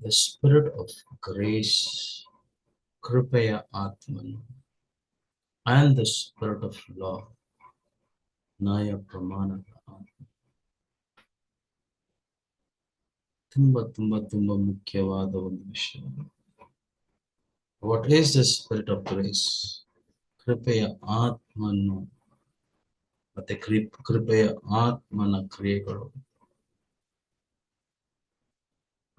The spirit of grace, ಕೃಪೆಯ ಆತ್ಮನು, and the spirit of law, ನ್ಯಾಯ ಪ್ರಮಾಣದ ಆತ್ಮ. ತುಂಬಾ ತುಂಬಾ ತುಂಬಾ ಮುಖ್ಯವಾದ ಒಂದು ವಿಷಯ. What is the spirit of grace? ಕೃಪೆಯ ಆತ್ಮನು ಮತ್ತೆ ಕೃಪೆಯ ಆತ್ಮನ ಕ್ರಿಯೆಗಳು.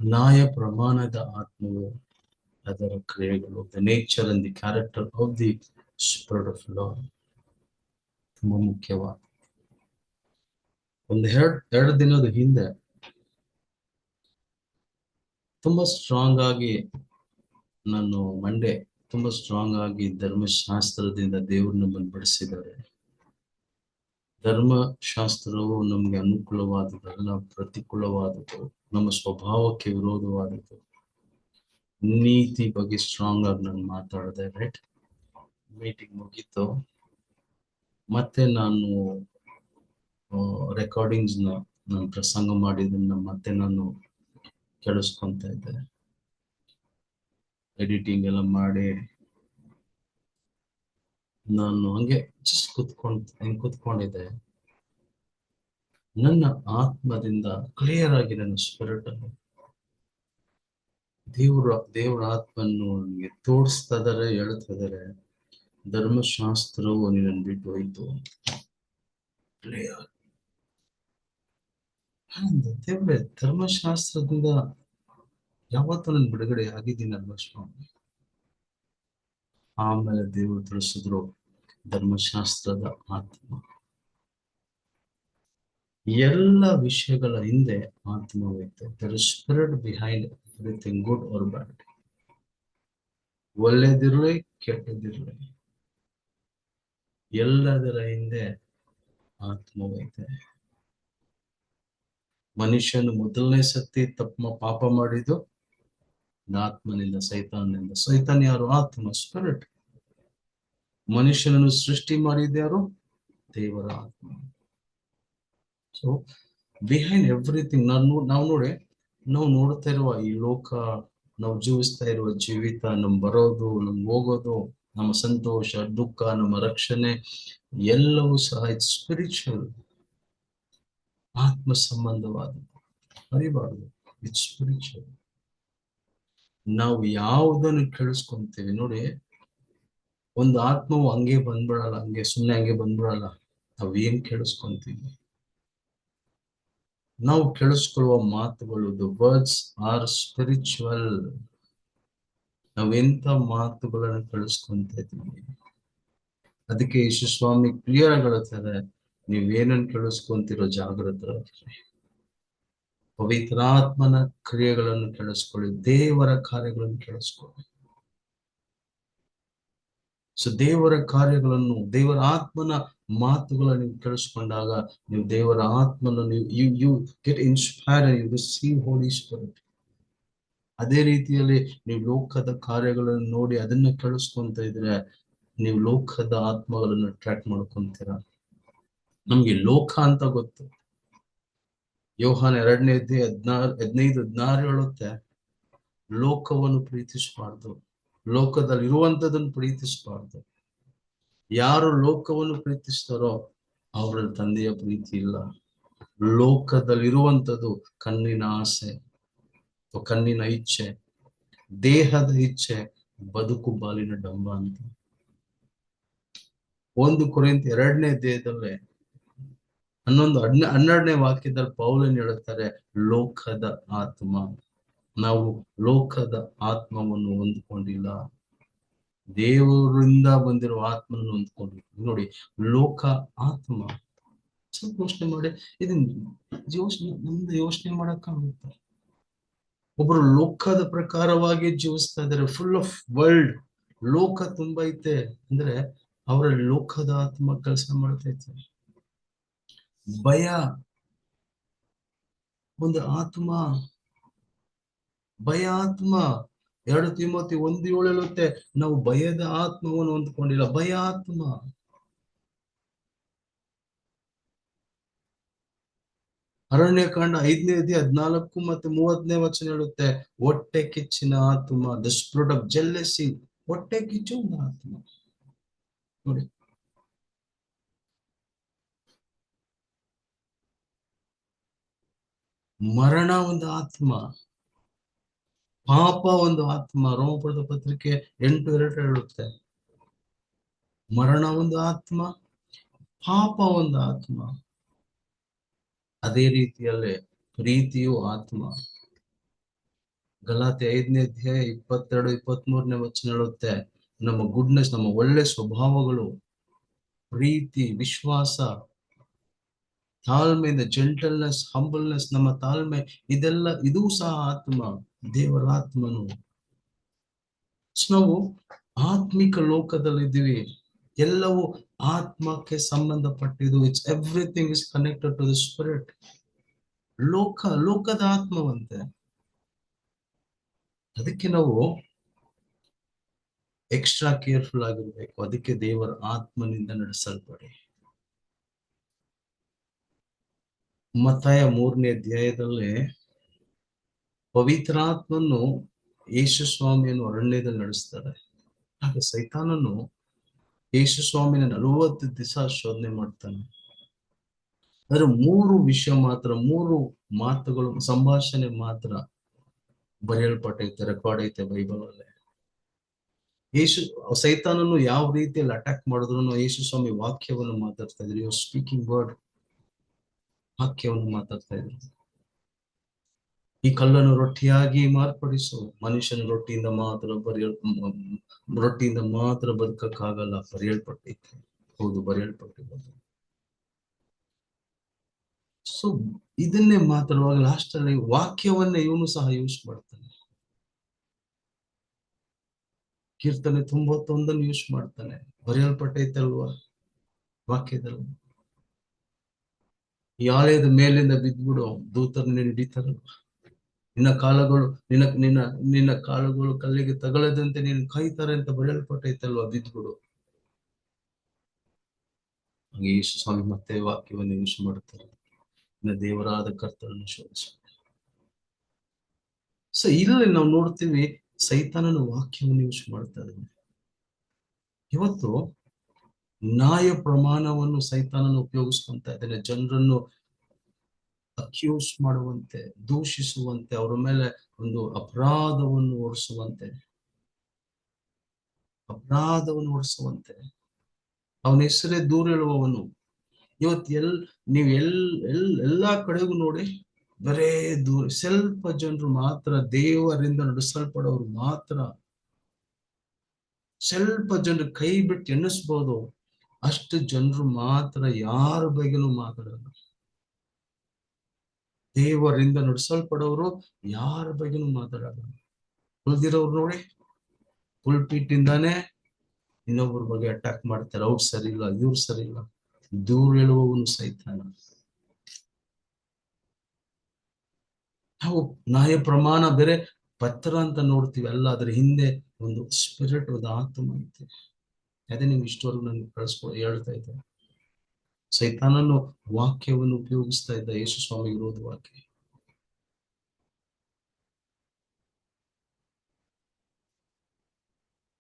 ನ್ಯಾಯ ಪ್ರಮಾಣದ ಆತ್ಮವು ಅದರ ಕ್ರಿಯೆಗಳು. The nature and the character of the spirit of law ತುಂಬಾ ಮುಖ್ಯವಾದ. ಎರಡು ದಿನದ ಹಿಂದೆ ತುಂಬಾ ಸ್ಟ್ರಾಂಗ್ ಆಗಿ ನಾನು ತುಂಬಾ ಸ್ಟ್ರಾಂಗ್ ಆಗಿ ಧರ್ಮಶಾಸ್ತ್ರದಿಂದ ದೇವರು ನಮ್ಮನ್ನು ಬಡಿಸಿದ್ದಾರೆ. ಧರ್ಮಶಾಸ್ತ್ರವು ನಮ್ಗೆ ಅನುಕೂಲವಾದದಲ್ಲ, ಪ್ರತಿಕೂಲವಾದದ್ದು, ನಮ್ಮ ಸ್ವಭಾವಕ್ಕೆ ವಿರೋಧವಾದದ್ದು. ನೀತಿ ಬಗ್ಗೆ ಸ್ಟ್ರಾಂಗ್ ಆಗಿ ನಾನು ಮಾತಾಡಿದೆ. ರೈಟ್, ಮೀಟಿಂಗ್ ಮುಗೀತು. ಮತ್ತೆ ನಾನು ರೆಕಾರ್ಡಿಂಗ್ಸ್ ನಾನು ಪ್ರಸಂಗ ಮಾಡಿದ್ದನ್ನ ಮತ್ತೆ ನಾನು ಕೇಳಿಸ್ಕೊಂತ ಇದ್ದೆ. ಎಡಿಟಿಂಗ್ ಎಲ್ಲ ಮಾಡಿ ನಾನು ಹಂಗೆ ಜಸ್ಟ್ ಕೂತ್ಕೊಂಡಿದ್ದೆ. ನನ್ನ ಆತ್ಮದಿಂದ ಕ್ಲಿಯರ್ ಆಗಿ ನನ್ನ ಸ್ಪಿರಿಟ್ ಅನ್ನು ದೇವರ ಆತ್ಮನ್ನು ನನಗೆ ತೋರಿಸ್ತಾ ಇದಾರೆ, ಹೇಳ್ತಾ ಇದಾರೆ. ಧರ್ಮಶಾಸ್ತ್ರವು ನಿನ್ನನ್ನು ಬಿಟ್ಟು ಹೋಯ್ತು. ದೇವ್ರೆ, ಧರ್ಮಶಾಸ್ತ್ರದಿಂದ ಯಾವತ್ತೂ ನನ್ನ ಬಿಡುಗಡೆ ಆಗಿದ್ದೀನಲ್ವ ಸ್ವಾಮಿ. ಆಮೇಲೆ ದೇವರು ತಿಳಿಸಿದ್ರು, ಧರ್ಮಶಾಸ್ತ್ರದ ಆತ್ಮ. ಎಲ್ಲ ವಿಷಯಗಳ ಹಿಂದೆ ಆತ್ಮವೈತೆ. There is spirit behind everything, good or bad. ಒಳ್ಳೆದಿರ್ಲಿ ಕೆಟ್ಟದಿರ್ಲಿ, ಎಲ್ಲದರ ಹಿಂದೆ ಆತ್ಮವೈತೆ. ಮನುಷ್ಯನು ಮೊದಲನೇ ಸತಿ ಪಾಪ ಮಾಡಿದ್ದು ಆತ್ಮನಿಂದ, ಸೈತಾನ್ನಿಂದ. ಸೈತಾನ್ ಯಾರು? ಆತ್ಮ, ಸ್ಪಿರಿಟ್. ಮನುಷ್ಯನನ್ನು ಸೃಷ್ಟಿ ಮಾಡಿದ್ಯಾರು? ದೇವರ ಆತ್ಮ. ಸೊ ಬಿಹೈಂಡ್ ಎವ್ರಿಥಿಂಗ್ ನಾವು ನೋಡ್ತಾ ಇರುವ ಈ ಲೋಕ, ನಾವು ಜೀವಿಸ್ತಾ ಇರುವ ಜೀವಿತ, ನಮ್ ಬರೋದು, ನಮ್ ಹೋಗೋದು, ನಮ್ಮ ಸಂತೋಷ, ದುಃಖ, ನಮ್ಮ ರಕ್ಷಣೆ ಎಲ್ಲವೂ ಸಹ ಇಟ್ಸ್ ಸ್ಪಿರಿಚುವಲ್, ಆತ್ಮ ಸಂಬಂಧವಾದದ್ದು. ಅರಿಬಾರ್ದು, ಇಟ್ಸ್ ಸ್ಪಿರಿಚುವಲ್. ನಾವು ಯಾವುದನ್ನು ಕೇಳಿಸ್ಕೊಂತೀವಿ ನೋಡಿ, ಒಂದು ಆತ್ಮವು ಹಂಗೆ ಬಂದ್ಬಿಡಲ್ಲ, ಹಂಗೆ ಬಂದ್ಬಿಡಲ್ಲ. ನಾವ್ ಏನ್ ಕೇಳಿಸ್ಕೊಂತೀವಿ, ನಾವು ಕೇಳಿಸ್ಕೊಳ್ಳುವ ಮಾತುಗಳು, ದ ವರ್ಡ್ಸ್ ಆರ್ ಸ್ಪಿರಿಚುವಲ್. ನಾವೆಂತ ಮಾತುಗಳನ್ನು ಕೇಳಿಸ್ಕೊಂತ ಇದ್ದೀವಿ. ಅದಕ್ಕೆ ಯೇಸು ಸ್ವಾಮಿ ಕ್ಲಿಯರ್ ಆಗಿ ಹೇಳ್ತಾರೆ, ನೀವೇನನ್ನು ಕೇಳಿಸ್ಕೊಂತಿರೋ ಜಾಗೃತರಾಗಿರಿ. ಪವಿತ್ರಾತ್ಮನ ಕ್ರಿಯೆಗಳನ್ನು ಕೇಳಿಸ್ಕೊಳ್ಳಿ, ದೇವರ ಕಾರ್ಯಗಳನ್ನು ಕೇಳಿಸ್ಕೊಳ್ಳಿ. ಸೊ ದೇವರ ಕಾರ್ಯಗಳನ್ನು, ದೇವರ ಆತ್ಮನ ಮಾತುಗಳನ್ನು ನೀವು ಕೇಳಿಸ್ಕೊಂಡಾಗ, ನೀವು ದೇವರ ಆತ್ಮನ you get inspired, you receive Holy Spirit. ಅದೇ ರೀತಿಯಲ್ಲಿ ನೀವು ಲೋಕದ ಕಾರ್ಯಗಳನ್ನು ನೋಡಿ ಅದನ್ನ ಕೇಳಿಸ್ಕೊಂತ ಇದ್ರೆ, ನೀವು ಲೋಕದ ಆತ್ಮಗಳನ್ನು ಟ್ರ್ಯಾಕ್ ಮಾಡ್ಕೊಂತೀರ. ನಮ್ಗೆ ಲೋಕ ಅಂತ ಗೊತ್ತು. ಯೋಹಾನ 2ನೇ ಅಧ್ಯಾಯ 15-16 ಹೇಳುತ್ತೆ, ಲೋಕವನ್ನು ಪ್ರೀತಿಸಬಾರ್ದು, ಲೋಕದಲ್ಲಿ ಇರುವಂತದನ್ನು ಪ್ರೀತಿಸಬಾರ್ದು. ಯಾರು ಲೋಕವನ್ನು ಪ್ರೀತಿಸ್ತಾರೋ ಅವರಲ್ಲಿ ತಂದೆಯ ಪ್ರೀತಿ ಇಲ್ಲ. ಲೋಕದಲ್ಲಿರುವಂಥದ್ದು ಕಣ್ಣಿನ ಆಸೆ, ಕಣ್ಣಿನ ಇಚ್ಛೆ, ದೇಹದ ಇಚ್ಛೆ, ಬದುಕು ಬಾಲಿನ ಡಂಬ ಅಂತ. 1 ಕೊರಿಂಥ 2ನೇ ಅಧ್ಯಾಯದಲ್ಲೇ 12ನೇ ವಾಕ್ಯದಲ್ಲಿ ಪೌಲನ್ ಹೇಳುತ್ತಾರೆ, ಲೋಕದ ಆತ್ಮ. ನಾವು ಲೋಕದ ಆತ್ಮವನ್ನು ಹೊಂದ್ಕೊಂಡಿಲ್ಲ, ದೇವರಿಂದ ಬಂದಿರುವ ಆತ್ಮವನ್ನು ಹೊಂದ್ಕೊಂಡಿರ್ತೀವಿ. ನೋಡಿ, ಲೋಕ ಆತ್ಮ. ಸ್ವಲ್ಪ ಯೋಚನೆ ಮಾಡಿ, ನಮ್ದು ಯೋಚನೆ ಮಾಡಕ್ಕಾಗುತ್ತೆ. ಒಬ್ರು ಲೋಕದ ಪ್ರಕಾರವಾಗಿ ಜೀವಿಸ್ತಾ ಇದ್ದಾರೆ, ಫುಲ್ ಆಫ್ ವರ್ಲ್ಡ್, ಲೋಕ ತುಂಬಾ ಐತೆ ಅಂದ್ರೆ ಅವರಲ್ಲಿ ಲೋಕದ ಆತ್ಮ ಕೆಲಸ ಮಾಡ್ತೈತೆ. ಭಯ ಒಂದು ಆತ್ಮ, ಭಯ ಆತ್ಮ. 2 ತಿಮೋಥಿ 1:7 ಹೇಳುತ್ತೆ, ನಾವು ಭಯದ ಆತ್ಮವನ್ನು ಹೊಂದ್ಕೊಂಡಿಲ್ಲ, ಭಯ ಆತ್ಮ. ಅರಣ್ಯಕಾಂಡ 5ನೇ ಅಧ್ಯಾಯ 14 ಮತ್ತೆ 30ನೇ ವಚನ ಹೇಳುತ್ತೆ, ಹೊಟ್ಟೆ ಕಿಚ್ಚಿನ ಆತ್ಮ, ದ ಸ್ಪಿರಿಟ್ ಆಫ್ ಜೆಲ್ಲಸಿ. ಹೊಟ್ಟೆ ಕಿಚ್ಚು ಒಂದು ಆತ್ಮ ನೋಡಿ. ಮರಣ ಒಂದು ಆತ್ಮ, ಪಾಪ ಒಂದು ಆತ್ಮ. ರೋಮಪುರದ ಪತ್ರಿಕೆ 8:2 ಹೇಳುತ್ತೆ, ಮರಣ ಒಂದು ಆತ್ಮ, ಪಾಪ ಒಂದು ಆತ್ಮ. ಅದೇ ರೀತಿಯಲ್ಲೇ ಪ್ರೀತಿಯು ಆತ್ಮ. ಗಲಾತೆ 5ನೇ ಅಧ್ಯಾಯ 22-23ನೇ ವಚನ ಹೇಳುತ್ತೆ, ನಮ್ಮ ಗುಡ್ನೆಸ್, ನಮ್ಮ ಒಳ್ಳೆ ಸ್ವಭಾವಗಳು, ಪ್ರೀತಿ, ವಿಶ್ವಾಸ, ತಾಳ್ಮೆಯಿಂದ, ಜೆಂಟಲ್ನೆಸ್, ಹಂಬಲ್ನೆಸ್, ನಮ್ಮ ತಾಳ್ಮೆ, ಇದೂ ಸಹ ಆತ್ಮ, ದೇವರ ಆತ್ಮನು. ನಾವು ಆತ್ಮಿಕ ಲೋಕದಲ್ಲಿದ್ದೀವಿ. ಎಲ್ಲವೂ ಆತ್ಮಕ್ಕೆ ಸಂಬಂಧಪಟ್ಟಿದ್ದು. It's everything is connected to the spirit. ಲೋಕದ ಆತ್ಮವಂತೆ. ಅದಕ್ಕೆ ನಾವು ಎಕ್ಸ್ಟ್ರಾ ಕೇರ್ಫುಲ್ ಆಗಿರ್ಬೇಕು. ಅದಕ್ಕೆ ದೇವರ ಆತ್ಮನಿಂದ ನಡೆಸಲ್ಪಡಿ. ಮತ್ತಾಯ 3ನೇ ಅಧ್ಯಾಯದಲ್ಲಿ ಪವಿತ್ರಾತ್ಮನ್ನು ಯೇಸು ಸ್ವಾಮಿಯನ್ನು ಅರಣ್ಯದಲ್ಲಿ ನಡೆಸ್ತಾರೆ. ಹಾಗೆ ಸೈತಾನನು ಯೇಸು ಸ್ವಾಮಿನ 40 ದಿವಸ ಶೋಧನೆ ಮಾಡ್ತಾನೆ. ಆದ್ರೆ 3 ವಿಷಯ ಮಾತ್ರ, 3 ಮಾತುಗಳು, ಸಂಭಾಷಣೆ ಮಾತ್ರ ಬರೆಯಲ್ಪಟ್ಟೈತೆ, ರೆಕಾರ್ಡ್ ಐತೆ ಬೈಬಲ್ ಅಲ್ಲಿ. ಸೈತಾನನು ಯಾವ ರೀತಿಯಲ್ಲಿ ಅಟ್ಯಾಕ್ ಮಾಡಿದ್ರು ಯೇಸು ಸ್ವಾಮಿ ವಾಕ್ಯವನ್ನು ಮಾತಾಡ್ತಾ ಇದ್ರು. ಸ್ಪೀಕಿಂಗ್ ವರ್ಡ್, ವಾಕ್ಯವನ್ನು ಮಾತಾಡ್ತಾ ಇದ್ರು. ಈ ಕಲ್ಲನ್ನು ರೊಟ್ಟಿಯಾಗಿ ಮಾರ್ಪಡಿಸು. ಮನುಷ್ಯನ ರೊಟ್ಟಿಯಿಂದ ಮಾತ್ರ ಬದುಕಕ್ಕಾಗಲ್ಲ, ಬರೆಯಲ್ಪಟ್ಟೈತೆ. ಹೌದು, ಬರೆಯಲ್ಪಟ್ಟಿದೆ. ಸೊ ಇದನ್ನೇ ಮಾತಾಡುವಾಗ ಲಾಸ್ಟ್ ಅಲ್ಲಿ ವಾಕ್ಯವನ್ನೇ ಇವನು ಸಹ ಯೂಸ್ ಮಾಡ್ತಾನೆ. ಕೀರ್ತನೆ 91 ಯೂಸ್ ಮಾಡ್ತಾನೆ. ಬರೆಯಲ್ಪಟ್ಟೈತಲ್ವಾ ವಾಕ್ಯದಲ್ಲಿ. ಈ ಆಲಯದ ಮೇಲಿಂದ ಬಿದ್ಬಿಡು, ದೂತರನ್ನ ಹಿಡಿತಾರಲ್ವ. ನಿನ್ನ ಕಾಲುಗಳು ಕಲ್ಲಿಗೆ ತಗಲದಂತೆ ನೀನು ಕಾಯ್ತಾರೆ ಅಂತ ಬರೆಯಲ್ಪಟ್ಟೈತಲ್ವಾ, ಬಿದ್ಬಿಡು. ಹಾಗೆ ಯೇಸು ಸ್ವಾಮಿ ಮತ್ತೆ ವಾಕ್ಯವನ್ನು ಯೂಸ್ ಮಾಡ್ತಾರೆ, ಇನ್ನು ದೇವರಾದ ಕರ್ತನನ್ನು ಶೋಧಿಸ. ಸೊ ಇಲ್ಲಿ ನಾವು ನೋಡ್ತೀವಿ ಸೈತಾನನ ವಾಕ್ಯವನ್ನು ಯೂಸ್ ಮಾಡ್ತಾ ಇದ್ದಾನೆ. ಇವತ್ತು ನ್ಯಾಯ ಪ್ರಮಾಣವನ್ನು ಸೈತಾನನ್ನು ಉಪಯೋಗಿಸ್ಕೊಂತ ಇದ್ದಾನೆ, ಜನರನ್ನು ಅಕ್ಯೂಸ್ ಮಾಡುವಂತೆ, ದೂಷಿಸುವಂತೆ, ಅವರ ಮೇಲೆ ಒಂದು ಅಪರಾಧವನ್ನು ಹೊರಿಸುವಂತೆ. ಅವನ ಹೆಸರೇ ದೂರ ಹೇಳುವವನು. ಇವತ್ತು ನೀವು ಎಲ್ಲಾ ಕಡೆಗೂ ನೋಡಿ, ಬರೇ ದೂರ. ಸ್ವಲ್ಪ ಜನರು ಮಾತ್ರ, ದೇವರಿಂದ ನಡೆಸಲ್ಪಡೋರು ಮಾತ್ರ, ಸ್ವಲ್ಪ ಜನರು ಕೈ ಬಿಟ್ಟು ಎನ್ನಿಸ್ಬೋದು, ಅಷ್ಟು ಜನರು ಮಾತ್ರ ಯಾರ ಬಗ್ಗೆನೂ ಮಾತಾಡಲ್ಲ. ದೇವರಿಂದ ನಡೆಸಲ್ಪಡೋರು ಯಾರ ಬಗ್ಗೆನೂ ಮಾತಾಡಲ್ಲ. ಉಳಿದಿರೋರು ನೋಡಿ, ಪುಲ್ಪಿಟ್ ಇಂದಾನೆ ಇನ್ನೊಬ್ಬರ ಬಗ್ಗೆ ಅಟ್ಯಾಕ್ ಮಾಡ್ತಾರೆ. ಅವ್ರು ಸರಿ ಇಲ್ಲ, ಇವ್ರು ಸರಿ ಇಲ್ಲ. ದೂರ ಹೇಳುವವನು ಸೈತಾನ. ನಾವು ನ್ಯಾಯ ಪ್ರಮಾಣ ಬೇರೆ ಪತ್ರ ಅಂತ ನೋಡ್ತೀವಿ, ಅಲ್ಲ, ಅದ್ರ ಹಿಂದೆ ಒಂದು ಸ್ಪಿರಿಟ್, ಒಂದು ಆತ್ಮ ಐತೆ. ಅದೇ ನೀವು ಇಷ್ಟವರೆಗೂ ನನಗೆ ಹೇಳ್ತಾ ಇದ್ದೆ. ಸೈತಾನನು ವಾಕ್ಯವನ್ನು ಉಪಯೋಗಿಸ್ತಾ ಇದ್ದ ಯೇಸು ಸ್ವಾಮಿ ವಿರೋಧವಾಗಿ.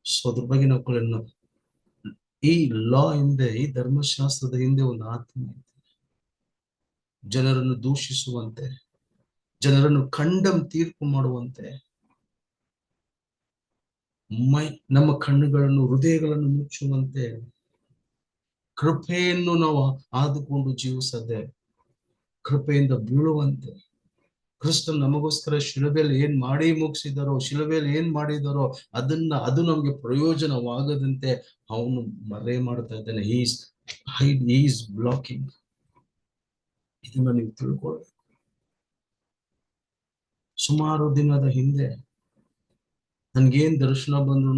ಸೊ ಅದ್ರ ಬಗ್ಗೆ ನಾವು ಈ ಲಾ ಹಿಂದೆ, ಈ ಧರ್ಮಶಾಸ್ತ್ರದ ಹಿಂದೆ ಒಂದು ಆತ್ಮ ಐತೆ. ಜನರನ್ನು ದೂಷಿಸುವಂತೆ, ಜನರನ್ನು ತೀರ್ಪು ಮಾಡುವಂತೆ, ನಮ್ಮ ಕಣ್ಣುಗಳನ್ನು, ಹೃದಯಗಳನ್ನು ಮುಚ್ಚುವಂತೆ, ಕೃಪೆಯನ್ನು ನಾವು ಆದುಕೊಂಡು ಜೀವಿಸದೆ ಕೃಪೆಯಿಂದ ಬೀಳುವಂತೆ. ಕ್ರಿಸ್ತನ್ ನಮಗೋಸ್ಕರ ಶಿಲುಬೆಯಲ್ಲಿ ಏನ್ ಮಾಡಿ ಮುಗಿಸಿದಾರೋ, ಶಿಲುಬೆಯಲ್ಲಿ ಏನ್ ಮಾಡಿದಾರೋ ಅದು ನಮ್ಗೆ ಪ್ರಯೋಜನವಾಗದಂತೆ ಅವನು ಮರೆ ಮಾಡ್ತಾ ಇದ್ದಾನೆ. Is blocking. ಇದನ್ನ ನೀವು ತಿಳ್ಕೊಳ್ಬೇಕು. ಸುಮಾರು ದಿನದ ಹಿಂದೆ ನನ್ಗೇನ್ ದರ್ಶನ ಬಂದ್ರು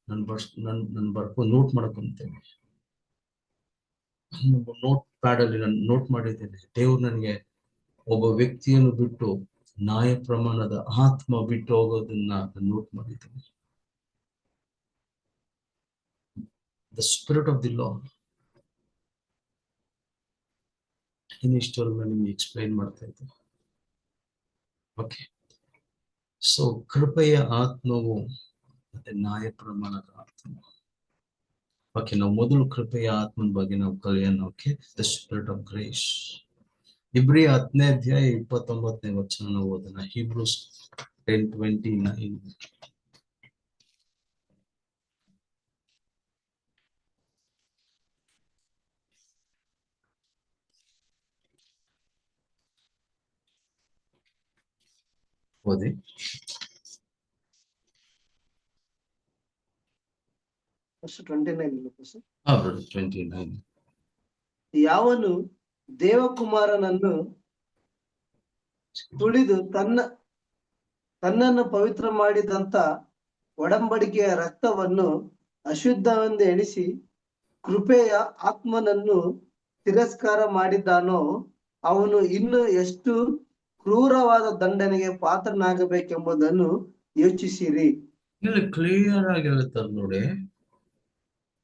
ನಾನು ಬರ್ಕೊಂಡು ನೋಟ್ ಮಾಡ್ಕೊಂತೇನೆ. ನೋಟ್ ಪ್ಯಾಡ್ ಅಲ್ಲಿ ನಾನು ನೋಟ್ ಮಾಡಿದ್ದೇನೆ. ದೇವ್ರು ನನಗೆ ಒಬ್ಬ ವ್ಯಕ್ತಿಯನ್ನು ಬಿಟ್ಟು, ನ್ಯಾಯ ಪ್ರಮಾಣದ ಆತ್ಮ ಬಿಟ್ಟು ಹೋಗೋದನ್ನ ನೋಟ್ ಮಾಡಿದ್ದೇನೆ. The spirit of the law. ಇನ್ನಿಷ್ಟವರೆಗೂ ನಿಮ್ಗೆ ಎಕ್ಸ್ಪ್ಲೈನ್ ಮಾಡ್ತಾ ಇದ್ದೆ. ಓಕೆ, ಸೊ ಕೃಪೆಯ ಆತ್ಮವು ಮತ್ತೆ ನ್ಯಾಯ ಪ್ರಮಾಣದ ಆತ್ಮ. ಓಕೆ, ನಾವು ಮೊದಲು ಕೃಪೆಯ ಆತ್ಮನ ಬಗ್ಗೆ ನಾವು ಕಲಿಯೋಣ. Okay, the spirit of grace. ಇಬ್ರಿ 10ನೇ ಅಧ್ಯಾಯ 29ನೇ ವಚನ ನಾವು ಓದೋಣ. Hebrews 10:29. ಓದಿ. Verse 29. 29. ಯಾವನು ದೇವಕುಮಾರನನ್ನು ತುಳಿದು ತನ್ನನ್ನು ಪವಿತ್ರ ಮಾಡಿದಂತ ಒಡಂಬಡಿಕೆಯ ರಕ್ತವನ್ನು ಅಶುದ್ಧವೆಂದು ಎಣಿಸಿ ಕೃಪೆಯ ಆತ್ಮನನ್ನು ತಿರಸ್ಕಾರ ಮಾಡಿದ್ದಾನೋ ಅವನು ಇನ್ನು ಎಷ್ಟು ಕ್ರೂರವಾದ ದಂಡನೆಗೆ ಪಾತ್ರನಾಗಬೇಕೆಂಬುದನ್ನು ಯೋಚಿಸಿರಿ. ಇಲ್ಲಿ ಕ್ಲಿಯರ್ ಆಗಿ ಹೇಳ್ತಾರೆ ನೋಡಿ,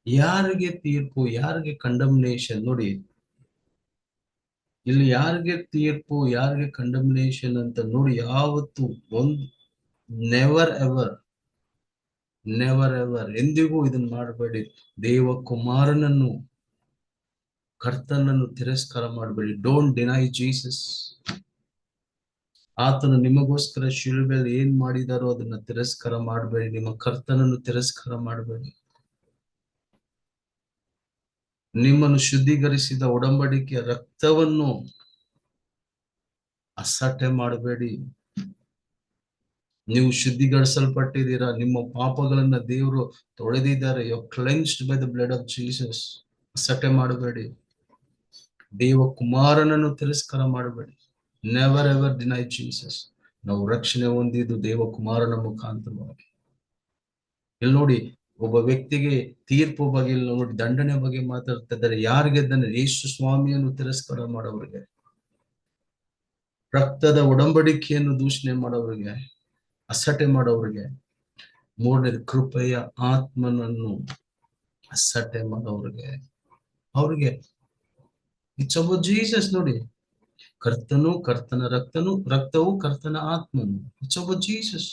ಯಾರಿಗೆ ತೀರ್ಪು, ಯಾರಿಗೆ ಕಂಡಮ್ನೇಷನ್. ನೋಡಿ ಇಲ್ಲಿ ಯಾರಿಗೆ ತೀರ್ಪು, ಯಾರಿಗೆ ಕಂಡಮ್ನೇಷನ್ ಅಂತ ನೋಡಿ. ಯಾವತ್ತು ಒಂದು ನೆವರ್ ಎವರ್ ಎಂದಿಗೂ ಇದನ್ನ ಮಾಡಬೇಡಿ. ದೇವಕುಮಾರನನ್ನು, ಕರ್ತನನ್ನು ತಿರಸ್ಕಾರ ಮಾಡಬೇಡಿ. Don't deny Jesus. ಆತನು ನಿಮಗೋಸ್ಕರ ಶಿಲುಬೆಯಲ್ಲಿ ಏನ್ ಮಾಡಿದಾರೋ ಅದನ್ನ ತಿರಸ್ಕಾರ ಮಾಡಬೇಡಿ. ನಿಮ್ಮ ಕರ್ತನನ್ನು ತಿರಸ್ಕಾರ ಮಾಡಬೇಡಿ. ನಿಮ್ಮನ್ನು ಶುದ್ಧೀಕರಿಸಿದ ಒಡಂಬಡಿಕೆಯ ರಕ್ತವನ್ನು ಅಸಟ್ಟೆ ಮಾಡಬೇಡಿ. ನೀವು ಶುದ್ಧೀಕರಿಸಲ್ಪಟ್ಟಿದ್ದೀರಾ, ನಿಮ್ಮ ಪಾಪಗಳನ್ನ ದೇವರು ತೊಳೆದಿದ್ದಾರೆ. You cleansed by the blood of Jesus. ಅಸಟ್ಟೆ ಮಾಡಬೇಡಿ. ದೇವಕುಮಾರನನ್ನು ತಿರಸ್ಕಾರ ಮಾಡಬೇಡಿ. Never ever deny Jesus. ನಾವು ರಕ್ಷಣೆ ಹೊಂದಿದ್ದು ದೇವಕುಮಾರನ ಮುಖಾಂತರವಾಗಿ. ಇಲ್ಲಿ ನೋಡಿ, ಒಬ್ಬ ವ್ಯಕ್ತಿಗೆ ತೀರ್ಪು ಬಗ್ಗೆ ಇಲ್ಲಿ ನೋಡಿ, ದಂಡನೆ ಬಗ್ಗೆ ಮಾತಾಡ್ತಾ ಇದ್ದಾರೆ. ಯಾರಿಗೆ ದಂಡನೆ? ಯೇಸು ಸ್ವಾಮಿಯನ್ನು ತಿರಸ್ಕಾರ ಮಾಡೋರಿಗೆ, ರಕ್ತದ ಒಡಂಬಡಿಕೆಯನ್ನು ದೂಷಣೆ ಮಾಡೋರಿಗೆ, ಅಸಟೆ ಮಾಡೋರಿಗೆ. ಮೂರನೇದು ಕೃಪೆಯ ಆತ್ಮನನ್ನು ಅಸಟೆ ಮಾಡೋರಿಗೆ, ಅವ್ರಿಗೆ ಇಟ್ಸ್ ಅಬೌಟ್ ಜೀಸಸ್. ನೋಡಿ, ಕರ್ತನು, ಕರ್ತನ ರಕ್ತವು ಕರ್ತನ ಆತ್ಮನು. It's about Jesus.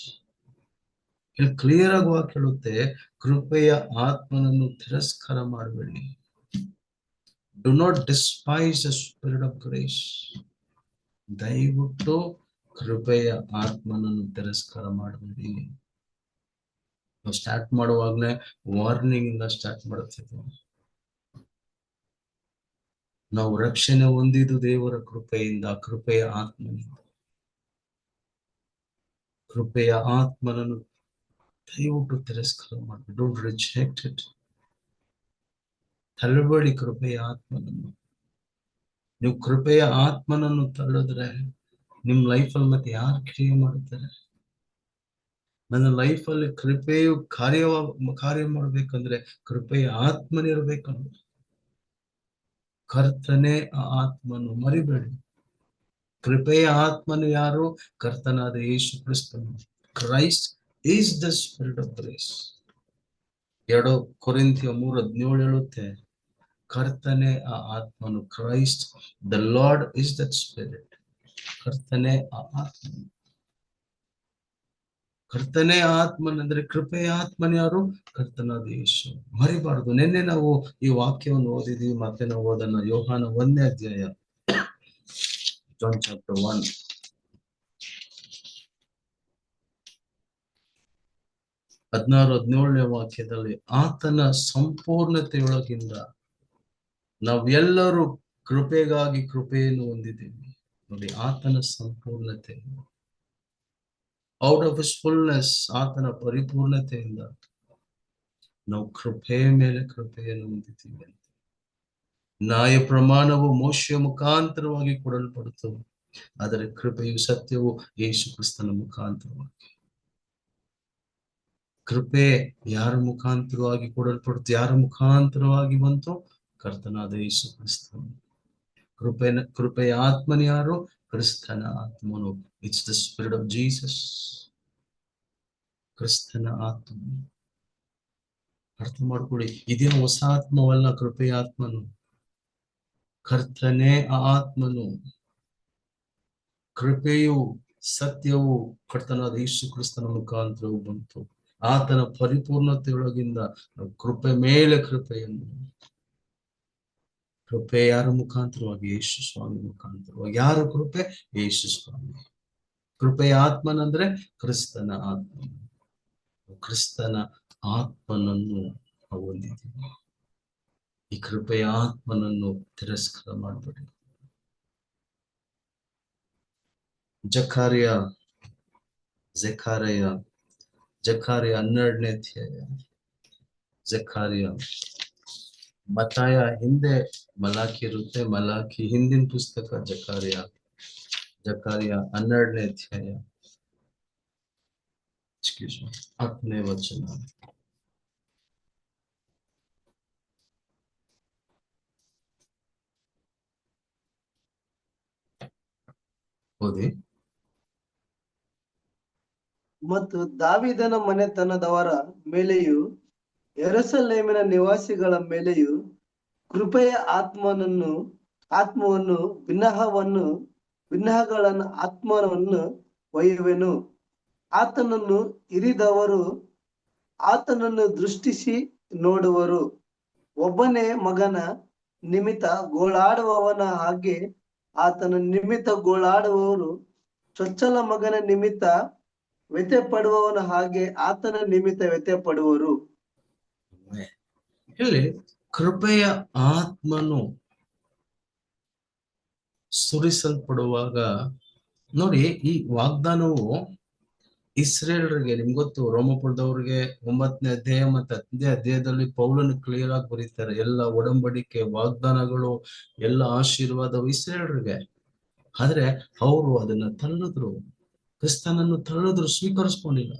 ಇಲ್ಲಿ ಕ್ಲಿಯರ್ ಆಗಿ ವಾಕ್ಯ ಹೇಳುತ್ತೆ, ಕೃಪೆಯ ಆತ್ಮನನ್ನು ತಿರಸ್ಕಾರ ಮಾಡಬೇಡಿ. Do not despise the spirit of grace. ದಯವಿಟ್ಟು ಕೃಪೆಯ ಆತ್ಮನನ್ನು ತಿರಸ್ಕಾರ ಮಾಡಬೇಡಿ. ನಾವು ಸ್ಟಾರ್ಟ್ ಮಾಡುವಾಗಲೇ ವಾರ್ನಿಂಗ್ ಇಂದ ಸ್ಟಾರ್ಟ್ ಮಾಡುತ್ತಿದ್ದೇವೆ. ನಾವು ರಕ್ಷಣೆ ಹೊಂದಿದ್ದು ದೇವರ ಕೃಪೆಯಿಂದ, ಕೃಪೆಯ ಆತ್ಮನಿಂದ. ಕೃಪೆಯ ಆತ್ಮನನ್ನು ದಯವಿಟ್ಟು ತಿರಸ್ಕಾರ ಮಾಡಿ. Don't reject it. ತಳ್ಳಬೇಡಿ ಕೃಪೆಯ ಆತ್ಮನನ್ನು. ನೀವು ಕೃಪೆಯ ಆತ್ಮನನ್ನು ತಳ್ಳಿದ್ರೆ ನಿಮ್ ಲೈಫಲ್ಲಿ ಮತ್ತೆ ಯಾರು ಕ್ರಿಯೆ ಮಾಡುತ್ತಾರೆ? ನನ್ನ ಲೈಫಲ್ಲಿ ಕೃಪೆಯು ಕಾರ್ಯ ಮಾಡ್ಬೇಕಂದ್ರೆ ಕೃಪೆಯ ಆತ್ಮನಿರ್ಬೇಕಂದ್ರೆ ಕರ್ತನೇ ಆ ಆತ್ಮನು. ಮರಿಬೇಡಿ. ಕೃಪೆಯ ಆತ್ಮನು ಯಾರು? ಕರ್ತನಾದ ಯೇಸು ಕ್ರಿಸ್ತನು. Christ is the spirit of grace. 2 ಕೊರಿಂಥಿಯ 3:17 ಹೇಳುತ್ತೆ, ಕರ್ತನೇ ಆ ಆತ್ಮನು. Christ the lord is that spirit. ಕರ್ತನೇ ಆ ಆತ್ಮನು. ಕರ್ತನೇ ಆತ್ಮನ್ ಅಂದ್ರೆ ಕೃಪೆಯ ಆತ್ಮನ ಯಾರು? ಕರ್ತನಾದ ಯೇಸು. ಮರಿಬಾರದು. ನಿನ್ನೆ ನಾವು ಈ ವಾಕ್ಯವನ್ನು ಓದಿದ್ವಿ, ಮತ್ತೆ ನಾವು ಓದೋಣ. ಯೋಹಾನ 1ನೇ ಅಧ್ಯಾಯ, ಜಾನ್ ಚಾಪ್ಟರ್ 1. 16-17ನೇ ವಾಕ್ಯದಲ್ಲಿ, ಆತನ ಸಂಪೂರ್ಣತೆಯೊಳಗಿಂದ ನಾವೆಲ್ಲರೂ ಕೃಪೆಗಾಗಿ ಕೃಪೆಯನ್ನು ಹೊಂದಿದ್ದೀವಿ. ನೋಡಿ, ಆತನ ಸಂಪೂರ್ಣತೆ, ಔಟ್ ಆಫ್ ಹಿಸ್ ಫುಲ್ನೆಸ್, ಆತನ ಪರಿಪೂರ್ಣತೆಯಿಂದ ನಾವು ಕೃಪೆಯ ಮೇಲೆ ಕೃಪೆಯನ್ನು ಹೊಂದಿದ್ದೀವಿ. ನ್ಯಾಯ ಪ್ರಮಾಣವು ಮೋಶೆಯ ಮುಖಾಂತರವಾಗಿ ಕೊಡಲ್ಪಡುತ್ತು, ಆದರೆ ಕೃಪೆಯು ಸತ್ಯವು ಯೇಸು ಕ್ರಿಸ್ತನ ಮುಖಾಂತರವಾಗಿ. ಕೃಪೆ ಯಾರ ಮುಖಾಂತರವಾಗಿ ಕೊಡಲ್ಪಡುತ್ತೆ? ಯಾರ ಮುಖಾಂತರವಾಗಿ ಬಂತು? ಕರ್ತನಾದ ಯೇಸು ಕ್ರಿಸ್ತನು. ಕೃಪೆಯ ಆತ್ಮನ ಯಾರು? ಕ್ರಿಸ್ತನ ಆತ್ಮನು. It's the spirit of Jesus. ಕ್ರಿಸ್ತನ ಆತ್ಮನು. ಅರ್ಥ ಮಾಡ್ಕೊಳ್ಳಿ, ಇದೇನು ಹೊಸ ಆತ್ಮವಲ್ಲ. ಕೃಪೆಯ ಆತ್ಮನು ಕರ್ತನೇ ಆತ್ಮನು, ಕೃಪೆಯು ಸತ್ಯವು ಕರ್ತನಾದ ಯೇಸು ಕ್ರಿಸ್ತನ ಮುಖಾಂತರವು ಬಂತು. ಆತನ ಪರಿಪೂರ್ಣತೆಯೊಳಗಿಂದ ಕೃಪೆ ಮೇಲೆ ಕೃಪೆಯನ್ನು, ಕೃಪೆ ಯಾರ ಮುಖಾಂತರವಾಗಿ? ಯೇಸು ಸ್ವಾಮಿ ಮುಖಾಂತರವಾಗಿ. ಯಾರ ಕೃಪೆ? ಯೇಸು ಸ್ವಾಮಿ. ಕೃಪೆಯ ಆತ್ಮನಂದ್ರೆ ಕ್ರಿಸ್ತನ ಆತ್ಮ. ಕ್ರಿಸ್ತನ ಆತ್ಮನನ್ನು ನಾವು ಹೊಂದಿದ್ದೀವಿ. ಈ ಕೃಪೆಯ ಆತ್ಮನನ್ನು ತಿರಸ್ಕಾರ ಮಾಡಬೇಡಿ. ಜಕಾರ್ಯ 12ನೇ ಅಧ್ಯಾಯ. ಜಕಾರ್ಯ, ಮತ್ತಾಯ ಹಿಂದೆ ಮಲಾಖಿ ಇರುತ್ತೆ, ಮಲಾಖಿ ಹಿಂದಿನ ಪುಸ್ತಕ ಜಕಾರ್ಯ 12ನೇ ಅಧ್ಯಾಯ 10ನೇ ವಚನ. ಓದಿ. ಮತ್ತು ದಾವೀದನ ಮನೆತನದವರ ಮೇಲೆಯೂ ಯೆರೂಸಲೇಮಿನ ನಿವಾಸಿಗಳ ಮೇಲೆಯೂ ಕೃಪೆಯ ಆತ್ಮವನ್ನು ಬಿನ್ನಹಗಳ ಆತ್ಮವನ್ನು ಒಯ್ಯುವೆನು. ಆತನನ್ನು ಇರಿದವರು ಆತನನ್ನು ದೃಷ್ಟಿಸಿ ನೋಡುವರು. ಒಬ್ಬನೇ ಮಗನ ನಿಮಿತ್ತ ಗೋಳಾಡುವವನ ಹಾಗೆ ಆತನ ನಿಮಿತ್ತ ಗೋಳಾಡುವವರು, ಚೊಚ್ಚಲ ಮಗನ ನಿಮಿತ್ತ ವ್ಯಥೆ ಪಡುವವನ ಹಾಗೆ ಆತನ ನಿಮಿತ್ತ ವ್ಯಥೆ ಪಡುವರು. ಇಲ್ಲಿ ಕೃಪೆಯ ಆತ್ಮನು ಸುರಿಸಲ್ಪಡುವಾಗ ನೋಡಿ, ಈ ವಾಗ್ದಾನವು ಇಸ್ರೇಲರಿಗೆ, ನಿಮ್ಗೆ ಗೊತ್ತು, ರೋಮಪುರದವ್ರಿಗೆ 9ನೇ ಅಧ್ಯಾಯ ಮತ್ತು 10ನೇ ಅಧ್ಯಾಯದಲ್ಲಿ ಪೌಲನು ಕ್ಲಿಯರ್ ಆಗಿ ಬರೀತಾರೆ. ಎಲ್ಲ ಒಡಂಬಡಿಕೆ ವಾಗ್ದಾನಗಳು, ಎಲ್ಲ ಆಶೀರ್ವಾದವು ಇಸ್ರೇಲರಿಗೆ. ಆದ್ರೆ ಅವರು ಅದನ್ನ ತಳ್ಳಿದ್ರು, ಕ್ರಿಸ್ತನನ್ನು ತಳ್ಳಿದ್ರು, ಸ್ವೀಕರಿಸ್ಕೊಂಡಿಲ್ಲ.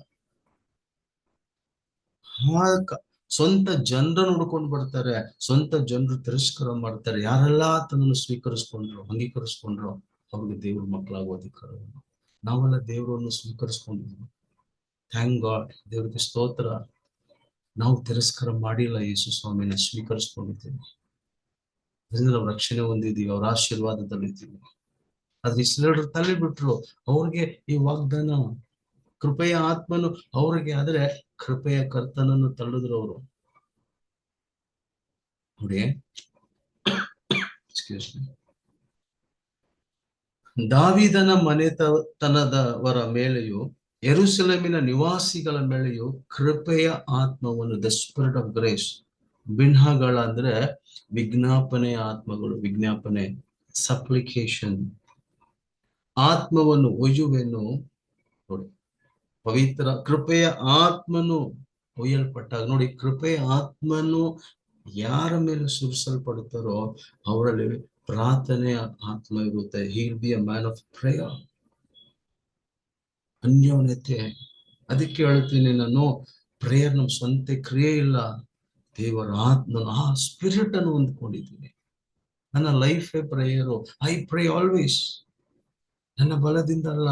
ಸ್ವಂತ ಜನರನ್ನು ಹುಡ್ಕೊಂಡು ಬರ್ತಾರೆ, ಸ್ವಂತ ಜನರು ತಿರಸ್ಕಾರ ಮಾಡ್ತಾರೆ. ಯಾರೆಲ್ಲ ತನ್ನನ್ನು ಸ್ವೀಕರಿಸ್ಕೊಂಡ್ರು, ಅಂಗೀಕರಿಸ್ಕೊಂಡ್ರು, ಅವ್ರಿಗೆ ದೇವ್ರ ಮಕ್ಕಳಾಗುವ ಅಧಿಕಾರ. ನಾವೆಲ್ಲ ದೇವರನ್ನು ಸ್ವೀಕರಿಸ್ಕೊಂಡಿದ್ವಿ. ಥ್ಯಾಂಕ್ ಗಾಡ್, ದೇವ್ರಿಗೆ ಸ್ತೋತ್ರ. ನಾವು ತಿರಸ್ಕಾರ ಮಾಡಿಲ್ಲ, ಯೇಸು ಸ್ವಾಮಿನ ಸ್ವೀಕರಿಸ್ಕೊಂಡಿದ್ದೀವಿ. ಅದರಿಂದ ನಾವು ರಕ್ಷಣೆ ಹೊಂದಿದ್ದೀವಿ, ಅವ್ರ ಆಶೀರ್ವಾದದಲ್ಲಿದ್ದೀವಿ. ಆದ್ರೆ ಇಸ್ರೇಲರು ತಳ್ಳಿ ಬಿಟ್ರು. ಅವ್ರಿಗೆ ಈ ವಾಗ್ದಾನ, ಕೃಪೆಯ ಆತ್ಮನು ಅವ್ರಿಗೆ, ಆದ್ರೆ ಕೃಪೆಯ ಕರ್ತನನ್ನು ತಳ್ಳಿದ್ರು ಅವರು. ನೋಡಿ, ದಾವೀದನ ಮನೆತನದವರ ಮೇಲೆಯೂ ಯೆರೂಸಲೇಮಿನ ನಿವಾಸಿಗಳ ಮೇಲೆಯೂ ಕೃಪೆಯ ಆತ್ಮವನ್ನು, ದ ಸ್ಪಿರಿಟ್ ಆಫ್ ಗ್ರೇಸ್, ಬಿನ್ಹಗಳ ಅಂದ್ರೆ ವಿಜ್ಞಾಪನೆಯ ಆತ್ಮಗಳು, ವಿಜ್ಞಾಪನೆ, ಸಪ್ಲಿಕೇಶನ್, ಆತ್ಮವನ್ನು ಒಯ್ಯುವೆನು. ನೋಡಿ, ಪವಿತ್ರ ಕೃಪೆಯ ಆತ್ಮನು ಒಯ್ಯಲ್ಪಟ್ಟಾಗ ನೋಡಿ, ಕೃಪೆಯ ಆತ್ಮನು ಯಾರ ಮೇಲೆ ಸುರಿಸಲ್ಪಡುತ್ತಾರೋ ಅವರಲ್ಲಿ ಪ್ರಾರ್ಥನೆಯ ಆತ್ಮ ಇರುತ್ತೆ. He will be a man of prayer, ಅನ್ಯೋನ್ಯತೆ. ಅದಕ್ಕೆ ಹೇಳ್ತೀನಿ ನಾನು, ಪ್ರೇಯರ್ ನಮ್ ಸ್ವಂತ ಕ್ರಿಯೆ ಇಲ್ಲ, ದೇವರ ಆತ್ಮ, ಆ ಸ್ಪಿರಿಟ್ ಅನ್ನು ಹೊಂದ್ಕೊಂಡಿದ್ದೀನಿ. ನನ್ನ ಲೈಫೇ ಪ್ರೇಯರು. I pray always. ನನ್ನ ಬಲದಿಂದ ಅಲ್ಲ,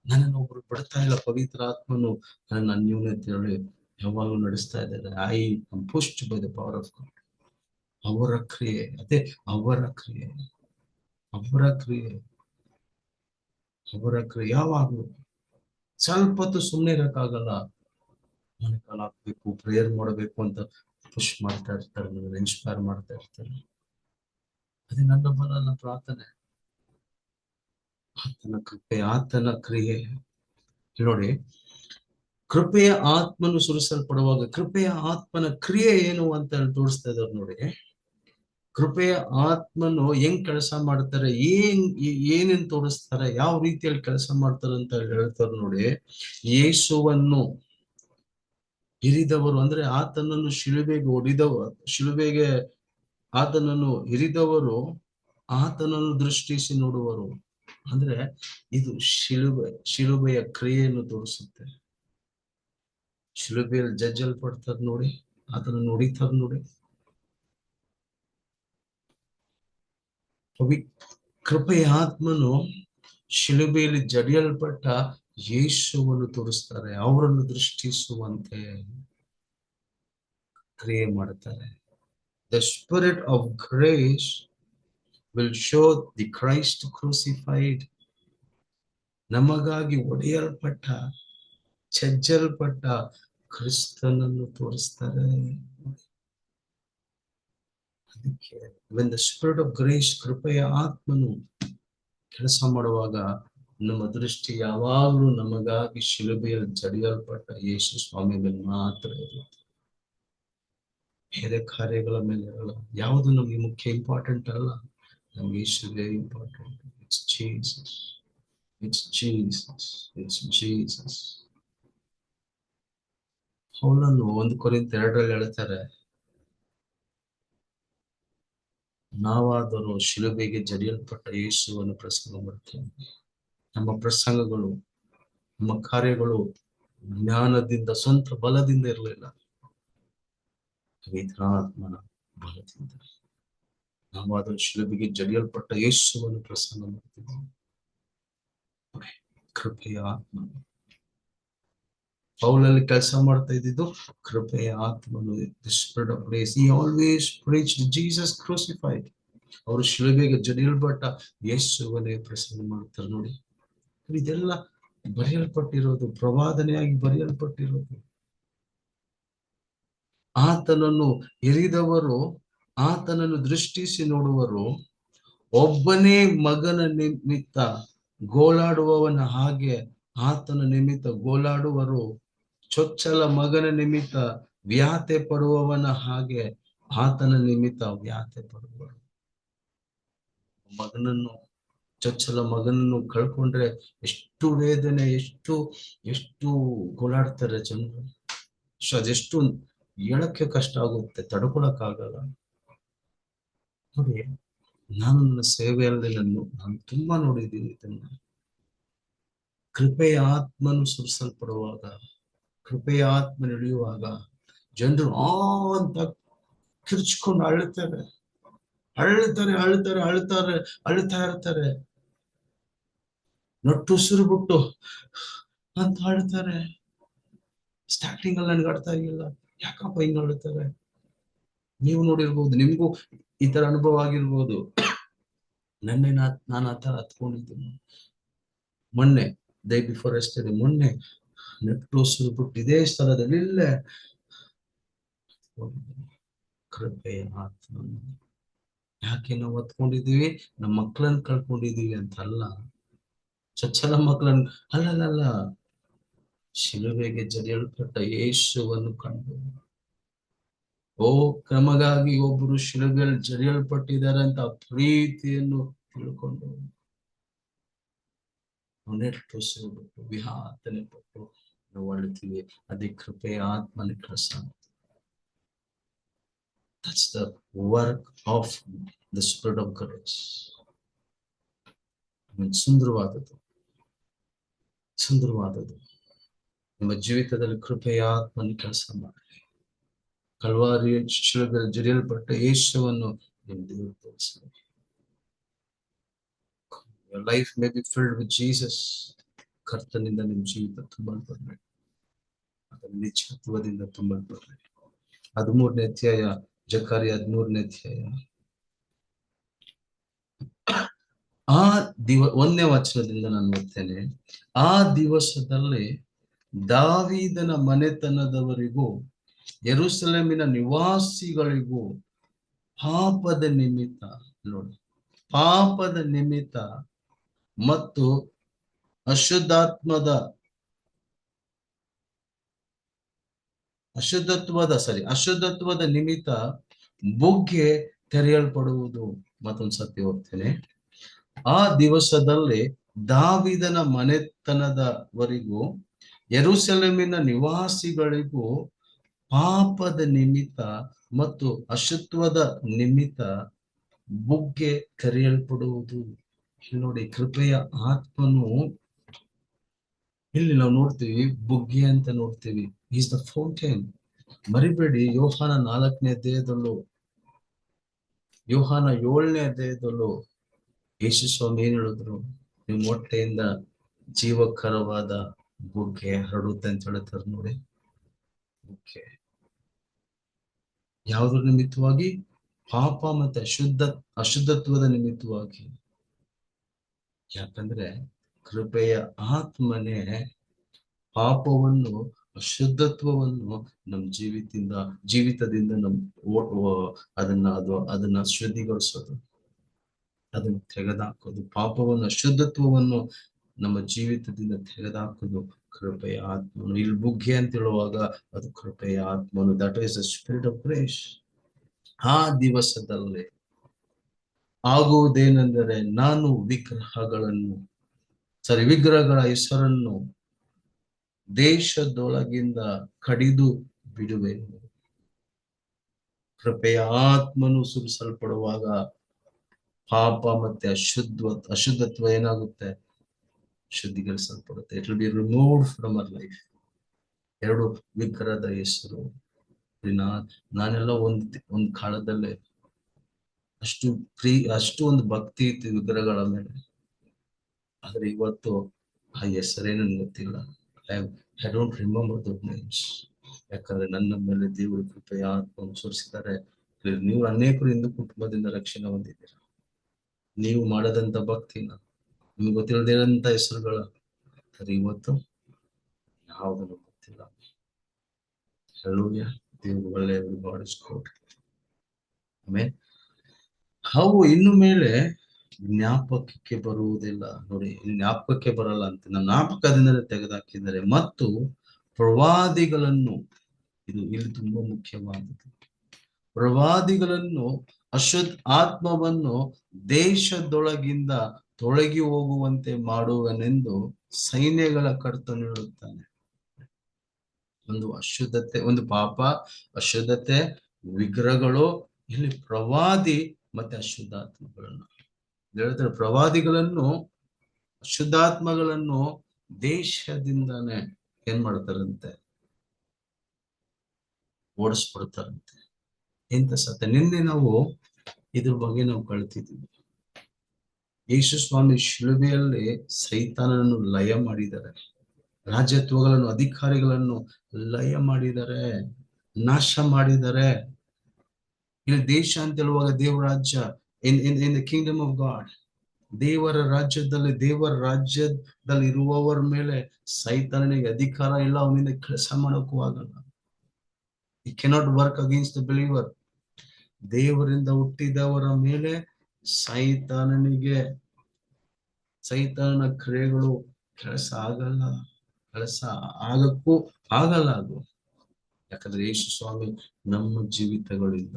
ನನ್ನನ್ನು ಒಬ್ರು ಬಿಡ್ತಾ ಇಲ್ಲ. ಪವಿತ್ರ ಆತ್ಮನು ನನ್ನ ಅನ್ಯೋನ್ಯತೆ ಯಾವಾಗಲೂ ನಡೆಸ್ತಾ ಇದ್ದಾರೆ. I am pushed by the power of God. ಅವರ ಕ್ರಿಯೆ, ಅದೇ ಅವರ ಕ್ರಿಯೆ, ಅವರ ಕ್ರಿಯೆ, ಅವರ ಕ್ರಿಯೆ. ಯಾವಾಗಲೂ ಸ್ವಲ್ಪ ಹೊತ್ತು ಸುಮ್ಮನೆ ಇರಕ್ಕಾಗಲ್ಲ. ಮನೆ ಕಾಲ ಹಾಕ್ಬೇಕು, ಪ್ರೇಯರ್ ಮಾಡಬೇಕು ಅಂತ ಪುಷ್ ಮಾಡ್ತಾ ಇರ್ತಾರೆ, ನನ್ನ ಇನ್ಸ್ಪೈರ್ ಮಾಡ್ತಾ ಇರ್ತಾರೆ. ಅದೇ ನನ್ನ ಬಲ, ನನ್ನ ಪ್ರಾರ್ಥನೆ, ಆತನ ಕೃಪೆ, ಆತನ ಕ್ರಿಯೆ. ನೋಡಿ, ಕೃಪೆಯ ಆತ್ಮನು ಸುರಿಸಲ್ಪಡುವಾಗ ಕೃಪೆಯ ಆತ್ಮನ ಕ್ರಿಯೆ ಏನು ಅಂತ ಹೇಳಿ ತೋರಿಸ್ತಾ ಇದ್ದಾರೆ. ನೋಡಿ, ಕೃಪೆಯ ಆತ್ಮನು ಹೆಂಗ್ ಕೆಲಸ ಮಾಡ್ತಾರೆ, ಏನೇನ್ ತೋರಿಸ್ತಾರೆ, ಯಾವ ರೀತಿಯಲ್ಲಿ ಕೆಲಸ ಮಾಡ್ತಾರೆ ಅಂತ ಹೇಳ್ತಾರೆ. ನೋಡಿ, ಯೇಸುವನ್ನು ಹಿರಿದವರು ಅಂದ್ರೆ ಆತನನ್ನು ಶಿಲುಬೆಗೆ ಆತನನ್ನು ಹಿರಿದವರು ಆತನನ್ನು ದೃಷ್ಟಿಸಿ ನೋಡುವರು. ಅಂದ್ರೆ ಇದು ಶಿಲುಬೆಯ ಕ್ರಿಯೆಯನ್ನು ತೋರಿಸುತ್ತೆ. ಶಿಲುಬೆಯಲ್ಲಿ ಜಜ್ಜಲ್ಪಡ್ತಾರೆ ನೋಡಿ, ಆತನನ್ನು ನೋಡಿತಾರೆ ನೋಡಿ. ಕೃಪೆಯ ಆತ್ಮನು ಶಿಲುಬೆಯಲ್ಲಿ ಜಡಿಯಲ್ಪಟ್ಟ ಯೇಸುವನ್ನು ತೋರಿಸ್ತಾರೆ, ಅವರನ್ನು ದೃಷ್ಟಿಸುವಂತೆ ಕ್ರಿಯೆ ಮಾಡ್ತಾರೆ. The spirit of grace will show the Christ crucified. ನಮಗಾಗಿ ಒಡೆಯಲ್ಪಟ್ಟ, ಚಜ್ಜಲ್ಪಟ್ಟ ಕ್ರಿಸ್ತನನ್ನು ತೋರಿಸ್ತಾರೆ. ಅದಕ್ಕೆ when the spirit of grace, ಕೃಪೆಯ ಆತ್ಮನು ಕೆಲಸ ಮಾಡುವಾಗ ನಮ್ಮ ದೃಷ್ಟಿ ಯಾವಾಗಲೂ ನಮಗಾಗಿ ಶಿಲುಬೆಯಲ್ಲಿ ಜಡಿಯಲ್ಪಟ್ಟ ಯೇಸು ಸ್ವಾಮಿ ಮೇಲೆ ಮಾತ್ರ ಇರುತ್ತೆ. ಬೇರೆ ಕಾರ್ಯಗಳ ಮೇಲೆ ಇರಲ್ಲ. ಯಾವುದು ನಮ್ಗೆ ಮುಖ್ಯ ಇಂಪಾರ್ಟೆಂಟ್ ಅಲ್ಲ, ನಮ್ಗೆ ಯೇಸುವೇ important. It's Jesus, it's Jesus, it's Jesus. ಪೌಲನು 1 ಕೊರಿಂಥ 2 ಹೇಳ್ತಾರೆ, ನಾವಾದರೂ ಶಿಲುಬೆಗೆ ಜಡಿಯಲ್ಪಟ್ಟ ಯೇಸುವನ್ನು ಪ್ರಸಂಗ ಮಾಡ್ತೇವೆ. ನಮ್ಮ ಪ್ರಸಂಗಗಳು, ನಮ್ಮ ಕಾರ್ಯಗಳು ಜ್ಞಾನದಿಂದ, ಸ್ವಂತ ಬಲದಿಂದ ಇರಲಿಲ್ಲ, ಪವಿತ್ರಾತ್ಮನ ಬಲದಿಂದ. ನಾವಾದರೂ ಶಿಲುಬೆಗೆ ಜಡಿಯಲ್ಪಟ್ಟ ಯೇಸುವನ್ನು ಪ್ರಸಂಗ ಮಾಡ್ತಿದ್ದೇವೆ. ಕೃಪೆಯ ಆತ್ಮ ಪೌಲಲ್ಲಿ ಕೆಲಸ ಮಾಡ್ತಾ ಇದ್ದಿದ್ದು ಕೃಪೆಯ ಆತ್ಮನು. The spirit of grace. He always preached Jesus crucified. ಅವರು ಶಿಲುಬೆಗೆ ಜಡಿಯಲ್ಪಟ್ಟ ಯೇಸುವನ್ನೇ ಪ್ರಸಂಗ ಮಾಡ್ತಾರೆ. ನೋಡಿ, ಇದೆಲ್ಲ ಬರೆಯಲ್ಪಟ್ಟಿರೋದು, ಪ್ರವಾದನೆಯಾಗಿ ಬರೆಯಲ್ಪಟ್ಟಿರೋದು. ಆತನನ್ನು ಎರಿದವರು ಆತನನ್ನು ದೃಷ್ಟಿಸಿ ನೋಡುವರು. ಒಬ್ಬನೇ ಮಗನ ನಿಮಿತ್ತ ಗೋಳಾಡುವವನ ಹಾಗೆ ಆತನ ನಿಮಿತ್ತ ಗೋಳಾಡುವರು. ಚೊಚ್ಚಲ ಮಗನ ನಿಮಿತ್ತ ವ್ಯಾತೆ ಪಡುವವನ ಹಾಗೆ ಆತನ ನಿಮಿತ್ತ ವ್ಯಾತೆ ಪಡುವರು. ಮಗನನ್ನು, ಚೊಚ್ಚಲ ಮಗನನ್ನು ಕಳ್ಕೊಂಡ್ರೆ ಎಷ್ಟು ವೇದನೆ, ಎಷ್ಟು ಗೋಳಾಡ್ತಾರೆ ಜನರು. ಅದೆಷ್ಟು ಹೇಳಕ್ಕೆ ಕಷ್ಟ ಆಗುತ್ತೆ, ತಡ್ಕೊಳಕ್ಕಾಗಲ್ಲ. ನೋಡಿ, ನಾನು ನನ್ನ ಸೇವೆಯಲ್ಲಿ ನಾನು ತುಂಬಾ ನೋಡಿದ್ದೀನಿ ಇದನ್ನ. ಕೃಪೆಯ ಆತ್ಮನು ಸುರಿಸಲ್ಪಡುವಾಗ, ಕೃಪೆಯ ಆತ್ಮ ನಡೆಯುವಾಗ ಜನರು ಅಂತ ಕಿರ್ಚ್ಕೊಂಡು ಅಳ್ತಾರೆ, ಅಳ್ತಾ ಇರ್ತಾರೆ. ನಟ್ಟುಸಿರು ಬಿಟ್ಟು ಅಂತ ಅಳ್ತಾರೆ. ಸ್ಟಾರ್ಟಿಂಗ್ ಅಲ್ಲಿ ನನ್ಗೆ ಅರ್ಥ ಆಗಿಲ್ಲ, ಯಾಕಪ್ಪ ಹಿಂಗ ಅಳ್ತಾರೆ. ನೀವು ನೋಡಿರ್ಬೋದು, ನಿಮ್ಗೂ ಈ ತರ ಅನುಭವ ಆಗಿರ್ಬೋದು. ನಾನು ಆ ತರ ಹತ್ಕೊಂಡಿದ್ದೀನಿ. ಮೊನ್ನೆ ಡೇ ಬಿಫೋರ್ ಎಸ್ಟರ್ಡೇ, ಮೊನ್ನೆ ನಟ್ಟುಸಿರು ಬಿಟ್ಟು ಇದೇ ಸ್ಥಳದಲ್ಲಿ ಇಲ್ಲೇ ಕೃಪೆಯ ಆತ್ಮ. ಯಾಕೆ ನಾವು ಹೊತ್ಕೊಂಡಿದೀವಿ? ನಮ್ಮ ಮಕ್ಕಳನ್ನ ಕಳ್ಕೊಂಡಿದೀವಿ ಅಂತ ಅಲ್ಲ, ಚೊಚ್ಚಲ ಮಕ್ಕಳನ್ನ ಅಲ್ಲಲ್ಲ, ಶಿಲುಬೆಗೆ ಜಡಿಯಲ್ಪಟ್ಟ ಯೇಸುವನ್ನು ಕಂಡು, ಕ್ರಮಗಾಗಿ ಒಬ್ಬರು ಶಿಲುಬೆಯಲ್ಲಿ ಜಡಿಯಲ್ಪಟ್ಟಿದ್ದಾರೆ ಅಂತ ಪ್ರೀತಿಯನ್ನು ತಿಳ್ಕೊಂಡು ನೆಟ್ಟುಸಿರುಬಿಟ್ಟು ವಿಹಾತನೆ ಪಟ್ಟು ನಾವು ಅಳ್ತೀವಿ. ಅದೇ ಕೃಪೆಯ ಆತ್ಮನ ಕೆಲಸ. That's the work of the spirit of grace. ಸುಂದರವಾದದ್ದು ನಿಮ್ಮ ಜೀವಿತದಲ್ಲಿ ಕೃಪೆಯ ಆತ್ಮನ ಕೆಲಸ ಮಾಡಿ. ಕಲ್ವಾರಿ ಶಿಲುಬೆಯಲ್ಲಿ ಜಡಿಯಲ್ಪಟ್ಟ ಯೇಸುವನ್ನು ನಿಮ್ಮ ದೇವರು ತೋರಿಸಲಿ. Your life may be filled with Jesus. ಕರ್ತನಿಂದ ನಿಮ್ಮ ಜೀವಿತ ತುಂಬಲ್ಪಡಬೇಕು, ಅದರ ನಿಜತ್ವದಿಂದ ತುಂಬಲ್ಪಡಬೇಕು. 13ನೇ ಅಧ್ಯಾಯ, ಜಕರ್ಯ 13ನೇ ಅಧ್ಯಾಯ 1ನೇ ವಚನದಿಂದ ನಾನು ಓದ್ತೇನೆ. ಆ ದಿವಸದಲ್ಲಿ ದಾವೀದನ ಮನೆತನದವರಿಗೂ ಯೆರೂಸಲೇಮಿನ ನಿವಾಸಿಗಳಿಗೂ ಪಾಪದ ನಿಮಿತ್ತ, ನೋಡಿ, ಪಾಪದ ನಿಮಿತ್ತ ಮತ್ತು ಅಶುದ್ಧತ್ವದ ನಿಮಿತ್ತ ಬುಗ್ಗೆ ತೆರೆಯಲ್ಪಡುವುದು. ಮತ್ತೊಂದ್ಸತಿ ಹೋಗ್ತೇನೆ. ಆ ದಿವಸದಲ್ಲಿ ದಾವೀದನ ಮನೆತನದವರಿಗೂ ಯೆರೂಸಲೇಮಿನ ನಿವಾಸಿಗಳಿಗೂ ಪಾಪದ ನಿಮಿತ್ತ ಮತ್ತು ಅಶುದ್ಧತ್ವದ ನಿಮಿತ್ತ ಬುಗ್ಗೆ ತೆರೆಯಲ್ಪಡುವುದು. ನೋಡಿ, ಕೃಪೆಯ ಆತ್ಮನು ಇಲ್ಲಿ ನಾವು ನೋಡ್ತೀವಿ, ಬುಗ್ಗೆ ಅಂತ ನೋಡ್ತೀವಿ. Is the fountain. ಮರಿಬೇಡಿ, ಯೋಹಾನ 4ನೇ ಅಧ್ಯಾಯದಲ್ಲೂ, ಯೋಹಾನ 7ನೇ ಅಧ್ಯಾಯದಲ್ಲೂ ಯೇಸು ಸ್ವಾಮಿ ಏನ್ ಹೇಳಿದ್ರು? ನಿಮ್ಮ ಹೊಟ್ಟೆಯಿಂದ ಜೀವಕರವಾದ ಬುಗ್ಗೆ ಹರಡುತ್ತೆ ಅಂತ ಹೇಳ್ತಾರೆ. ನೋಡಿ, ಬುಗ್ಗೆ ಯಾವ್ದ್ರ ನಿಮಿತ್ತವಾಗಿ? ಪಾಪ ಮತ್ತೆ ಅಶುದ್ಧತ್ವದ ನಿಮಿತ್ತವಾಗಿ. ಯಾಕಂದ್ರೆ ಕೃಪೆಯ ಆತ್ಮನೇ ಪಾಪವನ್ನು, ಅಶುದ್ಧತ್ವವನ್ನು ನಮ್ಮ ಜೀವಿತದಿಂದ ಅದನ್ನ ಶುದ್ಧಿಗೊಳಿಸೋದು, ಅದನ್ನ ತೆಗೆದುಹಾಕೋದು. ಪಾಪವನ್ನು, ಅಶುದ್ಧತ್ವವನ್ನು ನಮ್ಮ ಜೀವಿತದಿಂದ ತೆಗೆದುಹಾಕೋದು ಕೃಪೆಯ ಆತ್ಮನು. ಇಲ್ಲಿ ಬುಗ್ಗೆ ಅಂತ ಹೇಳುವಾಗ ಅದು ಕೃಪೆಯ ಆತ್ಮನು. That is the spirit of grace. ಆ ದಿವಸದಲ್ಲಿ ಆಗುವುದೇನೆಂದರೆ, ನಾನು ವಿಗ್ರಹಗಳ ಹೆಸರನ್ನು ದೇಶದೊಳಗಿಂದ ಕಡಿದು ಬಿಡುವೆನು. ಕೃಪೆಯ ಆತ್ಮನು ಸುರಿಸಲ್ಪಡುವಾಗ ಪಾಪ ಮತ್ತೆ ಅಶುದ್ಧತ್ವ ಏನಾಗುತ್ತೆ? ಶುದ್ಧೀಕರಿಸಲ್ಪಡುತ್ತೆ. It will be removed from our life. ಎರಡು ವಿಗ್ರಹದ ಹೆಸರು. ನಾನೆಲ್ಲ ಒಂದ್ ಕಾಲದಲ್ಲೇ ಅಷ್ಟು ಒಂದು ಭಕ್ತಿ ಇತ್ತು ವಿಗ್ರಹಗಳ ಮೇಲೆ. ಆದ್ರೆ ಇವತ್ತು ಆ ಹೆಸರೇನು ಗೊತ್ತಿಲ್ಲ. I don't remember those names. ಯಾಕಂದ್ರೆ ನನ್ನ ಮೇಲೆ ದೇವರು ಕೃಪೆಯ ಆತ್ಮವನ್ನು ಸುರಿಸಿದ್ದಾರೆ. ನೀವು ಅನೇಕರು ಹಿಂದೂ ಕುಟುಂಬದಿಂದ ರಕ್ಷಣೆ ಹೊಂದಿದ್ದೀರ. ನೀವು ಮಾಡದಂತ ಭಕ್ತಿನ, ನಿಮ್ಗೆ ಗೊತ್ತಿಲ್ಲದಿರಂತ ಹೆಸರುಗಳ ಇವತ್ತು ಯಾವುದನ್ನು ಗೊತ್ತಿಲ್ಲ. ಹಲ್ಲೆಲೂಯಾ. ದೇವರು ಒಳ್ಳೆಯವರು, ಗಾಡ್ ಇಸ್ ಗುಡ್. ಆಮೆನ್. ಅವು ಇನ್ನು ಮೇಲೆ ಜ್ಞಾಪಕಕ್ಕೆ ಬರುವುದಿಲ್ಲ. ನೋಡಿ, ಜ್ಞಾಪಕಕ್ಕೆ ಬರಲ್ಲ ಅಂತ ನಮ್ಮ ಜ್ಞಾಪಕದಿಂದಲೇ ತೆಗೆದುಹಾಕಿದ್ದಾರೆ. ಮತ್ತು ಪ್ರವಾದಿಗಳನ್ನು, ಇಲ್ಲಿ ತುಂಬಾ ಮುಖ್ಯವಾದದ್ದು, ಪ್ರವಾದಿಗಳನ್ನು ಅಶುದ್ಧ ಆತ್ಮವನ್ನು ದೇಶದೊಳಗಿಂದ ತೊಳಗಿ ಹೋಗುವಂತೆ ಮಾಡುವನೆಂದು ಸೈನ್ಯಗಳ ಕರ್ತನು ಹೇಳುತ್ತಾನೆ. ಒಂದು ಅಶುದ್ಧತೆ, ಒಂದು ಪಾಪ, ಅಶುದ್ಧತೆ, ವಿಗ್ರಹಗಳು. ಇಲ್ಲಿ ಪ್ರವಾದಿ ಮತ್ತೆ ಅಶುದ್ಧಾತ್ಮಗಳನ್ನು ಹೇಳ್ತಾರೆ. ಪ್ರವಾದಿಗಳನ್ನು, ಅಶುದ್ಧಾತ್ಮಗಳನ್ನು ದೇಶದಿಂದಾನೇ ಏನ್ ಮಾಡ್ತಾರಂತೆ? ಓಡಿಸ್ಬಿಡ್ತಾರಂತೆ. ಎಂತ ಸತ್ಯ. ನಿನ್ನೆ ನಾವು ಇದ್ರ ಬಗ್ಗೆ ನಾವು ಕಳ್ತಿದ್ದೀವಿ. ಯೇಸು ಸ್ವಾಮಿ ಶಿಲುಬೆಯಲ್ಲಿ ಸೈತಾನನನ್ನು ಲಯ ಮಾಡಿದ್ದಾರೆ. ರಾಜ್ಯತ್ವಗಳನ್ನು, ಅಧಿಕಾರಿಗಳನ್ನು ಲಯ ಮಾಡಿದ್ದಾರೆ, ನಾಶ ಮಾಡಿದ್ದಾರೆ. ಇಲ್ಲಿ ದೇಶ ಅಂತ ಹೇಳುವಾಗ ದೇವರ ರಾಜ್ಯ, in the Kingdom of god, ದೇವರ ರಾಜ್ಯದಲ್ಲಿ ಇರುವವರ ಮೇಲೆ ಸೈತಾನನಿಗೆ ಅಧಿಕಾರ ಇಲ್ಲ. ಅವನಿಂದ ಕೆಲಸ ಮಾಡೋಕ್ಕೂ ಆಗಲ್ಲ. He cannot work against the believer. ದೇವರಿಂದ ಹುಟ್ಟಿದವರ ಮೇಲೆ ಸೈತಾನನ ಕ್ರಿಯೆಗಳು ಕೆಲಸ ಆಗಕ್ಕೂ ಆಗಲ್ಲ ಅದು. ಯಾಕಂದ್ರೆ ಯೇಸು ಸ್ವಾಮಿ ನಮ್ಮ ಜೀವಿತಗಳಿಂದ,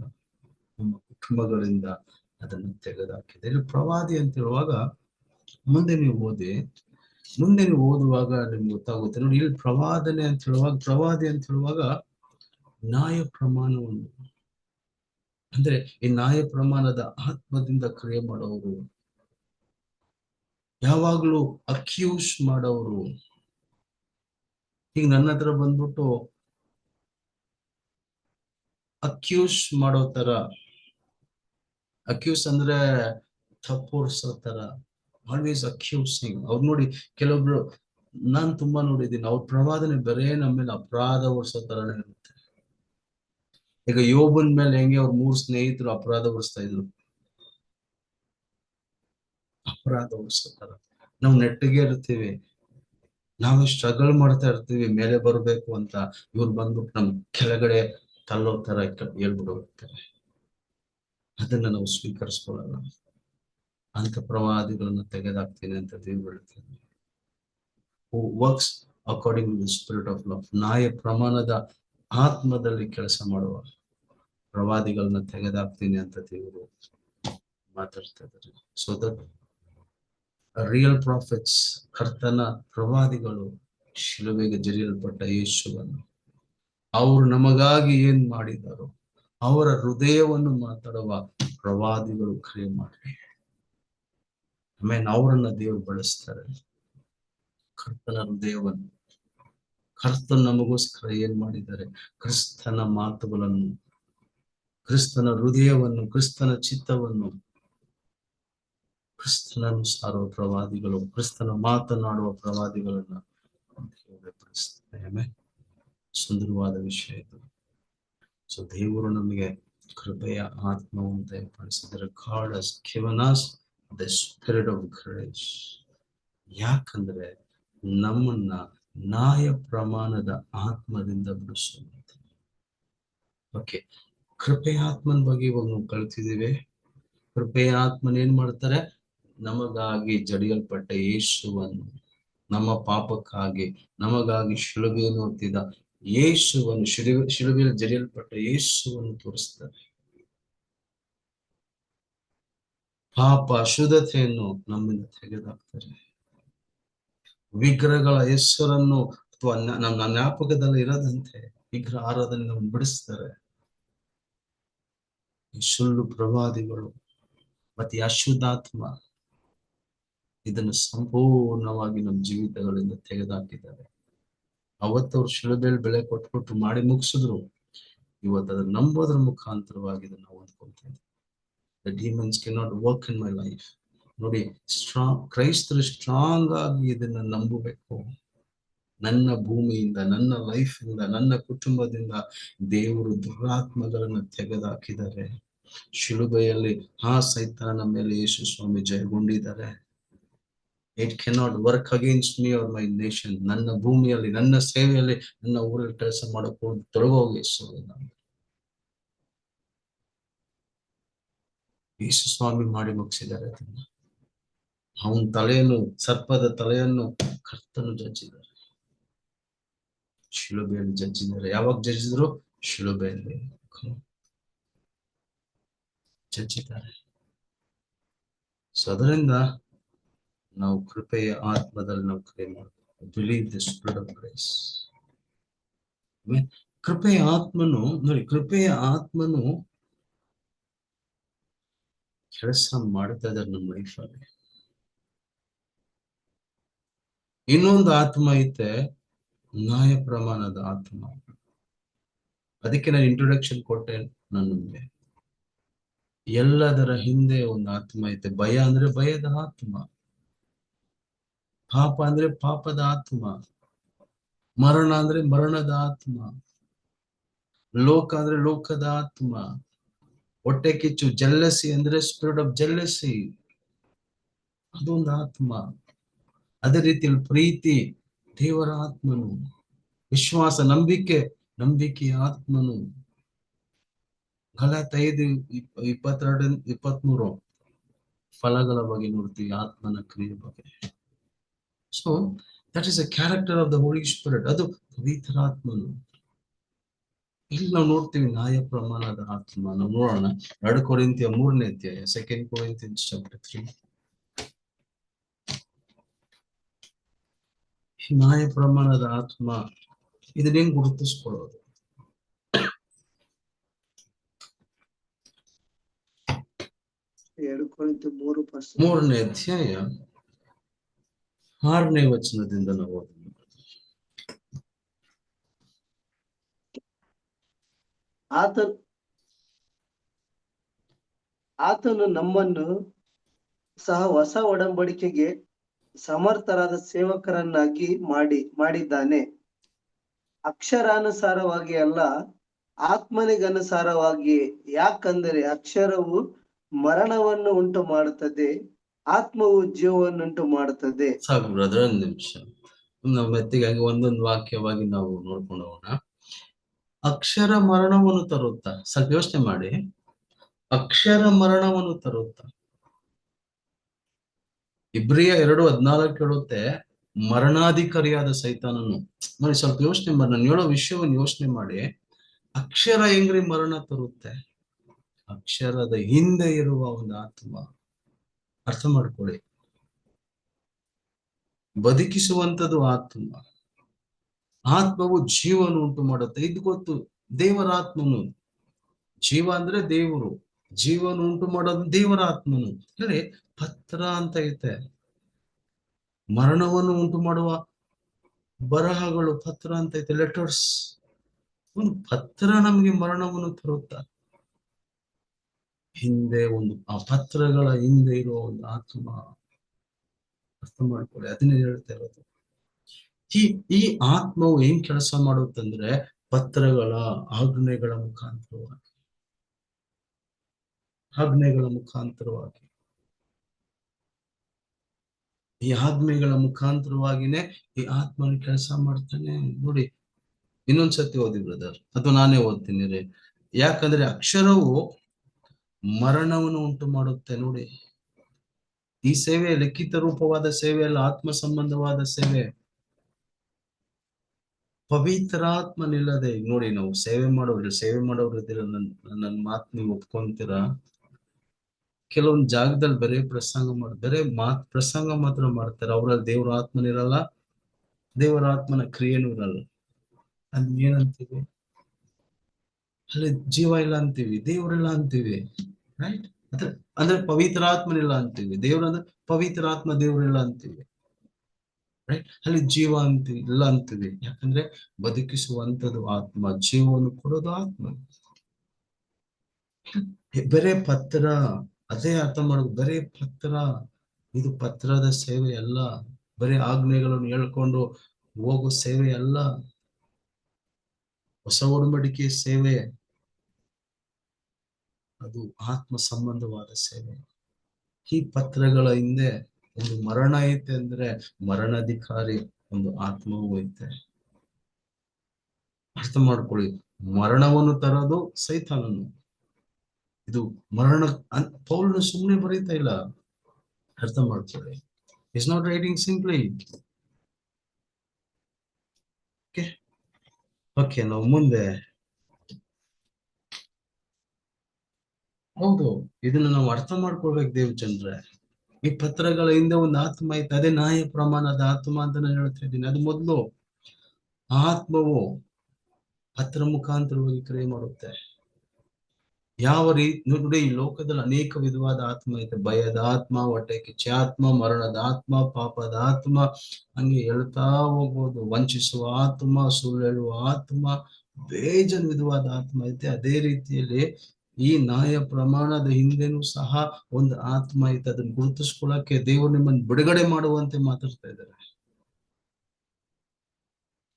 ನಮ್ಮ ಕುಟುಂಬಗಳಿಂದ ಅದನ್ನು ತೆಗೆದುಹಾಕಿದೆ. ಇಲ್ಲಿ ಪ್ರವಾದಿ ಅಂತ ಹೇಳುವಾಗ ಮುಂದೆ ನೀವು ಓದುವಾಗ ನಿಮ್ಗೆ ಗೊತ್ತಾಗುತ್ತೆ. ನೋಡಿ, ಇಲ್ಲಿ ಪ್ರವಾದಿ ಅಂತ ಹೇಳುವಾಗ ನ್ಯಾಯ ಪ್ರಮಾಣವನ್ನು, ಅಂದ್ರೆ ಈ ನ್ಯಾಯ ಪ್ರಮಾಣದ ಆತ್ಮದಿಂದ ಕ್ರಿಯೆ ಮಾಡೋರು, ಯಾವಾಗ್ಲೂ ಅಕ್ಯೂಸ್ ಮಾಡೋರು. ಈಗ ನನ್ನ ಹತ್ರ ಬಂದ್ಬಿಟ್ಟು ಅಕ್ಯೂಸ್ ಮಾಡೋ ತರ, ಅಕ್ಯೂಸ್ ಅಂದ್ರೆ ತಪ್ಪೋರ್ಸೋ ತರ, ಆಲ್ವೇಸ್ ಅಕ್ಯೂಸಿಂಗ್. ಅವ್ರು ನೋಡಿ, ಕೆಲವೊಬ್ರು ನಾನ್ ತುಂಬಾ ನೋಡಿದ್ದೀನಿ, ಅವ್ರ ಪ್ರವಾದನೆ ಬರೇ ನಮ್ಮ ಮೇಲೆ ಅಪರಾಧ ಹೊರಿಸೋ ತರನೇ ಇರುತ್ತೆ. ಈಗ ಯೋಬನ್ ಮೇಲೆ ಹೆಂಗೆ ಅವ್ರ 3 ಸ್ನೇಹಿತರು ಅಪರಾಧ ಹೊರಿಸ್ತಾ ಇದ್ರು, ಅಪರಾಧ ಹೊರಿಸೋ ತರ. ನಾವು ನೆಟ್ಟಿಗೆ ಇರ್ತೀವಿ, ನಾವೇ ಸ್ಟ್ರಗಲ್ ಮಾಡ್ತಾ ಇರ್ತೀವಿ ಮೇಲೆ ಬರ್ಬೇಕು ಅಂತ. ಇವ್ರು ಬಂದ್ಬಿಟ್ಟು ನಮ್ ಕೆಳಗಡೆ ತಳ್ಳೋ ತರ ಹೇಳ್ಬಿಡುತ್ತಾರೆ. ಅದನ್ನ ನಾವು ಸ್ವೀಕರಿಸ್ಕೊಳ್ಳಲ್ಲ. ಅಂತ ಪ್ರವಾದಿಗಳನ್ನ ತೆಗೆದಾಕ್ತೀನಿ ಅಂತ ದೇವ್ರು ಹೇಳ್ತಾರೆ. Who works according to the spirit of love. ನ್ಯಾಯ ಪ್ರಮಾಣದ ಆತ್ಮದಲ್ಲಿ ಕೆಲಸ ಮಾಡುವ ಪ್ರವಾದಿಗಳನ್ನ ತೆಗೆದಾಕ್ತೀನಿ ಅಂತ ದೇವರು ಮಾತಾಡ್ತಾ ಇದ್ದಾರೆ. ಸೊ ದಟ್ ರಿಯಲ್ ಪ್ರಾಫಿಟ್ಸ್, ಕರ್ತನ ಪ್ರವಾದಿಗಳು, ಶಿಲುಬೆಗೆ ಜರಿಯಲ್ಪಟ್ಟ ಯೇಸುವನ್ನು, ಅವರು ನಮಗಾಗಿ ಏನ್ ಮಾಡಿದಾರೋ ಅವರ ಹೃದಯವನ್ನು ಮಾತಾಡುವ ಪ್ರವಾದಿಗಳು ಕ್ರಿಯೆ ಮಾಡಿ. ಆಮೇಲೆ ಅವರನ್ನ ದೇವರು ಬಳಸ್ತಾರೆ. ಕರ್ತನ ಹೃದಯವನ್ನು, ಕರ್ತನ ನಮಗೋಸ್ಕರ ಏನ್ ಮಾಡಿದ್ದಾರೆ, ಕ್ರಿಸ್ತನ ಮಾತುಗಳನ್ನು, ಕ್ರಿಸ್ತನ ಹೃದಯವನ್ನು, ಕ್ರಿಸ್ತನ ಚಿತ್ತವನ್ನು, ಕ್ರಿಸ್ತನನ್ನು ಸಾರುವ ಪ್ರವಾದಿಗಳು, ಕ್ರಿಸ್ತನ ಮಾತನಾಡುವ ಪ್ರವಾದಿಗಳನ್ನ ಬಳಸ್ತಾರೆ. ಆಮೇಲೆ ಸುಂದರವಾದ ವಿಷಯ ಇದು. ಸೊ ದೇವರು ನಮಗೆ ಕೃಪೆಯ ಆತ್ಮವನ್ನು ದಯಪಾಲಿಸಿದರೆ God has given us the spirit of grace. ಯಾಕಂದ್ರೆ ನಮ್ಮನ್ನ ನ್ಯಾಯ ಪ್ರಮಾಣದ ಆತ್ಮದಿಂದ ಬಿಡಿಸುವಂತೆ. ಓಕೆ, ಕೃಪೆಯ ಆತ್ಮನ ಬಗ್ಗೆ ಇವಾಗ ನಾವು ಕಲ್ತಿದ್ದೀವಿ. ಕೃಪೆಯ ಆತ್ಮನ ಏನ್ ಮಾಡ್ತಾರೆ? ನಮಗಾಗಿ ಜಡಿಯಲ್ಪಟ್ಟ ಯೇಸುವನ್ನು, ನಮ್ಮ ಪಾಪಕ್ಕಾಗಿ ನಮಗಾಗಿ ಶಿಲುಬೆಯನ್ನು ಹೊತ್ತಿದ ಯೇಸುವನ್ನು, ಶಿಲುಬೆಯಲ್ಲಿ ಜಡಿಯಲ್ಪಟ್ಟ ಯೇಸುವನ್ನು ತೋರಿಸ್ತಾರೆ. ಪಾಪ ಅಶುದ್ಧತೆಯನ್ನು ನಮ್ಮಿಂದ ತೆಗೆದಾಕ್ತಾರೆ. ವಿಗ್ರಹಗಳ ಹೆಸರನ್ನು ಅಥವಾ ನಮ್ಮ ಜ್ಞಾಪಕದಲ್ಲಿ ಇರದಂತೆ ವಿಗ್ರಹ ಆರಾಧನೆ ನಮ್ಮನ್ನು ಬಿಡಿಸ್ತಾರೆ. ಈ ಸುಳ್ಳು ಪ್ರವಾದಿಗಳು ಮತ್ತೆ ಅಶುದ್ಧಾತ್ಮ ಇದನ್ನು ಸಂಪೂರ್ಣವಾಗಿ ನಮ್ಮ ಜೀವಿತಗಳಿಂದ ತೆಗೆದುಹಾಕಿದ್ದಾರೆ. ಅವತ್ತವ್ರು ಶಿಲುಬೆಯಲ್ಲಿ ಬೆಲೆ ಕೊಟ್ಬಿಟ್ಟು ಮಾಡಿ ಮುಗಿಸಿದ್ರು. ಇವತ್ತು ಅದನ್ನ ನಂಬೋದ್ರ ಮುಖಾಂತರವಾಗಿ ಇದನ್ನ ನಾವು ಹೊಂದ್ಕೊಳ್ತೇವೆ. The demons cannot work in my life. ನೋಡಿ, ಕ್ರೈಸ್ತರು ಸ್ಟ್ರಾಂಗ್ ಆಗಿ ಇದನ್ನ ನಂಬಬೇಕು. ನನ್ನ ಭೂಮಿಯಿಂದ, ನನ್ನ ಲೈಫಿಂದ, ನನ್ನ ಕುಟುಂಬದಿಂದ ದೇವರು ದುರಾತ್ಮಗಳನ್ನ ತೆಗೆದುಹಾಕಿದ್ದಾರೆ. ಶಿಲುಬೆಯಲ್ಲಿ ಸೈತಾನನ ಮೇಲೆ ಯೇಸು ಸ್ವಾಮಿ ಜಯಗೊಂಡಿದ್ದಾರೆ. It cannot work against me or my nation. ನನ್ನ ಭೂಮಿಯಲ್ಲಿ, ನನ್ನ ಸೇವೆಯಲ್ಲಿ, ನನ್ನ ಊರಲ್ಲಿ ಕೆಲಸ ಮಾಡಕ್ಕೆ ತೊಡಗೋಗಿ ಯೇಸು ಸ್ವಾಮಿ ಮಾಡಿ ಮುಗಿಸಿದ್ದಾರೆ ಅದನ್ನ. ಅವನ ತಲೆಯನ್ನು, ಸರ್ಪದ ತಲೆಯನ್ನು ಕರ್ತನು ಜಜ್ಜಿದ್ದಾರೆ. ಶಿಲುಬೆಯಲ್ಲಿ ಜಜ್ಜಿದ್ದಾರೆ. ಯಾವಾಗ ಜಜ್ಜಿದ್ರು? ಶಿಲುಬೆಯಲ್ಲಿ ಜಜ್ಜಿದ್ದಾರೆ. ಸೊ ಅದರಿಂದ ನಾವು ಕೃಪೆಯ ಆತ್ಮದಲ್ಲಿ ನಾವು ಕ್ರಿಯೆ ಮಾಡಬೇಕು. Believe the spirit of grace. ಕೃಪೆಯ ಆತ್ಮನು ನೋಡಿ, ಕೃಪೆಯ ಆತ್ಮನು ಕೆಲಸ ಮಾಡ್ತಾ ಇದ್ದಾರೆ ನಮ್ಮ ಲೈಫಲ್ಲಿ. ಇನ್ನೊಂದು ಆತ್ಮ ಐತೆ, ನ್ಯಾಯ ಪ್ರಮಾಣದ ಆತ್ಮ. ಅದಕ್ಕೆ ನಾನು ಇಂಟ್ರೊಡಕ್ಷನ್ ಕೊಟ್ಟೆ. ನನ್ಗೆ ಎಲ್ಲದರ ಹಿಂದೆ ಒಂದು ಆತ್ಮ ಐತೆ. ಭಯ ಅಂದ್ರೆ ಭಯದ ಆತ್ಮ, ಪಾಪ ಅಂದ್ರೆ ಪಾಪದ ಆತ್ಮ, ಮರಣ ಅಂದ್ರೆ ಮರಣದ ಆತ್ಮ, ಲೋಕ ಅಂದ್ರೆ ಲೋಕದ ಆತ್ಮ, ಹೊಟ್ಟೆ ಕಿಚ್ಚು ಜೆಲ್ಲಸಿ ಅಂದ್ರೆ ಸ್ಪಿರಿಟ್ ಆಫ್ ಜೆಲ್ಲಸಿ, ಅದೊಂದು ಆತ್ಮ. ಅದೇ ರೀತಿಯಲ್ಲಿ ಪ್ರೀತಿ ದೇವರ ಆತ್ಮನು, ವಿಶ್ವಾಸ ನಂಬಿಕೆಯ ಆತ್ಮನು. ಗಲಾತ್ಯ 5:22-23 ಫಲಗಳ ಬಗ್ಗೆ ನೋಡ್ತೀವಿ, ಆತ್ಮನ ಕ್ರಿಯೆ ಬಗ್ಗೆ. So that is a character of the Holy Spirit. ಅದು ಪವಿತ್ರಾತ್ಮನು. ಇಲ್ಲಿ ನಾವು ನೋಡ್ತೀವಿ ನ್ಯಾಯ ಪ್ರಮಾಣದ ಆತ್ಮ. ನಾವು ನೋಡೋಣ 2 ಕೊರಿಂಥಿಯ 3ನೇ ಅಧ್ಯಾಯ, 2 Corinthians chapter 3. ನ್ಯಾಯ ಪ್ರಮಾಣದ ಆತ್ಮ ಇದನ್ನೇನ್ ಗುರುತಿಸ್ಕೊಳ್ಳೋದು? 2 Corinthians 3ನೇ ಅಧ್ಯಾಯ 6ನೇ ವಚನದಿಂದ ನಾವು ಓದೋಣ. ಆತನು ನಮ್ಮನ್ನು ಸಹ ಹೊಸ ಒಡಂಬಡಿಕೆಗೆ ಸಮರ್ಥರಾದ ಸೇವಕರನ್ನಾಗಿ ಮಾಡಿದ್ದಾನೆ. ಅಕ್ಷರಾನುಸಾರವಾಗಿ ಅಲ್ಲ, ಆತ್ಮನಿಗನುಸಾರವಾಗಿ. ಯಾಕಂದರೆ ಅಕ್ಷರವು ಮರಣವನ್ನು ಉಂಟು ಮಾಡುತ್ತದೆ, ಆತ್ಮವು ಜೀವವನ್ನುಂಟು ಮಾಡುತ್ತದೆ. ಸಾಕು ಬ್ರದರ್, 1 ನಿಮಿಷ ನಾವು ಮೆತ್ತಿಗೆ ಒಂದೊಂದು ವಾಕ್ಯವಾಗಿ ನಾವು ನೋಡ್ಕೊಂಡು ಹೋಗೋಣ. ಅಕ್ಷರ ಮರಣವನ್ನು ತರುತ್ತಾ? ಸ್ವಲ್ಪ ಯೋಚನೆ ಮಾಡಿ. ಅಕ್ಷರ ಮರಣವನ್ನು ತರುತ್ತಾ? ಇಬ್ರಿಯ 2:14 ಹೇಳುತ್ತೆ, ಮರಣಾಧಿಕಾರಿಯಾದ ಸೈತಾನನು. ನೋಡಿ, ಸ್ವಲ್ಪ ಯೋಚನೆ ಮಾಡಿ, ನಾನು ಹೇಳೋ ವಿಷಯವನ್ನು ಯೋಚನೆ ಮಾಡಿ. ಅಕ್ಷರ ಹೆಂಗ್ರಿ ಮರಣ ತರುತ್ತೆ? ಅಕ್ಷರದ ಹಿಂದೆ ಇರುವ ಒಂದು ಆತ್ಮ. ಅರ್ಥ ಮಾಡ್ಕೊಳ್ಳಿ. ಬದುಕಿಸುವಂಥದ್ದು ಆತ್ಮ. ಆತ್ಮವು ಜೀವನ ಉಂಟು ಮಾಡುತ್ತೆ, ಇದು ಗೊತ್ತು. ದೇವರ ಆತ್ಮನು, ಜೀವ ಅಂದ್ರೆ ದೇವರು, ಜೀವನ ಉಂಟು ಮಾಡೋದು ದೇವರ ಆತ್ಮನು. ಹೇಳಿ, ಪತ್ರ ಅಂತ ಐತೆ, ಮರಣವನ್ನು ಉಂಟು ಮಾಡುವ ಬರಹಗಳು ಪತ್ರ ಅಂತ ಐತೆ, ಲೆಟರ್ಸ್. ಒಂದು ಪತ್ರ ನಮ್ಗೆ ಮರಣವನ್ನು ತರುತ್ತ. ಹಿಂದೆ ಆ ಪತ್ರಗಳ ಹಿಂದೆ ಇರುವ ಒಂದು ಆತ್ಮ. ಅರ್ಥ ಮಾಡ್ಕೊಳ್ಳಿ, ಅದನ್ನೇ ಹೇಳ್ತಾ ಇರೋದು. ಈ ಆತ್ಮವು ಏನ್ ಕೆಲಸ ಮಾಡುತ್ತಂದ್ರೆ, ಪತ್ರಗಳ ಆಜ್ಞೆಗಳ ಮುಖಾಂತರವಾಗಿ ಆಜ್ಞೆಗಳ ಮುಖಾಂತರವಾಗಿ. ಈ ಆಜ್ಞೆಗಳ ಮುಖಾಂತರವಾಗಿನೇ ಈ ಆತ್ಮನ ಕೆಲಸ ಮಾಡ್ತಾನೆ. ನೋಡಿ, ಇನ್ನೊಂದ್ಸತಿ ಓದಿ ಬ್ರದರ್, ಅಥವಾ ನಾನೇ ಓದ್ತೀನಿ ರೀ. ಯಾಕಂದ್ರೆ ಅಕ್ಷರವು ಮರಣವನ್ನು ಉಂಟು ಮಾಡುತ್ತೆ. ನೋಡಿ, ಈ ಸೇವೆ ಲಿಖಿತ ರೂಪವಾದ ಸೇವೆ ಅಲ್ಲ, ಆತ್ಮ ಸಂಬಂಧವಾದ ಸೇವೆ. ಪವಿತ್ರಾತ್ಮನಿಲ್ಲದೆ, ನೋಡಿ, ನಾವು ಸೇವೆ ಮಾಡೋರು ಇದ್ದೀರ, ನನ್ನ ಮಾತು ನೀವು ಒಪ್ಕೊಂತೀರಾ? ಕೆಲವೊಂದು ಜಾಗದಲ್ಲಿ ಬರೀ ಪ್ರಸಂಗ ಮಾತ್ರ ಮಾಡ್ತಾರೆ. ಅವ್ರಲ್ಲಿ ದೇವರ ಆತ್ಮನಿರಲ್ಲ, ದೇವರ ಆತ್ಮನ ಕ್ರಿಯೆನೂ ಇರಲ್ಲ. ಅದ್ ಏನಂತೀವಿ? ಅಲ್ಲಿ ಜೀವ ಇಲ್ಲ ಅಂತೀವಿ, ದೇವರಿಲ್ಲ ಅಂತೀವಿ, ರೈಟ್? ಅಂದ್ರೆ ಪವಿತ್ರಾತ್ಮನಿಲ್ಲ ಅಂತೀವಿ, ದೇವ್ರಂದ್ರೆ ಪವಿತ್ರಾತ್ಮ ದೇವರಿಲ್ಲ ಅಂತೀವಿ, ರೈಟ್? ಅಲ್ಲಿ ಜೀವ ಅಂತೀವಿ, ಇಲ್ಲ ಅಂತೀವಿ. ಯಾಕಂದ್ರೆ ಬದುಕಿಸುವಂತದ್ದು ಆತ್ಮ, ಜೀವವನ್ನು ಕೊಡೋದು ಆತ್ಮ. ಬರೇ ಪತ್ರ, ಅದೇ ಅರ್ಥ ಮಾಡೋದು. ಬರೇ ಪತ್ರ, ಇದು ಪತ್ರದ ಸೇವೆ ಅಲ್ಲ. ಬರೀ ಆಜ್ಞೆಗಳನ್ನು ಹೇಳ್ಕೊಂಡು ಹೋಗೋ ಸೇವೆ ಅಲ್ಲ. ಹೊಸ ಒಡಂಬಡಿಕೆ ಸೇವೆ ಅದು ಆತ್ಮ ಸಂಬಂಧವಾದ ಸೇವೆ. ಈ ಪತ್ರಗಳ ಹಿಂದೆ ಒಂದು ಮರಣ ಐತೆ ಅಂದ್ರೆ ಮರಣಾಧಿಕಾರಿ ಒಂದು ಆತ್ಮವೂ ಐತೆ. ಅರ್ಥ ಮಾಡ್ಕೊಳ್ಳಿ, ಮರಣವನ್ನು ತರೋದು ಸೈತಾನನು. ಇದು ಮರಣ ಪೌಲನು ಸುಮ್ಮನೆ ಬರೀತಾ ಇಲ್ಲ, ಅರ್ಥ ಮಾಡ್ಕೊಳ್ಳಿ. Is not writing simply. Okay, ನಾವು ಮುಂದೆ. ಹೌದು, ಇದನ್ನ ನಾವು ಅರ್ಥ ಮಾಡ್ಕೊಳ್ಬೇಕು ದೇವ್ ಜನರೇ. ಈ ಪತ್ರಗಳ ಹಿಂದೆ ಒಂದು ಆತ್ಮ ಐತೆ, ಅದೇ ನ್ಯಾಯ ಪ್ರಮಾಣದ ಆತ್ಮ ಅಂತ ನಾನು ಹೇಳ್ತಾ ಇದ್ದೀನಿ. ಅದು ಮೊದಲು ಆತ್ಮವು ಪತ್ರ ಮುಖಾಂತರವಾಗಿ ಕ್ರಿಯೆ ಮಾಡುತ್ತೆ. ಯಾವ ರೀತಿ ನೋಡಿ, ಈ ಲೋಕದಲ್ಲಿ ಅನೇಕ ವಿಧವಾದ ಆತ್ಮ ಐತೆ. ಭಯದ ಆತ್ಮ, ಹೊಟ್ಟೆ ಕಿಚ್ಚೆ ಆತ್ಮ, ಮರಣದ ಆತ್ಮ, ಪಾಪದ ಆತ್ಮ, ಹಂಗೆ ಹೇಳ್ತಾ ಹೋಗ್ಬೋದು. ವಂಚಿಸುವ ಆತ್ಮ, ಸುಳ್ಳು ಹೇಳುವ ಆತ್ಮ, ಬೇಜನ್ ವಿಧವಾದ ಆತ್ಮ ಐತೆ. ಅದೇ ರೀತಿಯಲ್ಲಿ ಈ ನ್ಯಾಯ ಪ್ರಮಾಣದ ಹಿಂದೆನೂ ಸಹ ಒಂದು ಆತ್ಮ ಐತೆ. ಅದನ್ನ ಗುರುತಿಸ್ಕೊಳಕ್ಕೆ ದೇವರು ನಿಮ್ಮನ್ನು ಬಿಡುಗಡೆ ಮಾಡುವಂತೆ ಮಾತಾಡ್ತಾ ಇದ್ದಾರೆ.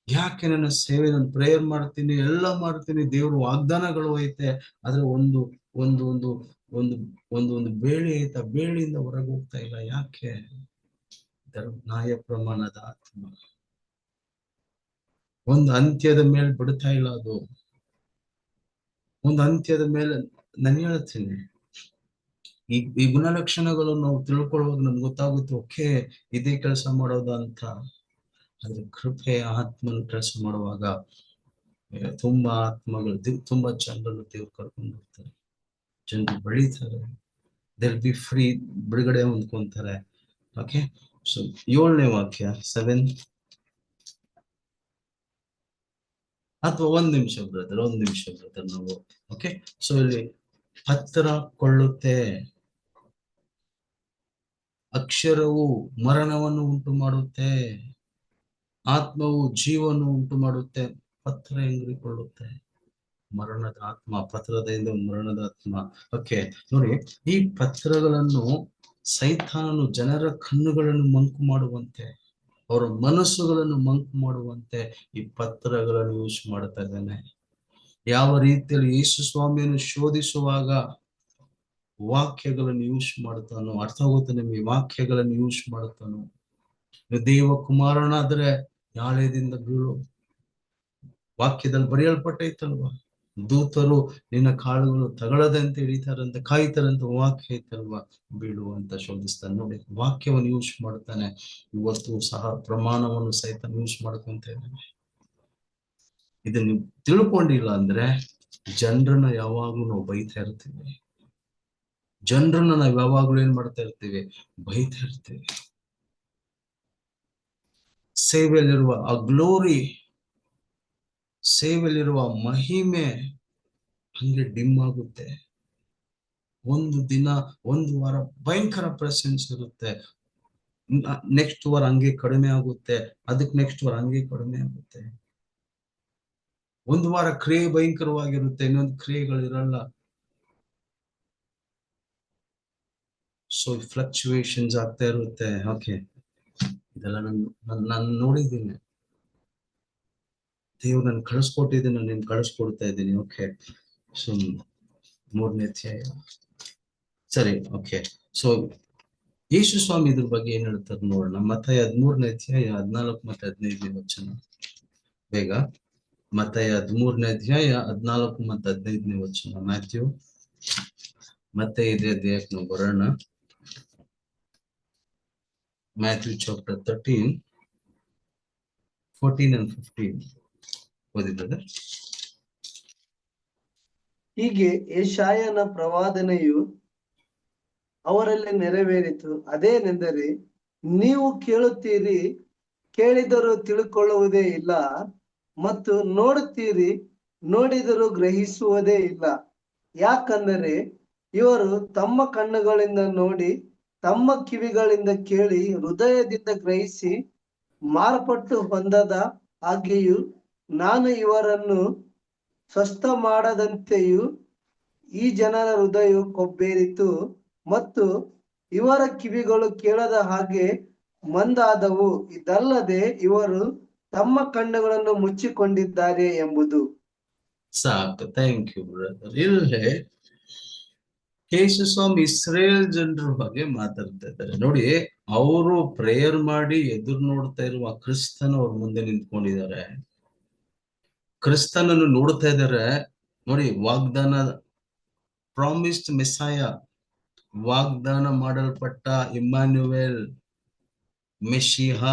ಯಾಕೆ ನನ್ನ ಸೇವೆ, ನಾನು ಪ್ರೇಯರ್ ಮಾಡ್ತೀನಿ, ಎಲ್ಲ ಮಾಡ್ತೀನಿ, ದೇವ್ರ ವಾಗ್ದಾನಗಳು ಐತೆ, ಆದ್ರೆ ಒಂದು ಒಂದು ಒಂದು ಒಂದು ಒಂದು ಒಂದು ಬೇಳೆ ಐತೆ, ಆ ಬೇಳೆಯಿಂದ ಹೊರಗೆ ಹೋಗ್ತಾ ಇಲ್ಲ. ಯಾಕೆ? ನ್ಯಾಯ ಪ್ರಮಾಣದ ಆತ್ಮ ಒಂದು ಅಂತ್ಯದ ಮೇಲೆ ಬಿಡ್ತಾ ಇಲ್ಲ. ಅದು ಒಂದು ಅಂತ್ಯದ ಮೇಲೆ, ನಾನು ಹೇಳ್ತೀನಿ, ಈ ಗುಣಲಕ್ಷಣಗಳನ್ನು ನಾವು ತಿಳ್ಕೊಳ್ಳುವಾಗ ನಮ್ಗೆ ಗೊತ್ತಾಗುತ್ತೆ, ಓಕೆ, ಇದೇ ಕೆಲಸ ಮಾಡೋದು ಅಂತ. ಆದ್ರೆ ಕೃಪೆ ಆತ್ಮನ ಕೆಲಸ ಮಾಡುವಾಗ ತುಂಬಾ ಆತ್ಮಗಳು, ತುಂಬಾ ಜನರನ್ನು ದೇವ್ರು ಕರ್ಕೊಂಡು ಬರ್ತಾರೆ. ಜನರು ಬೆಳೀತಾರೆ, ದೇಲ್ ಬಿ ಫ್ರೀ, ಬಿಡುಗಡೆ ಹೊಂದ್ಕೊಂತಾರೆ. ಓಕೆ, ಸೊ 7ನೇ ವಾಕ್ಯ 7, ಅಥವಾ ಒಂದ್ ನಿಮಿಷ ಬ್ರದರ್ ನಾವು. ಓಕೆ, ಸೊ ಇಲ್ಲಿ ಪತ್ರ ಕೊಳ್ಳುತ್ತೆ, ಅಕ್ಷರವು ಮರಣವನ್ನು ಉಂಟು ಮಾಡುತ್ತೆ, ಆತ್ಮವು ಜೀವವನ್ನು ಉಂಟು ಮಾಡುತ್ತೆ. ಪತ್ರ ಹೆಂಗ್ರಿಕೊಳ್ಳುತ್ತೆ? ಮರಣದ ಆತ್ಮ, ಪತ್ರದಿಂದ ಮರಣದ ಆತ್ಮ. ಓಕೆ, ನೋಡಿ, ಈ ಪತ್ರಗಳನ್ನು ಸೈತಾನನು ಜನರ ಕಣ್ಣುಗಳನ್ನು ಮಂಕು ಮಾಡುವಂತೆ, ಅವರ ಮನಸ್ಸುಗಳನ್ನು ಮಂಕು ಮಾಡುವಂತೆ ಈ ಪತ್ರಗಳನ್ನು ಯೂಸ್ ಮಾಡ್ತಾ ಇದ್ದಾನೆ. ಯಾವ ರೀತಿಯಲ್ಲಿ ಯೇಸು ಸ್ವಾಮಿಯನ್ನು ಶೋಧಿಸುವಾಗ ವಾಕ್ಯಗಳನ್ನು ಯೂಸ್ ಮಾಡ್ತಾನೋ, ಅರ್ಥ ಆಗುತ್ತೆ ನಿಮಗೆ? ವಾಕ್ಯಗಳನ್ನು ಯೂಸ್ ಮಾಡ್ತಾನೋ. ದೇವ ಕುಮಾರನಾದ್ರೆ ಯಾಳೆದಿಂದ ಬೀಳು, ವಾಕ್ಯದಲ್ಲಿ ಬರೆಯಲ್ಪಟ್ಟೈತಲ್ವಾ? ದೂತರು ನಿನ್ನ ಕಾಳುಗಳು ತಗಳದಂತೆ ಹಿಡಿತಾರಂತ, ಕಾಯ್ತಾರಂತ ವಾಕ್ಯ ಐತಲ್ವಾ? ಬೀಳುವಂತ ಶೋಧಿಸ್ತಾನೆ. ನೋಡಿ, ವಾಕ್ಯವನ್ನು ಯೂಸ್ ಮಾಡ್ತಾನೆ. ಇವತ್ತು ಸಹ ಪ್ರಮಾಣವನ್ನು ಸಹಿತ ಯೂಸ್ ಮಾಡ್ಕೊಂತ ಇದ್ದಾನೆ. ಇದನ್ನ ತಿಳ್ಕೊಂಡಿಲ್ಲ ಅಂದ್ರೆ ಜನರನ್ನ ಯಾವಾಗ್ಲೂ ನಾವು ಬೈತಾ ಇರ್ತೀವಿ, ಜನರನ್ನ ನಾವು ಯಾವಾಗ್ಲೂ ಏನ್ ಮಾಡ್ತಾ ಇರ್ತೀವಿ? ಬೈತಾ ಇರ್ತೀವಿ. ಸೇವೆಯಲ್ಲಿರುವ ಆ ಗ್ಲೋರಿ, ಸೇವೆಯಲ್ಲಿರುವ ಮಹಿಮೆ ಹಂಗೆ ಡಿಮ್ ಆಗುತ್ತೆ. ಒಂದು ದಿನ, ಒಂದು ವಾರ ಭಯಂಕರ ಪ್ರೆಸೆನ್ಸ್ ಇರುತ್ತೆ, ನೆಕ್ಸ್ಟ್ ವಾರ ಹಂಗೆ ಕಡಿಮೆ ಆಗುತ್ತೆ, ಅದಕ್ಕೆ ನೆಕ್ಸ್ಟ್ ವಾರ ಹಂಗೆ ಕಡಿಮೆ ಆಗುತ್ತೆ. ಒಂದು ವಾರ ಕ್ರಿಯೆ ಭಯಂಕರವಾಗಿರುತ್ತೆ, ಇನ್ನೊಂದು ಕ್ರಿಯೆಗಳಿರಲ್ಲ. ಸೊ ಫ್ಲಕ್ಚುಯೇಷನ್ಸ್ ಆಗ್ತಾ ಇರುತ್ತೆ. ಓಕೆ, ಇದೆಲ್ಲ ನಾನು ನೋಡಿದ್ದೀನಿ. ದೇವ್ರು ನಾನು ಕಳಿಸ್ಕೊಟ್ಟಿದ್ದೀನಿ, ನಾನು ಕಳಿಸ್ಕೊಡ್ತಾ ಇದ್ದೀನಿ. ಓಕೆ, ಸೊ 3ನೇ ಅಧ್ಯಾಯ ಸರಿ, ಓಕೆ. ಸೊ ಯೇಸು ಸ್ವಾಮಿ ಇದ್ರ ಬಗ್ಗೆ ಏನ್ ಹೇಳ್ತಾರೆ ನೋಡೋಣ. ಮತ್ತಾಯ 13ನೇ ಅಧ್ಯಾಯ 14 ಮತ್ತೆ 15ನೇ ವಚನ. ಬೇಗ ಮತ್ತಾಯ 13ನೇ ಅಧ್ಯಾಯ 14 ಮತ್ತೆ 15ನೇ ವಚನ. ಮತ್ತೆ ಇದೇ ಅಧ್ಯಾಯಕ್ಕೆ ನಾವು ಬರೋಣ. ಮ್ಯಾಥ್ಯೂ ಚಾಪ್ಟರ್ 13, 14 and 15 ಓದಿದ್ದಾರೆ. ಹೀಗೆ ಯೆಶಾಯನ ಪ್ರವಾದನೆಯು ಅವರಲ್ಲಿ ನೆರವೇರಿತು. ಅದೇನೆಂದರೆ, ನೀವು ಕೇಳುತ್ತೀರಿ, ಕೇಳಿದರೂ ತಿಳ್ಕೊಳ್ಳುವುದೇ ಇಲ್ಲ, ಮತ್ತು ನೋಡುತ್ತೀರಿ, ನೋಡಿದರೂ ಗ್ರಹಿಸುವುದೇ ಇಲ್ಲ. ಯಾಕಂದರೆ ಇವರು ತಮ್ಮ ಕಣ್ಣುಗಳಿಂದ ನೋಡಿ, ತಮ್ಮ ಕಿವಿಗಳಿಂದ ಕೇಳಿ, ಹೃದಯದಿಂದ ಗ್ರಹಿಸಿ ಮಾರ್ಪಟ್ಟು ಹೊಂದದ ಹಾಗೆಯೂ, ನಾನು ಇವರನ್ನು ಸ್ವಸ್ಥ ಮಾಡದಂತೆಯೂ ಈ ಜನರ ಹೃದಯ ಕೊಬ್ಬೇರಿತು, ಮತ್ತು ಇವರ ಕಿವಿಗಳು ಕೇಳದ ಹಾಗೆ ಮಂದಾದವು. ಇದಲ್ಲದೆ ಇವರು ತಮ್ಮ ಕಣ್ಣುಗಳನ್ನು ಮುಚ್ಚಿಕೊಂಡಿದ್ದಾರೆ ಎಂಬುದು. ಸಾಕು, ಥ್ಯಾಂಕ್ ಯು ಬ್ರದರ್. ಇಲ್ಲೇ ಯೇಸು ಸ್ವಾಮಿ ಇಸ್ರೇಲ್ ಜನರ ಬಗ್ಗೆ ಮಾತಾಡ್ತಾ ಇದ್ದಾರೆ ನೋಡಿ. ಅವರು ಪ್ರೇಯರ್ ಮಾಡಿ ಎದುರು ನೋಡ್ತಾ ಇರುವ ಕ್ರಿಸ್ತನ ಅವ್ರ ಮುಂದೆ ನಿಂತ್ಕೊಂಡಿದ್ದಾರೆ. ಕ್ರಿಸ್ತನನ್ನು ನೋಡ್ತಾ ಇದ್ದಾರೆ ನೋಡಿ. ವಾಗ್ದಾನ, ಪ್ರಾಮಿಸ್ಡ್ ಮೆಸ್ಸಾಯ, ವಾಗ್ದಾನ ಮಾಡಲ್ಪಟ್ಟ ಇಮ್ಯಾನ್ಯುಯಲ್, ಮೆಶಿಹ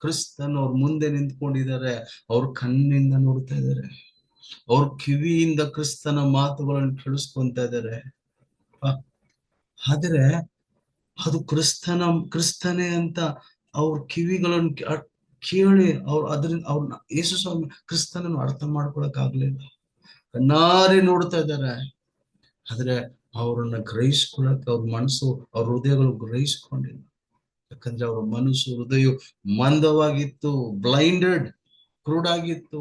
ಕ್ರಿಸ್ತನ್ ಅವ್ರ ಮುಂದೆ ನಿಂತ್ಕೊಂಡಿದ್ದಾರೆ. ಅವ್ರ ಕಣ್ಣಿಂದ ನೋಡ್ತಾ ಇದ್ದಾರೆ, ಅವ್ರ ಕಿವಿಯಿಂದ ಕ್ರಿಸ್ತನ ಮಾತುಗಳನ್ನು ಕೇಳಿಸ್ಕೊಂತ ಇದ್ದಾರೆ. ಆದ್ರೆ ಅದು ಕ್ರಿಸ್ತನೇ ಅಂತ ಅವ್ರ ಕಿವಿಗಳನ್ನು ಕೇಳಿ ಅದರಿಂದ ಅವ್ರನ್ನ ಯೇಸು ಸ್ವಾಮಿ ಕ್ರಿಸ್ತನನ್ನು ಅರ್ಥ ಮಾಡ್ಕೊಳಕ್ ಆಗ್ಲಿಲ್ಲ. ಕಣ್ಣಾರೆ ನೋಡ್ತಾ ಇದ್ದಾರೆ, ಆದ್ರೆ ಅವ್ರನ್ನ ಗ್ರಹಿಸ್ಕೊಳಕ್ ಅವ್ರ ಮನಸ್ಸು, ಅವ್ರ ಹೃದಯಗಳು ಗ್ರಹಿಸ್ಕೊಂಡಿಲ್ಲ. ಯಾಕಂದ್ರೆ ಅವ್ರ ಮನಸ್ಸು, ಹೃದಯ ಮಂದವಾಗಿತ್ತು, ಬ್ಲೈಂಡೆಡ್, ಕುರುಡಾಗಿತ್ತು.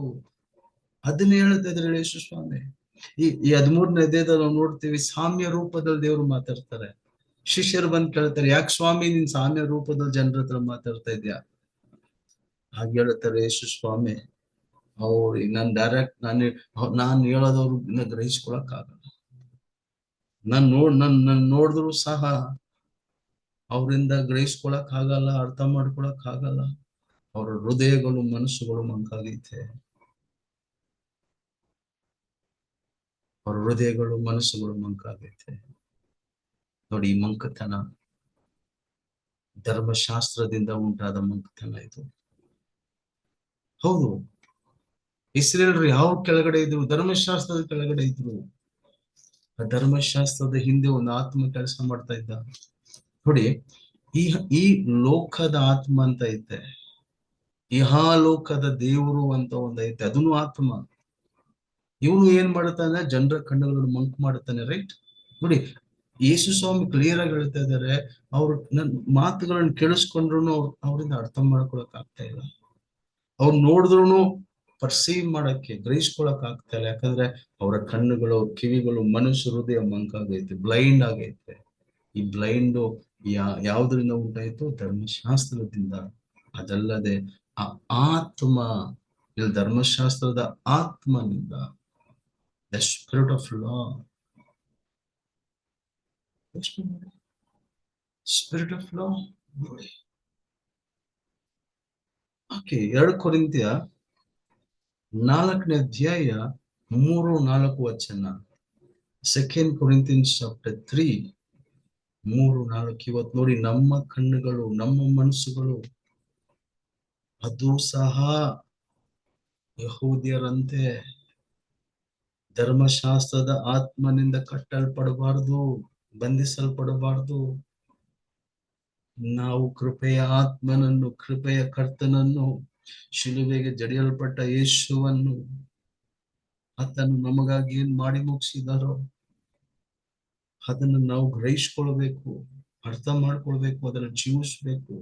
ಅದನ್ನ ಹೇಳ್ತಾ ಇದ್ರೆ ಯೇಸು ಸ್ವಾಮಿ. ಈ 13ನೇ ಅಧ್ಯಾಯದಲ್ಲಿ ನಾವು ನೋಡ್ತೀವಿ, ಸಾಮ್ಯ ರೂಪದಲ್ಲಿ ದೇವ್ರು ಮಾತಾಡ್ತಾರೆ. ಶಿಷ್ಯರು ಬಂದ್ ಕೇಳ್ತಾರೆ, ಯಾಕೆ ಸ್ವಾಮಿ ನೀನ್ ಸಾಮ್ಯ ರೂಪದಲ್ಲಿ ಜನರ ಹತ್ರ ಮಾತಾಡ್ತಾ ಇದ್ಯಾ? ಹಾಗೆ ಹೇಳ್ತಾರೆ ಯೇಸು ಸ್ವಾಮಿ, ಅವ್ರು ನಾನು ಹೇಳೋದವ್ರು ಗ್ರಹಿಸ್ಕೊಳಕ್ ಆಗಲ್ಲ. ನನ್ ನೋಡಿದ್ರು ಸಹ ಅವರಿಂದ ಗ್ರಹಿಸ್ಕೊಳಕ್ ಆಗಲ್ಲ, ಅರ್ಥ ಮಾಡ್ಕೊಳಕ್ ಆಗಲ್ಲ. ಅವ್ರ ಹೃದಯಗಳು, ಮನಸ್ಸುಗಳು ಮಂಕಾಗೈತೆ. ಅವ್ರ ಹೃದಯಗಳು, ಮನಸ್ಸುಗಳು ಮಂಕಾಗೈತೆ ನೋಡಿ. ಈ ಮಂಕತನ ಧರ್ಮಶಾಸ್ತ್ರದಿಂದ ಉಂಟಾದ ಮಂಕತನ ಇದು. ಹೌದು, ಇಸ್ರೇಲ್ರು ಯಾವ ಕೆಳಗಡೆ ಇದ್ರು? ಧರ್ಮಶಾಸ್ತ್ರದ ಕೆಳಗಡೆ ಇದ್ರು. ಆ ಧರ್ಮಶಾಸ್ತ್ರದ ಹಿಂದೆ ಒಂದು ಆತ್ಮ ಕೆಲಸ ಮಾಡ್ತಾ ಇದ್ದ ನೋಡಿ. ಈ ಲೋಕದ ಆತ್ಮ ಅಂತ ಐತೆ, ಇಹಾಲೋಕದ ದೇವರು ಅಂತ ಒಂದ್ ಐತೆ, ಅದನ್ನು ಆತ್ಮ. ಇವನು ಏನ್ ಮಾಡ್ತಾನೆ? ಜನರ ಕಣ್ಣುಗಳನ್ನು ಮಂಕ್ ಮಾಡ್ತಾನೆ, ರೈಟ್? ನೋಡಿ, ಯೇಸು ಸ್ವಾಮಿ ಕ್ಲಿಯರ್ ಆಗಿ ಹೇಳ್ತಾ ಇದ್ದಾರೆ, ಅವ್ರು ನನ್ ಮಾತುಗಳನ್ನ ಕೇಳಿಸ್ಕೊಂಡ್ರು ಅವರಿಂದ ಅರ್ಥ ಮಾಡ್ಕೊಳಕ್ ಆಗ್ತಾ ಇಲ್ಲ. ಅವ್ರು ನೋಡಿದ್ರು ಪರ್ಸೀವ್ ಮಾಡಕ್ಕೆ, ಗ್ರಹಿಸ್ಕೊಳಕ್ ಆಗ್ತಾ ಇಲ್ಲ. ಯಾಕಂದ್ರೆ ಅವರ ಕಣ್ಣುಗಳು, ಅವ್ರ ಕಿವಿಗಳು, ಮನುಷ್ಯ ಹೃದಯ ಮಂಕಾಗೈತೆ, ಬ್ಲೈಂಡ್ ಆಗೈತೆ. ಈ ಬ್ಲೈಂಡು ಯಾವ್ದ್ರಿಂದ ಉಂಟಾಯ್ತು? ಧರ್ಮಶಾಸ್ತ್ರದಿಂದ. ಅದಲ್ಲದೆ ಆ ಆತ್ಮ, ಇಲ್ಲಿ ಧರ್ಮಶಾಸ್ತ್ರದ ಆತ್ಮನಿಂದ, the spirit of law, spirit of law. Okay, 2 ಕೊರಿಂಥ್ಯ 4ನೇ ಅಧ್ಯಾಯ 3-4 ವಚನ. 2 Corinthians chapter 3, 3-4. ಇವತ್ತು ನೋಡಿ, ನಮ್ಮ ಕಣ್ಣುಗಳು, ನಮ್ಮ ಮನಸ್ಸುಗಳು ಅದು ಸಹ ಯಹೂದ್ಯರಂತೆ ಧರ್ಮಶಾಸ್ತ್ರದ ಆತ್ಮನಿಂದ ಕಟ್ಟಲ್ಪಡಬಾರದು, ಬಂಧಿಸಲ್ಪಡಬಾರದು. ನಾವು ಕೃಪೆಯ ಆತ್ಮನನ್ನು, ಕೃಪೆಯ ಕರ್ತನನ್ನು, ಶಿಲುಬೆಗೆ ಜಡಿಯಲ್ಪಟ್ಟ ಯೇಸುವನ್ನು, ಆತನು ನಮಗಾಗಿ ಏನ್ ಮಾಡಿ ಮುಗಿಸಿದಾರೋ ಅದನ್ನು ನಾವು ಗ್ರಹಿಸ್ಕೊಳ್ಬೇಕು, ಅರ್ಥ ಮಾಡ್ಕೊಳ್ಬೇಕು, ಅದನ್ನು ಜೀವಿಸ್ಬೇಕು.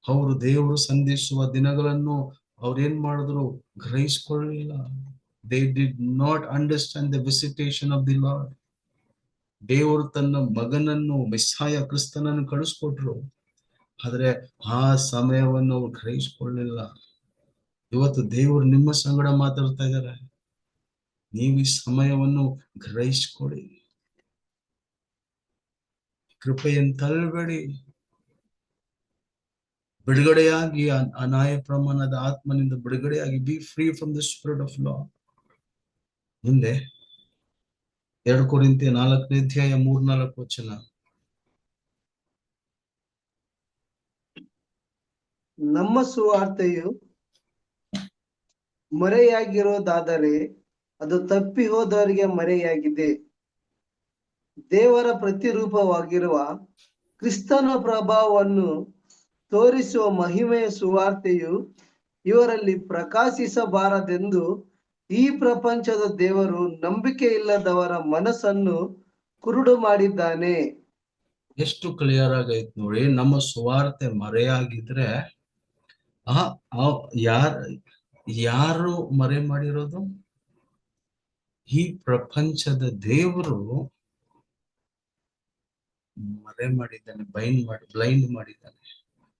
ಅವರು ದೇವರು ಸಂಧಿಸುವ ದಿನಗಳನ್ನು ಅವ್ರೇನ್ ಮಾಡಿದ್ರು? ಗ್ರಹಿಸ್ಕೊಳ್ಳಿಲ್ಲ. They did not understand the visitation of the Lord. ದೇವರು ತನ್ನ ಮಗನನ್ನು, ಮೆಸ್ಸಾಯ ಕ್ರಿಸ್ತನನ್ನು ಕಳಿಸ್ಕೊಟ್ರು, ಆದ್ರೆ ಆ ಸಮಯವನ್ನು ಅವ್ರು ಗ್ರಹಿಸ್ಕೊಳ್ಳಿಲ್ಲ. ಇವತ್ತು ದೇವರು ನಿಮ್ಮ ಸಂಗಡ ಮಾತಾಡ್ತಾ ಇದ್ದಾರೆ. ನೀವು ಈ ಸಮಯವನ್ನು ಗ್ರಹಿಸ್ಕೊಳ್ಳಿ. ಕೃಪೆಯನ್ನು ತಳ್ಳಬೇಡಿ. ಬಿಡುಗಡೆಯಾಗಿ ಅನಾಯ ಪ್ರಮಾಣದ ಆತ್ಮನಿಂದ ಬಿಡುಗಡೆಯಾಗಿ B free from the spirit of ಲಾ. ಮುಂದೆ 2 ಕೊರಿಂಥಿಯ 4ನೇ ಅಧ್ಯಾಯ 3-4 ವಚನ. ನಮ್ಮ ಸುವಾರ್ತೆಯು ಮರೆಯಾಗಿರೋದಾದರೆ ಅದು ತಪ್ಪಿ ಹೋದವರಿಗೆ ಮರೆಯಾಗಿದೆ. ದೇವರ ಪ್ರತಿರೂಪವಾಗಿರುವ ಕ್ರಿಸ್ತನ ಪ್ರಭಾವವನ್ನು ತೋರಿಸುವ ಮಹಿಮೆಯ ಸುವಾರ್ತೆಯು ಇವರಲ್ಲಿ ಪ್ರಕಾಶಿಸಬಾರದೆಂದು ಈ ಪ್ರಪಂಚದ ದೇವರು ನಂಬಿಕೆ ಇಲ್ಲದವರ ಮನಸ್ಸನ್ನು ಕುರುಡು ಮಾಡಿದ್ದಾನೆ. ಎಷ್ಟು ಕ್ಲಿಯರ್ ಆಗೈತ್ ನೋಡಿ. ನಮ್ಮ ಸುವಾರ್ತೆ ಮರೆಯಾಗಿದ್ರೆ ಯಾರು ಮರೆ ಮಾಡಿರೋದು? ಈ ಪ್ರಪಂಚದ ದೇವರು ಮರೆ ಮಾಡಿದ್ದಾನೆ, ಬ್ಲೈಂಡ್ ಮಾಡಿದ್ದಾನೆ.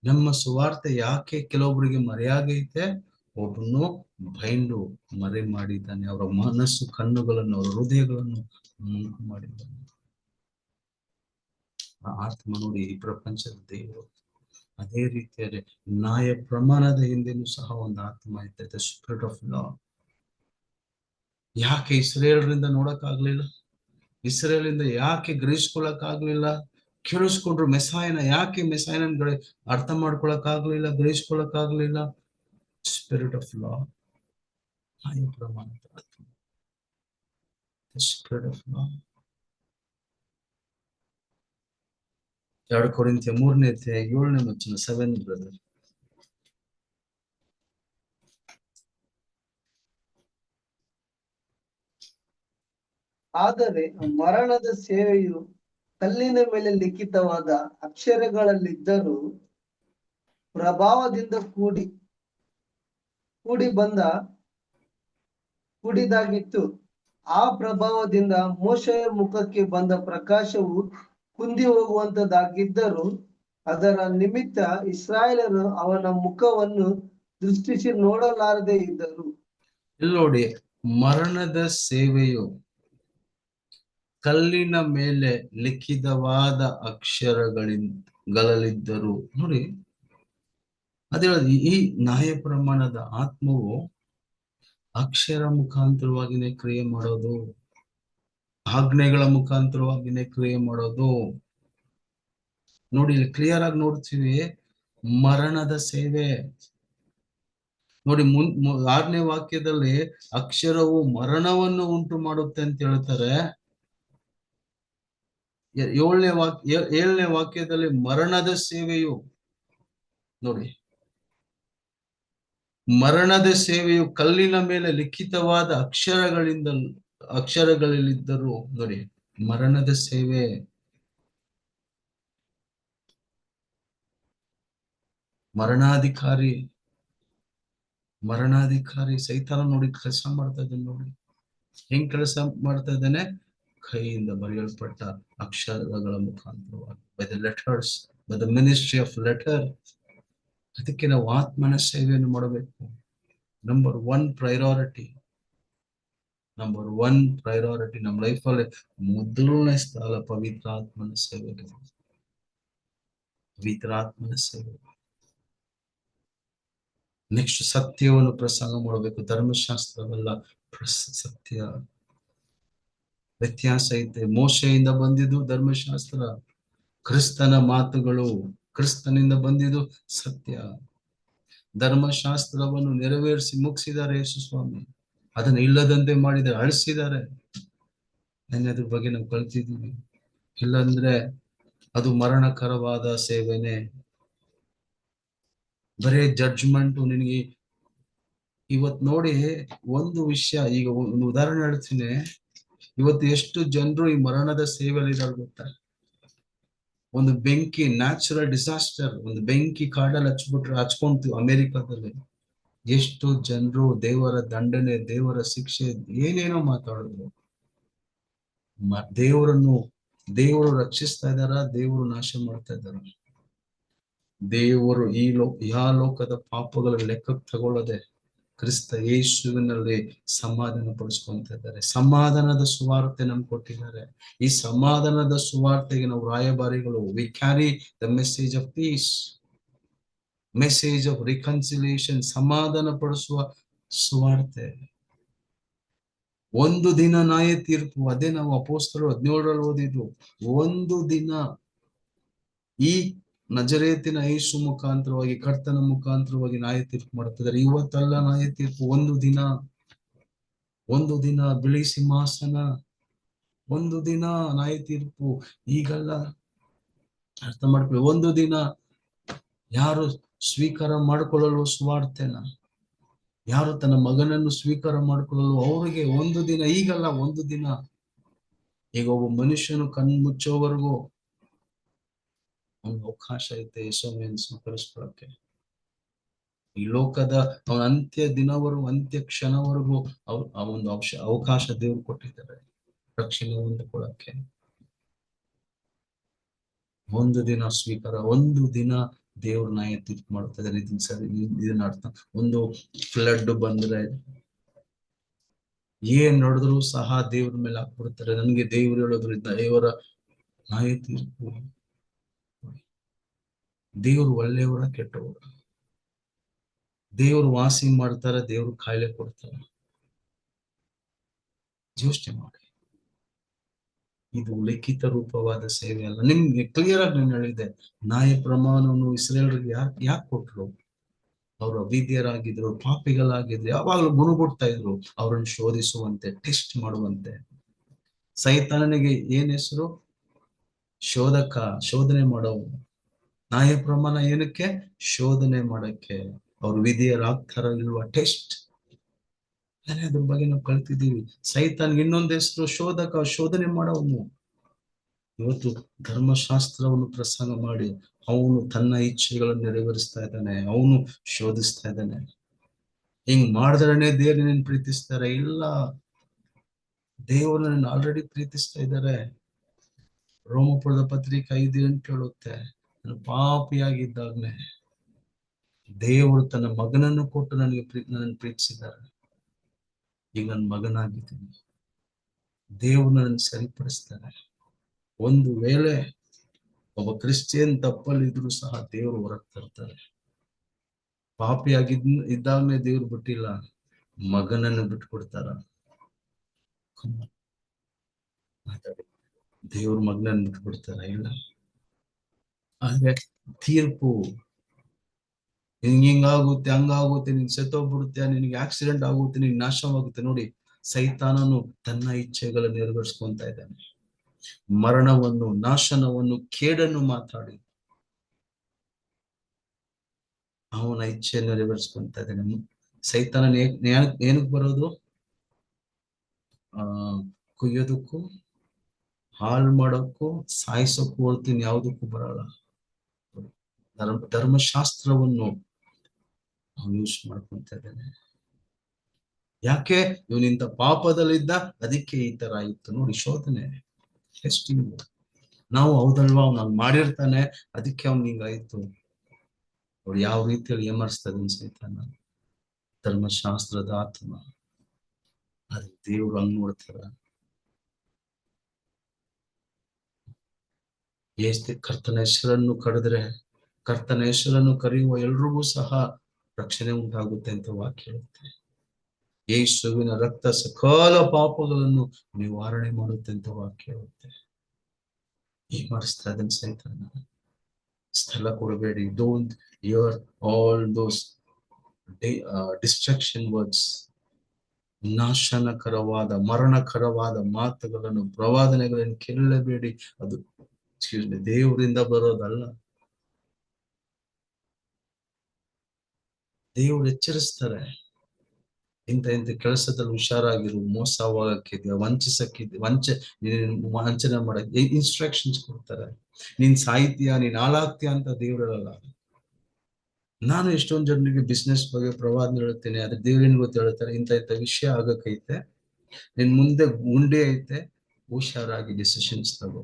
ನಮ್ಮ ಸುವಾರ್ತೆ ಯಾಕೆ ಕೆಲವೊಬ್ಬರಿಗೆ ಮರೆಯಾಗೈತೆ? ಒಬ್ಬನು ಮರೆ ಮಾಡಿದ್ದಾನೆ. ಅವರ ಮನಸ್ಸು, ಕಣ್ಣುಗಳನ್ನು, ಅವರ ಹೃದಯಗಳನ್ನು ಮಾಡಿದ್ದಾನೆ. ಆತ್ಮ ನೋಡಿ, ಈ ಪ್ರಪಂಚದ ದೇವರು. ಅದೇ ರೀತಿಯಲ್ಲಿ ನ್ಯಾಯ ಪ್ರಮಾಣದ ಹಿಂದೆನೂ ಸಹ ಒಂದು ಆತ್ಮ ಇರ್ತೈತೆ, ಸ್ಪಿರಿಟ್ ಆಫ್ ಲಾ. ಯಾಕೆ ಇಸ್ರೇಲರಿಂದ ನೋಡಕ್ಕಾಗ್ಲಿಲ್ಲ? ಇಸ್ರೇಲಿಂದ ಯಾಕೆ ಗ್ರಹಿಸ್ಕೊಳಕ್ಕಾಗ್ಲಿಲ್ಲ? ಕೇಳಿಸ್ಕೊಂಡ್ರು ಮೆಸಾಯನ, ಯಾಕೆ ಮೆಸಾಯನ ಅರ್ಥ ಮಾಡ್ಕೊಳಕ್ಕಾಗ್ಲಿಲ್ಲ, ಗ್ರಹಿಸ್ಕೊಳಕ್ಕಾಗ್ಲಿಲ್ಲ? ಸ್ಪಿರಿಟ್ ಆಫ್ ಲಾ, ನ್ಯಾಯ ಪ್ರಮಾಣದ ಆತ್ಮ, ಸ್ಪಿರಿಟ್ ಆಫ್ ಲಾ. 2 ಕೊರಿಂಥಿಯ 3ನೇ ಅಧ್ಯಾಯ 7ನೇ ವಚನ, 7 ಬ್ರದರ್. ಆದರೆ ಮರಣದ ಸೇವೆಯು ಕಲ್ಲಿನ ಮೇಲೆ ಲಿಖಿತವಾದ ಅಕ್ಷರಗಳಲ್ಲಿದ್ದರೂ ಪ್ರಭಾವದಿಂದ ಕೂಡಿದಾಗಿತ್ತು. ಆ ಪ್ರಭಾವದಿಂದ ಮೋಶೆಯ ಮುಖಕ್ಕೆ ಬಂದ ಪ್ರಕಾಶವು ಕುಂದಿ ಹೋಗುವಂತದ್ದಾಗಿದ್ದರೂ ಅದರ ನಿಮಿತ್ತ ಇಸ್ರಾಯೇಲರು ಅವನ ಮುಖವನ್ನು ದೃಷ್ಟಿಸಿ ನೋಡಲಾರದೆ ಇದ್ದರು. ಇಲ್ಲಿ ನೋಡಿ, ಮರಣದ ಸೇವೆಯು ಕಲ್ಲಿನ ಮೇಲೆ ಲಿಖಿತವಾದ ಅಕ್ಷರಗಳಿದ್ದರು. ನೋಡಿ, ಅದೇ ಈ ನ್ಯಾಯ ಪ್ರಮಾಣದ ಆತ್ಮವು ಅಕ್ಷರ ಮುಖಾಂತರವಾಗಿನೇ ಕ್ರಿಯೆ ಮಾಡೋದು, ಆಜ್ಞೆಗಳ ಮುಖಾಂತರವಾಗಿನೇ ಕ್ರಿಯೆ ಮಾಡೋದು. ನೋಡಿ, ಇಲ್ಲಿ ಕ್ಲಿಯರ್ ಆಗಿ ನೋಡ್ತೀವಿ, ಮರಣದ ಸೇವೆ. ನೋಡಿ, 6ನೇ ವಾಕ್ಯದಲ್ಲಿ ಅಕ್ಷರವು ಮರಣವನ್ನು ಉಂಟು ಮಾಡುತ್ತೆ ಅಂತ ಹೇಳ್ತಾರೆ. 7ನೇ ವಾಕ್ಯದಲ್ಲಿ ಮರಣದ ಸೇವೆಯು, ನೋಡಿ, ಮರಣದ ಸೇವೆಯು ಕಲ್ಲಿನ ಮೇಲೆ ಲಿಖಿತವಾದ ಅಕ್ಷರಗಳಲ್ಲಿದ್ದರು. ನೋಡಿ, ಮರಣದ ಸೇವೆ. ಮರಣಾಧಿಕಾರಿ ಸೈತಾನ ನೋಡಿ ಕೆಲಸ ಮಾಡ್ತಾ ಇದ್ದಾನೆ. ನೋಡಿ ಹೆಂಗ್ ಕೆಲಸ ಮಾಡ್ತಾ ಇದ್ದಾನೆ? ಕೈಯಿಂದ ಬರೆಯಲ್ಪಟ್ಟ ಅಕ್ಷರಗಳ ಮುಖಾಂತರವಾಗಿ, by the letters, by the ministry of letter. ಅದಕ್ಕೆ ನಾವು ಆತ್ಮನ ಸೇವೆಯನ್ನು ಮಾಡಬೇಕು. ನಂಬರ್ ಒನ್ ಪ್ರಯಾರಿಟಿ ನಮ್ಮ ಲೈಫಲ್ಲಿ ಮೊದಲನೇ ಸ್ಥಳ ಪವಿತ್ರ ಆತ್ಮನ ಸೇವೆ. ನೆಕ್ಸ್ಟ್ ಸತ್ಯವನ್ನು ಪ್ರಸಂಗ ಮಾಡಬೇಕು. ಧರ್ಮಶಾಸ್ತ್ರವಲ್ಲ, ಸತ್ಯ. ವ್ಯತ್ಯಾಸ ಐತೆ. ಮೋಶೆಯಿಂದ ಬಂದಿದ್ದು ಧರ್ಮಶಾಸ್ತ್ರ, ಕ್ರಿಸ್ತನ ಮಾತುಗಳು, ಕ್ರಿಸ್ತನಿಂದ ಬಂದಿದ್ದು ಸತ್ಯ. ಧರ್ಮಶಾಸ್ತ್ರವನ್ನು ನೆರವೇರಿಸಿ ಮುಗಿಸಿದ್ದಾರೆ ಯೇಸು ಸ್ವಾಮಿ. ಅದನ್ನು ಇಲ್ಲದಂತೆ ಮಾಡಿದ್ದಾರೆ, ಅಳಿಸಿದ್ದಾರೆ. ಅದ್ರ ಬಗ್ಗೆ ನಾವು ಕಲ್ತಿದ್ದೀವಿ. ಇಲ್ಲಂದ್ರೆ ಅದು ಮರಣಕರವಾದ ಸೇವೆನೆ. ಬರೇ ಜಡ್ಜ್ಮೆಂಟ್. ನಿನಗೆ ಇವತ್ತು ನೋಡಿ ಒಂದು ವಿಷಯ, ಈಗ ಒಂದು ಉದಾಹರಣೆ ಹೇಳ್ತೀನಿ. ಇವತ್ತು ಎಷ್ಟು ಜನರು ಈ ಮರಣದ ಸೇವೆಯಲ್ಲಿ ಇದ್ದಾರೆ ಗೊತ್ತಾ? ಒಂದು ಬೆಂಕಿ, ನ್ಯಾಚುರಲ್ ಡಿಸಾಸ್ಟರ್, ಒಂದು ಬೆಂಕಿ ಕಾಡಲ್ಲಿ ಹಚ್ಕೊಂತು ಅಮೆರಿಕದಲ್ಲಿ. ಎಷ್ಟು ಜನರು ದೇವರ ದಂಡನೆ, ದೇವರ ಶಿಕ್ಷೆ, ಏನೇನೋ ಮಾತಾಡಿದ್ರು. ದೇವರು ರಕ್ಷಿಸ್ತಾ ಇದ್ದಾರ, ದೇವರು ನಾಶ ಮಾಡ್ತಾ ಇದ್ದಾರ. ದೇವರು ಯಾ ಲೋಕದ ಪಾಪಗಳ ಲೆಕ್ಕಕ್ಕೆ ತಗೊಳ್ಳದೆ ಕ್ರಿಸ್ತ ಯೇಸುವಿನಲ್ಲಿ ಸಮಾಧಾನ ಪಡಿಸ್ಕೊಂತ ಇದ್ದಾರೆ. ಸಮಾಧಾನದ ಸುವಾರ್ತೆ ನಮ್ಗೆ ಕೊಟ್ಟಿದ್ದಾರೆ. ಈ ಸಮಾಧಾನದ ಸುವಾರ್ತೆಗೆ ನಾವು ರಾಯಭಾರಿಗಳು. We carry the message of piece, message of reconciliation, ಸಮಾಧಾನ ಪಡಿಸುವ ಸುವಾರ್ತೆ. ಒಂದು ದಿನ ನ್ಯಾಯ ತೀರ್ಪು, ಅದೇ ನಾವು ಅಪೊಸ್ತಲರು 17ರಲ್ಲಿ ಓದಿದ್ರು. ಒಂದು ದಿನ ಈ ನಜರೇತಿನ ಯೇಸು ಮುಖಾಂತರವಾಗಿ, ಕರ್ತನ ಮುಖಾಂತರವಾಗಿ ನ್ಯಾಯ ತೀರ್ಪು ಮಾಡ್ತಿದ್ದಾರೆ. ಇವತ್ತಲ್ಲ ನ್ಯಾಯ ತೀರ್ಪು, ಒಂದು ದಿನ, ಒಂದು ದಿನ ಬಿಳಿ ಸಿಂಹಾಸನ, ಒಂದು ದಿನ ನ್ಯಾಯ ತೀರ್ಪು. ಈಗಲ್ಲ, ಅರ್ಥ ಮಾಡ್ಕೊಳ್ಳಿ. ಒಂದು ದಿನ ಯಾರು ಸ್ವೀಕಾರ ಮಾಡಿಕೊಳ್ಳಲು ಸುವಾರ್ತೆನ, ಯಾರು ತನ್ನ ಮಗನನ್ನು ಸ್ವೀಕಾರ ಮಾಡಿಕೊಳ್ಳಲು ಅವರಿಗೆ ಒಂದು ದಿನ, ಈಗಲ್ಲ ಒಂದು ದಿನ. ಈಗ ಒಬ್ಬ ಮನುಷ್ಯನು ಕಣ್ಮುಚ್ಚೋವರೆಗೂ ಒಂದು ಅವಕಾಶ ಐತೆ ಯೇಸುವನ್ನು ಸ್ವೀಕರಿಸ್ಕೊಳ್ಳಕ್ಕೆ. ಈ ಲೋಕದ ಅವನ ಅಂತ್ಯ ದಿನವರೆಗೂ, ಅಂತ್ಯ ಕ್ಷಣವರೆಗೂ ಆ ಒಂದು ಅವಕಾಶ ದೇವರು ಕೊಟ್ಟಿದ್ದಾರೆ ರಕ್ಷಣೆ ಹೊಂದಿಕೊಳ್ಳಕ್ಕೆ. ಒಂದು ದಿನ ಸ್ವೀಕಾರ, ಒಂದು ದಿನ ದೇವ್ರ ನ್ಯಾಯ ತೀರ್ಪು ಮಾಡ್ತಾ ಇದ್ದಾರೆ. ಇದನ್ನ ಸರಿ, ಇದನ್ನ ಅರ್ಥ. ಒಂದು ಫ್ಲಡ್ ಬಂದ್ರೆ ಏನ್ ನಡೆದ್ರು ಸಹ ದೇವ್ರ ಮೇಲೆ ಹಾಕ್ಬಿಡ್ತಾರೆ. ನನ್ಗೆ ದೇವ್ರು ಹೇಳೋದ್ರಿಂದ ದೇವರ ನ್ಯಾಯ ತೀರ್ಪು. ದೇವ್ರು ಒಳ್ಳೆಯವರ ಕೆಟ್ಟವರು, ದೇವ್ರು ವಾಸಿ ಮಾಡ್ತಾರೆ, ದೇವ್ರು ಕಾಯಿಲೆ ಕೊಡ್ತಾರೆ. ಯೋಚನೆ ಮಾಡಿ. ಇದು ಲಿಖಿತ ರೂಪವಾದ ಸೇವೆ ಅಲ್ಲ. ನಿಮ್ಗೆ ಕ್ಲಿಯರ್ ಆಗಿ ನಾನು ಹೇಳಿದೆ, ನ್ಯಾಯ ಪ್ರಮಾಣವನ್ನು ಇಸ್ರೇಲರಿಗೆ ಯಾಕೆ ಕೊಟ್ರು? ಅವರು ಅವಿದ್ಯರಾಗಿದ್ರು, ಪಾಪಿಗಳಾಗಿದ್ರು, ಯಾವಾಗಲೂ ಮುನುಗುಡ್ತಾ ಇದ್ರು. ಅವರನ್ನು ಶೋಧಿಸುವಂತೆ, ಟೆಸ್ಟ್ ಮಾಡುವಂತೆ. ಸೈತಾನನಿಗೆ ಏನ್ ಹೆಸರು? ಶೋಧಕ, ಶೋಧನೆ ಮಾಡೋವು. ನ್ಯಾಯ ಪ್ರಮಾಣ ಏನಕ್ಕೆ? ಶೋಧನೆ ಮಾಡಕ್ಕೆ. ಅವ್ರು ವಿಧಿಯರಾಗ್ತಾರ ಇಲ್ವಾ, ಟೆಸ್ಟ್. ಅದ್ರ ಬಗ್ಗೆ ನಾವು ಕಲ್ತಿದ್ದೀವಿ. ಸೈತಾನ್ಗೆ ಇನ್ನೊಂದು ಹೆಸರು ಶೋಧಕ, ಶೋಧನೆ ಮಾಡೋವನು. ಇವತ್ತು ಧರ್ಮಶಾಸ್ತ್ರವನ್ನು ಪ್ರಸಂಗ ಮಾಡಿ ಅವನು ತನ್ನ ಇಚ್ಛೆಗಳನ್ನು ನೆರವೇರಿಸ್ತಾ ಇದ್ದಾನೆ, ಅವನು ಶೋಧಿಸ್ತಾ ಇದ್ದಾನೆ. ಹಿಂಗ್ ಮಾಡಿದ್ರನೆ ದೇವ್ರನ್ನ ಪ್ರೀತಿಸ್ತಾರೆ? ಇಲ್ಲ, ದೇವರನ್ನ ಆಲ್ರೆಡಿ ಪ್ರೀತಿಸ್ತಾ ಇದ್ದಾರೆ. ರೋಮಪುರದ ಪತ್ರಿಕೆ 5:8 ಹೇಳುತ್ತೆ, ನಾನು ಪಾಪಿಯಾಗಿದ್ದಾಗಲೇ ದೇವರು ತನ್ನ ಮಗನನ್ನು ಕೊಟ್ಟು ನನ್ನನ್ನು ಪ್ರೀತಿಸಿದ್ದಾರೆ. ಈಗ ನನ್ನ ಮಗನಾಗಿದ್ದೀನಿ, ದೇವರು ನನ್ನ ಸರಿಪಡಿಸ್ತಾರೆ. ಒಂದು ವೇಳೆ ಒಬ್ಬ ಕ್ರಿಶ್ಚಿಯನ್ ತಪ್ಪಲ್ಲಿದ್ರು ಸಹ ದೇವರು ಹೊರಗೆ ತರ್ತಾರೆ. ಇದ್ದಾಗಲೇ ದೇವ್ರು ಬಿಟ್ಟಿಲ್ಲ, ಮಗನನ್ನು ಬಿಟ್ಕೊಡ್ತಾರ. ದೇವ್ರ ಮಗನನ್ನು ಬಿಟ್ಕೊಡ್ತಾರ? ಇಲ್ಲ. ಆದ್ರೆ ತೀರ್ಪು ಹಿಂಗಾಗುತ್ತೆ, ಹಂಗಾಗುತ್ತೆ, ನಿನ್ ಸತ್ತೋಗ್ಬಿಡುತ್ತೆ, ನಿನ್ಗೆ ಆಕ್ಸಿಡೆಂಟ್ ಆಗುತ್ತೆ, ನಿನ್ ನಾಶವಾಗುತ್ತೆ. ನೋಡಿ, ಸೈತಾನನು ತನ್ನ ಇಚ್ಛೆಗಳನ್ನು ನೆರವೇರಿಸ್ಕೊಂತ ಇದ್ದಾನೆ. ಮರಣವನ್ನು, ನಾಶನವನ್ನು, ಕೇಡನ್ನು ಮಾತಾಡಿ ಅವನ ಇಚ್ಛೆಯನ್ನು ನೆರವೇರಿಸ್ಕೊಂತ ಇದ್ದಾನೆ. ಸೈತಾನ ಏನಕ್ಕೆ ಬರೋದು? ಕುಯ್ಯೋದಕ್ಕೂ, ಹಾಳು ಮಾಡೋಕ್ಕೂ, ಸಾಯಿಸೋಕ್ಕೂ ಹೊರ್ತೀನಿ ಯಾವುದಕ್ಕೂ ಬರಲ್ಲ. ಧರ್ಮಶಾಸ್ತ್ರವನ್ನು ಯೂಸ್ ಮಾಡ್ಕೊಂತ ಇದ್ದಾನೆ. ಯಾಕೆ? ಇವನಿಂತ ಪಾಪದಲ್ಲಿದ್ದ, ಅದಕ್ಕೆ ಈ ತರ ಆಯ್ತು. ನೋಡಿ, ಶೋಧನೆ, ಟೆಸ್ಟಿಂಗ್. ನಾವು ಹೌದಲ್ವಾ, ಅವ್ನು ಮಾಡಿರ್ತಾನೆ, ಅದಕ್ಕೆ ಅವ್ನು ಹಿಂಗಾಯ್ತು. ಅವ್ರು ಯಾವ ರೀತಿಯಲ್ಲಿ ಏಮರ್ಸ್ತದೆ ಸೈತಾನ? ಧರ್ಮಶಾಸ್ತ್ರದ ಆತ್ಮ. ಅದು ದೇವ್ರು ಹಂಗ್ ನೋಡ್ತಾರ. ಕರ್ತನ ಹೆಸರನ್ನು ಕರೆದ್ರೆ, ಕರ್ತನ ಹೆಸರನ್ನು ಕರೆಯುವ ಎಲ್ರಿಗೂ ಸಹ ರಕ್ಷಣೆ ಉಂಟಾಗುತ್ತೆ ಅಂತ ವಾಕ್ಯ ಹೇಳುತ್ತೆ. ಯೇಸುವಿನ ರಕ್ತ ಸಕಲ ಪಾಪಗಳನ್ನು ನಿವಾರಣೆ ಮಾಡುತ್ತೆ ಅಂತ ವಾಕ್ಯ ಹೇಳುತ್ತೆ. ಏನ್ ಮಾಡಿಸ್ತಾ ಇದನ್ನ ಸೈತಾನ? ಸ್ಥಳ ಕೊಡಬೇಡಿ. Don't hear all those destruction words. ನಾಶನಕರವಾದ, ಮರಣಕರವಾದ ಮಾತುಗಳನ್ನು, ಪ್ರವಾದನೆಗಳನ್ನು ಕೇಳಲೇಬೇಡಿ. ಅದು ದೇವರಿಂದ ಬರೋದಲ್ಲ. ದೇವರು ಎಚ್ಚರಿಸ್ತಾರೆ, ಇಂಥ ಕೆಲಸದಲ್ಲಿ ಹುಷಾರಾಗಿರು, ಮೋಸವಾಗಕ್ಕಿದ್ಯಾ, ವಂಚನೆ ಮಾಡಕ್ಕೆ ಇನ್ಸ್ಟ್ರಕ್ಷನ್ಸ್ ಕೊಡ್ತಾರೆ. ನೀನ್ ಸಾಹಿತ್ಯ, ನೀನ್ ಹಾಳಾಗ್ತೀಯ ಅಂತ ದೇವ್ರು ಹೇಳಲ್ಲ. ನಾನು ಎಷ್ಟೊಂದು ಜನರಿಗೆ ಬಿಸ್ನೆಸ್ ಬಗ್ಗೆ ಪ್ರವಾದನೆ ಹೇಳ್ತೇನೆ, ಆದ್ರೆ ದೇವ್ರೇನ್ ಗೊತ್ತು ಹೇಳ್ತಾರೆ, ಇಂಥ ವಿಷಯ ಆಗಕ್ಕೈತೆ, ನಿನ್ ಮುಂದೆ ಗುಂಡಿ ಐತೆ, ಹುಷಾರಾಗಿ ಡಿಸಿಷನ್ಸ್ ತಗೋ.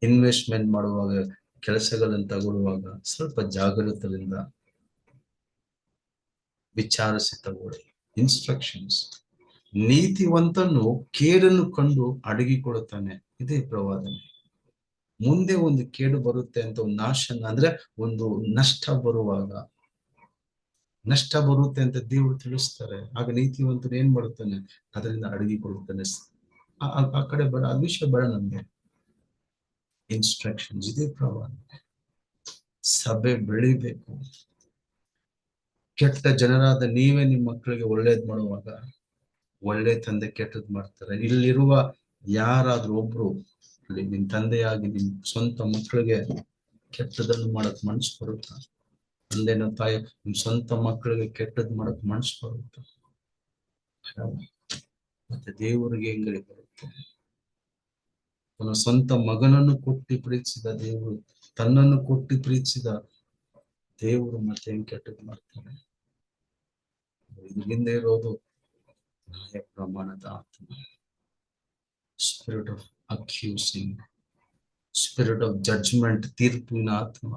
ಇನ್ವೆಸ್ಟ್ಮೆಂಟ್ ಮಾಡುವಾಗ, ಕೆಲಸಗಳನ್ನು ತಗೊಳ್ಳುವಾಗ ಸ್ವಲ್ಪ ಜಾಗೃತದಿಂದ. ವಿಚಾರಿಸಿ ತಗೊಳ್ಳಿ. ಇನ್ಸ್ಟ್ರಕ್ಷನ್ಸ್. ನೀತಿವಂತನು ಕೇಡನ್ನು ಕಂಡು ಅಡಗಿಕೊಳ್ಳುತ್ತಾನೆ. ಇದೇ ಪ್ರವಾದನೆ. ಮುಂದೆ ಒಂದು ಕೇಡು ಬರುತ್ತೆ ಅಂತ, ಒಂದು ನಾಶನ ಅಂದ್ರೆ ಒಂದು ನಷ್ಟ ಬರುತ್ತೆ ಅಂತ ದೇವರು ತಿಳಿಸ್ತಾರೆ. ಆಗ ನೀತಿವಂತನು ಏನ್ ಮಾಡುತ್ತಾನೆ? ಅದರಿಂದ ಅಡಗಿಕೊಳ್ಳುತ್ತಾನೆ. ಆ ಕಡೆ ಬೇಡ, ಆ ವಿಷಯ ಬೇಡ ನಮ್ಗೆ. ಇನ್ಸ್ಟ್ರಕ್ಷನ್ಸ್. ಇದೇ ಪ್ರವಾದನೆ. ಸಭೆ ಬೆಳಿಬೇಕು. ಕೆಟ್ಟ ಜನರಾದ ನೀವೇ ನಿಮ್ಮ ಮಕ್ಕಳಿಗೆ ಒಳ್ಳೇದ್ ಮಾಡುವಾಗ ಒಳ್ಳೆ ತಂದೆ ಕೆಟ್ಟದ್ ಮಾಡ್ತಾರೆ. ಇಲ್ಲಿರುವ ಯಾರಾದ್ರೂ ಒಬ್ರು ನಿಮ್ ತಂದೆಯಾಗಿ ನಿಮ್ ಸ್ವಂತ ಮಕ್ಕಳಿಗೆ ಕೆಟ್ಟದನ್ನು ಮಾಡಕ್ ಮನ್ಸು ಬರುತ್ತ? ತಂದೆನ ತಾಯಿ ನಿಮ್ ಸ್ವಂತ ಮಕ್ಕಳಿಗೆ ಕೆಟ್ಟದ್ ಮಾಡಕ್ ಮನ್ಸು ಬರುತ್ತ? ಮತ್ತೆ ದೇವರಿಗೆ ಹೆಂಗಡಿ ಬರುತ್ತೆ? ತನ್ನ ಸ್ವಂತ ಮಗನನ್ನು ಕೊಟ್ಟು ಪ್ರೀತಿಸಿದ ದೇವರು, ತನ್ನನ್ನು ಕೊಟ್ಟು ಪ್ರೀತಿಸಿದ ದೇವರು ಮತ್ತೆ ಹೆಂಗ್ ಕೆಟ್ಟದ್ ಮಾಡ್ತಾರೆ? ಇದರಿಂದ ಇರೋದು ನ್ಯಾಯ ಪ್ರಮಾಣದ ಆತ್ಮ. Spirit of accusing, spirit of judgement, ತೀರ್ಪಿನ ಆತ್ಮ.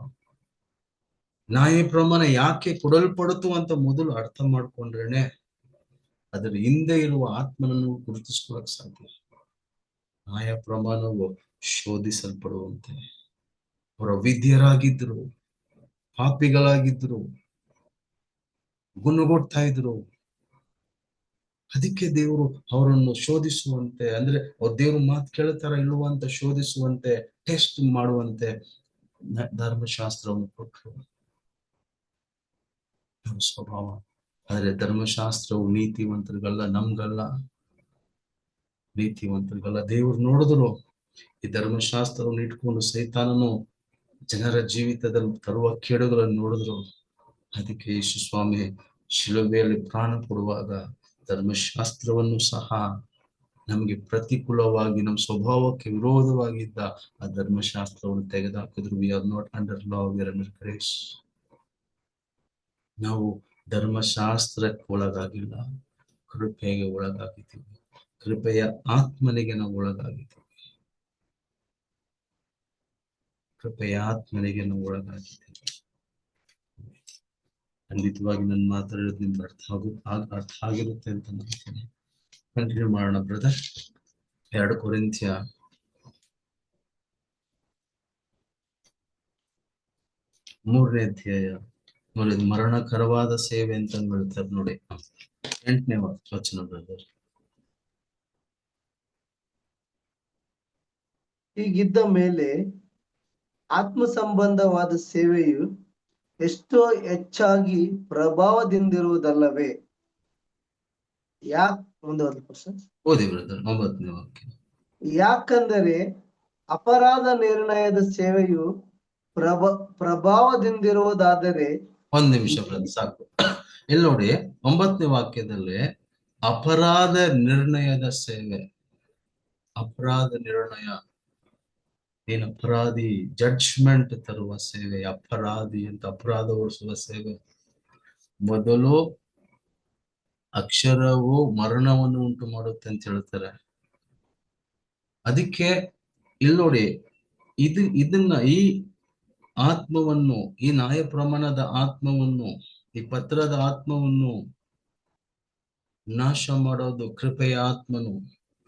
ನ್ಯಾಯ ಪ್ರಮಾಣ ಯಾಕೆ ಕೊಡಲ್ಪಡುತ್ತು ಅಂತ ಮೊದಲು ಅರ್ಥ ಮಾಡ್ಕೊಂಡ್ರೇನೆ ಅದರ ಹಿಂದೆ ಇರುವ ಆತ್ಮನನ್ನು ಗುರುತಿಸ್ಕೊಳಕ್ ಸಾಧ್ಯ. ನ್ಯಾಯ ಪ್ರಮಾಣವು ಶೋಧಿಸಲ್ಪಡುವಂತೆ. ಅವರ ವಿದ್ಯರಾಗಿದ್ರು, ಪಾಪಿಗಳಾಗಿದ್ರು, ಗುಣಗೊಡ್ತಾ ಇದ್ರು. ಅದಕ್ಕೆ ದೇವರು ಅವರನ್ನು ಶೋಧಿಸುವಂತೆ, ಅಂದ್ರೆ ಅವ್ರ ದೇವ್ರ ಮಾತು ಕೇಳ್ತಾರ ಇಲ್ವಾ ಅಂತ ಶೋಧಿಸುವಂತೆ, ಟೆಸ್ಟ್ ಮಾಡುವಂತೆ ಧರ್ಮಶಾಸ್ತ್ರವನ್ನು ಕೊಟ್ಟರು. ಸ್ವಭಾವ. ಆದ್ರೆ ಧರ್ಮಶಾಸ್ತ್ರವು ನೀತಿವಂತರಿಗಲ್ಲ, ನಮ್ಗಲ್ಲ. ನೀತಿವಂತರಿಗಲ್ಲ. ದೇವ್ರು ನೋಡಿದ್ರು ಈ ಧರ್ಮಶಾಸ್ತ್ರವನ್ನು ಇಟ್ಕೊಂಡು ಸೈತಾನನು ಜನರ ಜೀವಿತದಲ್ಲಿ ತರುವ ಕೇಡುಗಳನ್ನು ನೋಡಿದ್ರು. ಅದಕ್ಕೆ ಯೇಸು ಸ್ವಾಮಿ ಶಿಲುಬೆಯಲ್ಲಿ ಪ್ರಾಣ ಕೊಡುವಾಗ ಧರ್ಮಶಾಸ್ತ್ರವನ್ನು ಸಹ ನಮಗೆ ಪ್ರತಿಕೂಲವಾಗಿ, ನಮ್ಮ ಸ್ವಭಾವಕ್ಕೆ ವಿರೋಧವಾಗಿದ್ದ ಆ ಧರ್ಮಶಾಸ್ತ್ರವನ್ನು ತೆಗೆದುಹಾಕಿದ್ರು. We are not under law, we are under grace. ನಾವು ಧರ್ಮಶಾಸ್ತ್ರಕ್ಕೆ ಒಳಗಾಗಿಲ್ಲ, ಕೃಪೆಗೆ ಒಳಗಾಗಿದ್ದೀವಿ. ಕೃಪೆಯ ಆತ್ಮನಿಗೆ ನಾವು ಒಳಗಾಗಿದ್ದೀವಿ. ಕೃಪೆಯ ಆತ್ಮನಿಗೆ ನಾವು ಒಳಗಾಗಿದ್ದೀವಿ. ಖಂಡಿತವಾಗಿ ನನ್ನ ಮಾತಾಡೋದು ನಿಮ್ಗೆ ಅರ್ಥ ಆಗಿರುತ್ತೆ ಅಂತ ನಂಬ್ತೀನಿ. ಕಂಟಿನ್ಯೂ ಮಾಡೋಣ ಬ್ರದರ್. 2 ಕೊರಿಂಥ್ಯ 3ನೇ ಅಧ್ಯಾಯ ನೋಡಿ. ಮರಣಕರವಾದ ಸೇವೆ ಅಂತ ಹೇಳ್ತಾರೆ ನೋಡಿ. 8ನೇ ವಚನ ಬ್ರದರ್. ಹೀಗಿದ್ದ ಮೇಲೆ ಆತ್ಮ ಸಂಬಂಧವಾದ ಸೇವೆಯು ಎಷ್ಟೋ ಹೆಚ್ಚಾಗಿ ಪ್ರಭಾವದಿಂದಿರುವುದಲ್ಲವೇ? ಓದಿ ಬ್ರದರ್ 9ನೇ ವಾಕ್ಯ. ಯಾಕಂದರೆ ಅಪರಾಧ ನಿರ್ಣಯದ ಸೇವೆಯು ಪ್ರಭಾವದಿಂದಿರುವುದಾದರೆ. 1 ನಿಮಿಷ ಬ್ರದರ್ ಸಾಕು. ಇಲ್ಲಿ ನೋಡಿ 9ನೇ ವಾಕ್ಯದಲ್ಲಿ ಅಪರಾಧ ನಿರ್ಣಯದ ಸೇವೆ. ಅಪರಾಧ ನಿರ್ಣಯ ಏನ್? ಅಪರಾಧಿ ಜಡ್ಜ್ಮೆಂಟ್ ತರುವ ಸೇವೆ. ಅಪರಾಧಿ ಅಂತ ಅಪರಾಧ ಓಡಿಸುವ ಸೇವೆ. ಮೊದಲು ಅಕ್ಷರವು ಮರಣವನ್ನು ಉಂಟು ಮಾಡುತ್ತೆ ಅಂತ ಹೇಳ್ತಾರೆ. ಅದಕ್ಕೆ ಇಲ್ಲಿ ನೋಡಿ, ಇದನ್ನ ಈ ಆತ್ಮವನ್ನು, ಈ ನ್ಯಾಯ ಪ್ರಮಾಣದ ಆತ್ಮವನ್ನು, ಈ ಪತ್ರದ ಆತ್ಮವನ್ನು ನಾಶ ಮಾಡೋದು ಕೃಪೆಯ ಆತ್ಮನು.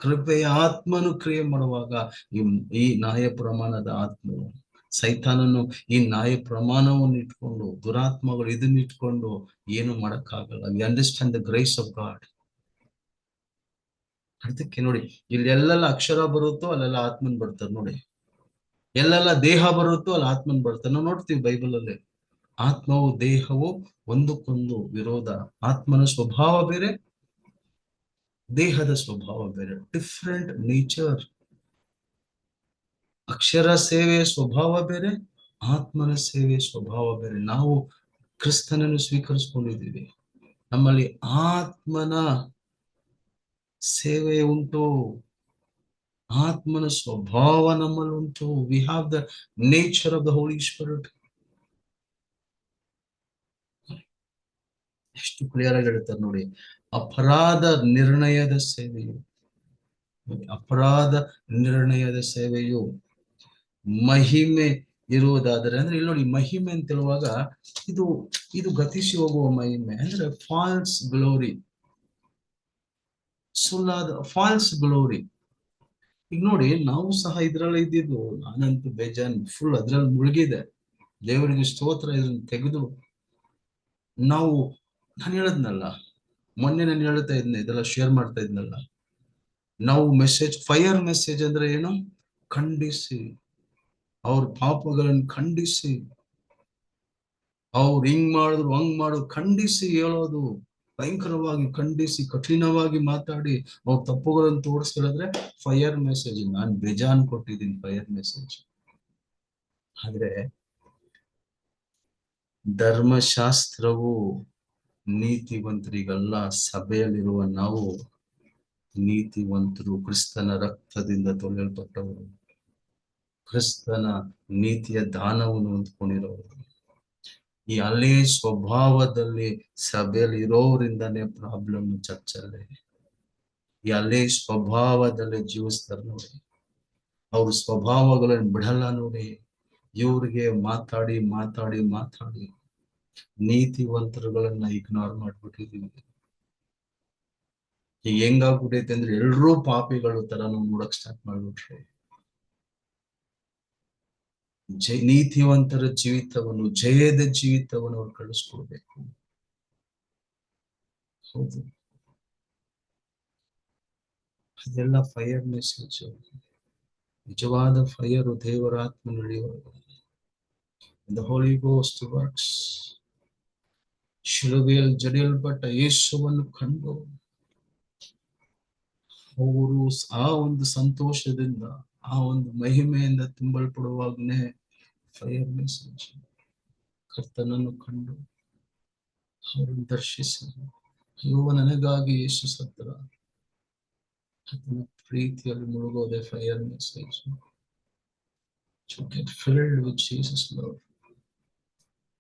ಕೃಪೆಯ ಆತ್ಮನು ಕ್ರಿಯೆ ಮಾಡುವಾಗ ಈ ನ್ಯಾಯ ಪ್ರಮಾಣದ ಆತ್ಮವು, ಸೈತಾನನು ಈ ನ್ಯಾಯ ಪ್ರಮಾಣವನ್ನು ಇಟ್ಕೊಂಡು, ದುರಾತ್ಮಗಳು ಇದನ್ನ ಇಟ್ಕೊಂಡು ಏನು ಮಾಡಕ್ಕಾಗಲ್ಲ. We understand the grace of god. ಅದಕ್ಕೆ ನೋಡಿ, ಇಲ್ಲಿ ಎಲ್ಲೆಲ್ಲ ಅಕ್ಷರ ಬರುತ್ತೋ ಅಲ್ಲೆಲ್ಲ ಆತ್ಮನ್ ಬರ್ತಾರೆ ನೋಡಿ. ಎಲ್ಲೆಲ್ಲ ದೇಹ ಬರುತ್ತೋ ಅಲ್ಲಿ ಆತ್ಮನ್ ಬರ್ತಾರೆ. ನಾವು ನೋಡ್ತೀವಿ ಬೈಬಲ್ ಅಲ್ಲಿ. ಆತ್ಮವು ದೇಹವು ಒಂದಕ್ಕೊಂದು ವಿರೋಧ. ಆತ್ಮನ ಸ್ವಭಾವ ಬೇರೆ, ದೇಹದ ಸ್ವಭಾವ ಬೇರೆ. Different nature. ಅಕ್ಷರ ಸೇವೆಯ ಸ್ವಭಾವ ಬೇರೆ, ಆತ್ಮನ ಸೇವೆಯ ಸ್ವಭಾವ ಬೇರೆ. ನಾವು ಕ್ರಿಸ್ತನನ್ನು ಸ್ವೀಕರಿಸ್ಕೊಂಡಿದ್ದೀವಿ. ನಮ್ಮಲ್ಲಿ ಆತ್ಮನ ಸೇವೆ ಉಂಟು, ಆತ್ಮನ ಸ್ವಭಾವ ನಮ್ಮಲ್ಲಿ ಉಂಟು. We have the nature of the Holy Spirit. ಎಷ್ಟು ಕ್ಲಿಯರ್ ಆಗಿ ಹೇಳ್ತಾರೆ ನೋಡಿ. ಅಪರಾಧ ನಿರ್ಣಯದ ಸೇವೆಯು, ಅಪರಾಧ ನಿರ್ಣಯದ ಸೇವೆಯು ಮಹಿಮೆ ಇರುವುದಾದರೆ ಅಂದ್ರೆ ಇಲ್ಲಿ ನೋಡಿ ಮಹಿಮೆ ಅಂತ ಹೇಳುವಾಗ ಇದು ಇದು ಗತಿಸಿ ಹೋಗುವ ಮಹಿಮೆ ಅಂದ್ರೆ ಫಾಲ್ಸ್ ಗ್ಲೋರಿ, ಸುಳ್ಳಾದ ಫಾಲ್ಸ್ ಗ್ಲೋರಿ. ಈಗ ನೋಡಿ ನಾವು ಸಹ ಇದ್ರಲ್ಲಿ ಇದ್ದಿದ್ದು, ನಾನಂತೂ ಬೇಜಾನ್ ಫುಲ್ ಅದ್ರಲ್ಲಿ ಮುಳುಗಿದೆ. ದೇವರಿಗೆ ಸ್ತೋತ್ರ. ಇದನ್ನ ತೆಗೆದು ನಾವು, ನಾನು ಹೇಳದ್ನಲ್ಲ ಮೊನ್ನೆ, ನಾನು ಹೇಳ್ತಾ ಇದ್ನೆ, ಇದೆಲ್ಲ ಶೇರ್ ಮಾಡ್ತಾ ಇದ್ನಲ್ಲ, ನಾವು ಮೆಸೇಜ್, ಫೈರ್ ಮೆಸೇಜ್ ಅಂದ್ರೆ ಏನು? ಖಂಡಿಸಿ, ಅವ್ರ ಪಾಪಗಳನ್ನು ಖಂಡಿಸಿ, ಅವ್ರು ಹಿಂಗ್ ಮಾಡಿದ್ರು ಹಂಗ್ ಮಾಡೋದು ಖಂಡಿಸಿ ಹೇಳೋದು, ಭಯಂಕರವಾಗಿ ಖಂಡಿಸಿ ಕಠಿಣವಾಗಿ ಮಾತಾಡಿ ಅವ್ರ ತಪ್ಪುಗಳನ್ನು ತೋರಿಸಿ ಹೇಳಿದ್ರೆ ಫೈರ್ ಮೆಸೇಜ್. ನಾನು ಬೇಜಾನ್ ಕೊಟ್ಟಿದ್ದೀನಿ ಫೈರ್ ಮೆಸೇಜ್. ಆದ್ರೆ ಧರ್ಮಶಾಸ್ತ್ರವು ನೀತಿವಂತರಿಗಲ್ಲ, ಸಭೆಯಲ್ಲಿರುವ ನಾವು ನೀತಿವಂತರು, ಕ್ರಿಸ್ತನ ರಕ್ತದಿಂದ ತೊಳೆಯಲ್ಪಟ್ಟವರು, ಕ್ರಿಸ್ತನ ನೀತಿಯ ದಾನವನ್ನು ಹೊಂದ್ಕೊಂಡಿರೋರು. ಈ ಹಳೆ ಸ್ವಭಾವದಲ್ಲಿ ಸಭೆಯಲ್ಲಿ ಇರೋರಿಂದಾನೇ ಪ್ರಾಬ್ಲಮ್ ಚರ್ಚಲ್ಲಿ. ಈ ಹಳೆ ಸ್ವಭಾವದಲ್ಲಿ ಜೀವಿಸ್ತಾರೆ ನೋಡಿ, ಅವ್ರ ಸ್ವಭಾವಗಳನ್ನು ಬಿಡಲ್ಲ ನೋಡಿ. ಇವ್ರಿಗೆ ಮಾತಾಡಿ ಮಾತಾಡಿ ಮಾತಾಡಿ ನೀತಿವಂತರುಗಳನ್ನ ಇಗ್ನೋರ್ ಮಾಡ್ಬಿಟ್ಟಿದೀವಿ. ಈಗ ಹೆಂಗಾಗ್ಬಿಟ್ಟೈತೆ ಅಂದ್ರೆ ಎಲ್ರೂ ಪಾಪಿಗಳು ತರ ನಾವು ನೋಡಕ್ ಸ್ಟಾರ್ಟ್ ಮಾಡ್ಬಿಟ್ರು. ನೀತಿವಂತರ ಜೀವಿತವನ್ನು, ಜಯದ ಜೀವಿತವನ್ನು ಅವ್ರು ಕಳಿಸ್ಕೊಡ್ಬೇಕು. ಹೌದು, ಅದೆಲ್ಲ ಫೈರ್ ಮೆಸೇಜ್. ನಿಜವಾದ ಫೈರ್ ದೇವರ ಆತ್ಮ ನಡೆಯುವಾಗ the Holy Ghost works. ಶಿಲುಬೆಯಲ್ಲಿ ಜಡಿಯಲ್ಪಟ್ಟ ಯೇಸುವನ್ನು ಕಂಡು ಅವರು ಆ ಒಂದು ಸಂತೋಷದಿಂದ, ಆ ಒಂದು ಮಹಿಮೆಯಿಂದ ತುಂಬಲ್ಪಡುವಾಗನೇ ಫೈರ್ ಮೆಸೇಜ್. ಕರ್ತನನ್ನು ಕಂಡು ಅವರನ್ನು ದರ್ಶಿಸಿ, ಅಯ್ಯೋ ನನಗಾಗಿ ಯೇಸು ಸತ್ರ, ಆತನ ಪ್ರೀತಿಯಲ್ಲಿ ಮುಳುಗೋದೆ fire message. To get filled with Jesus' love.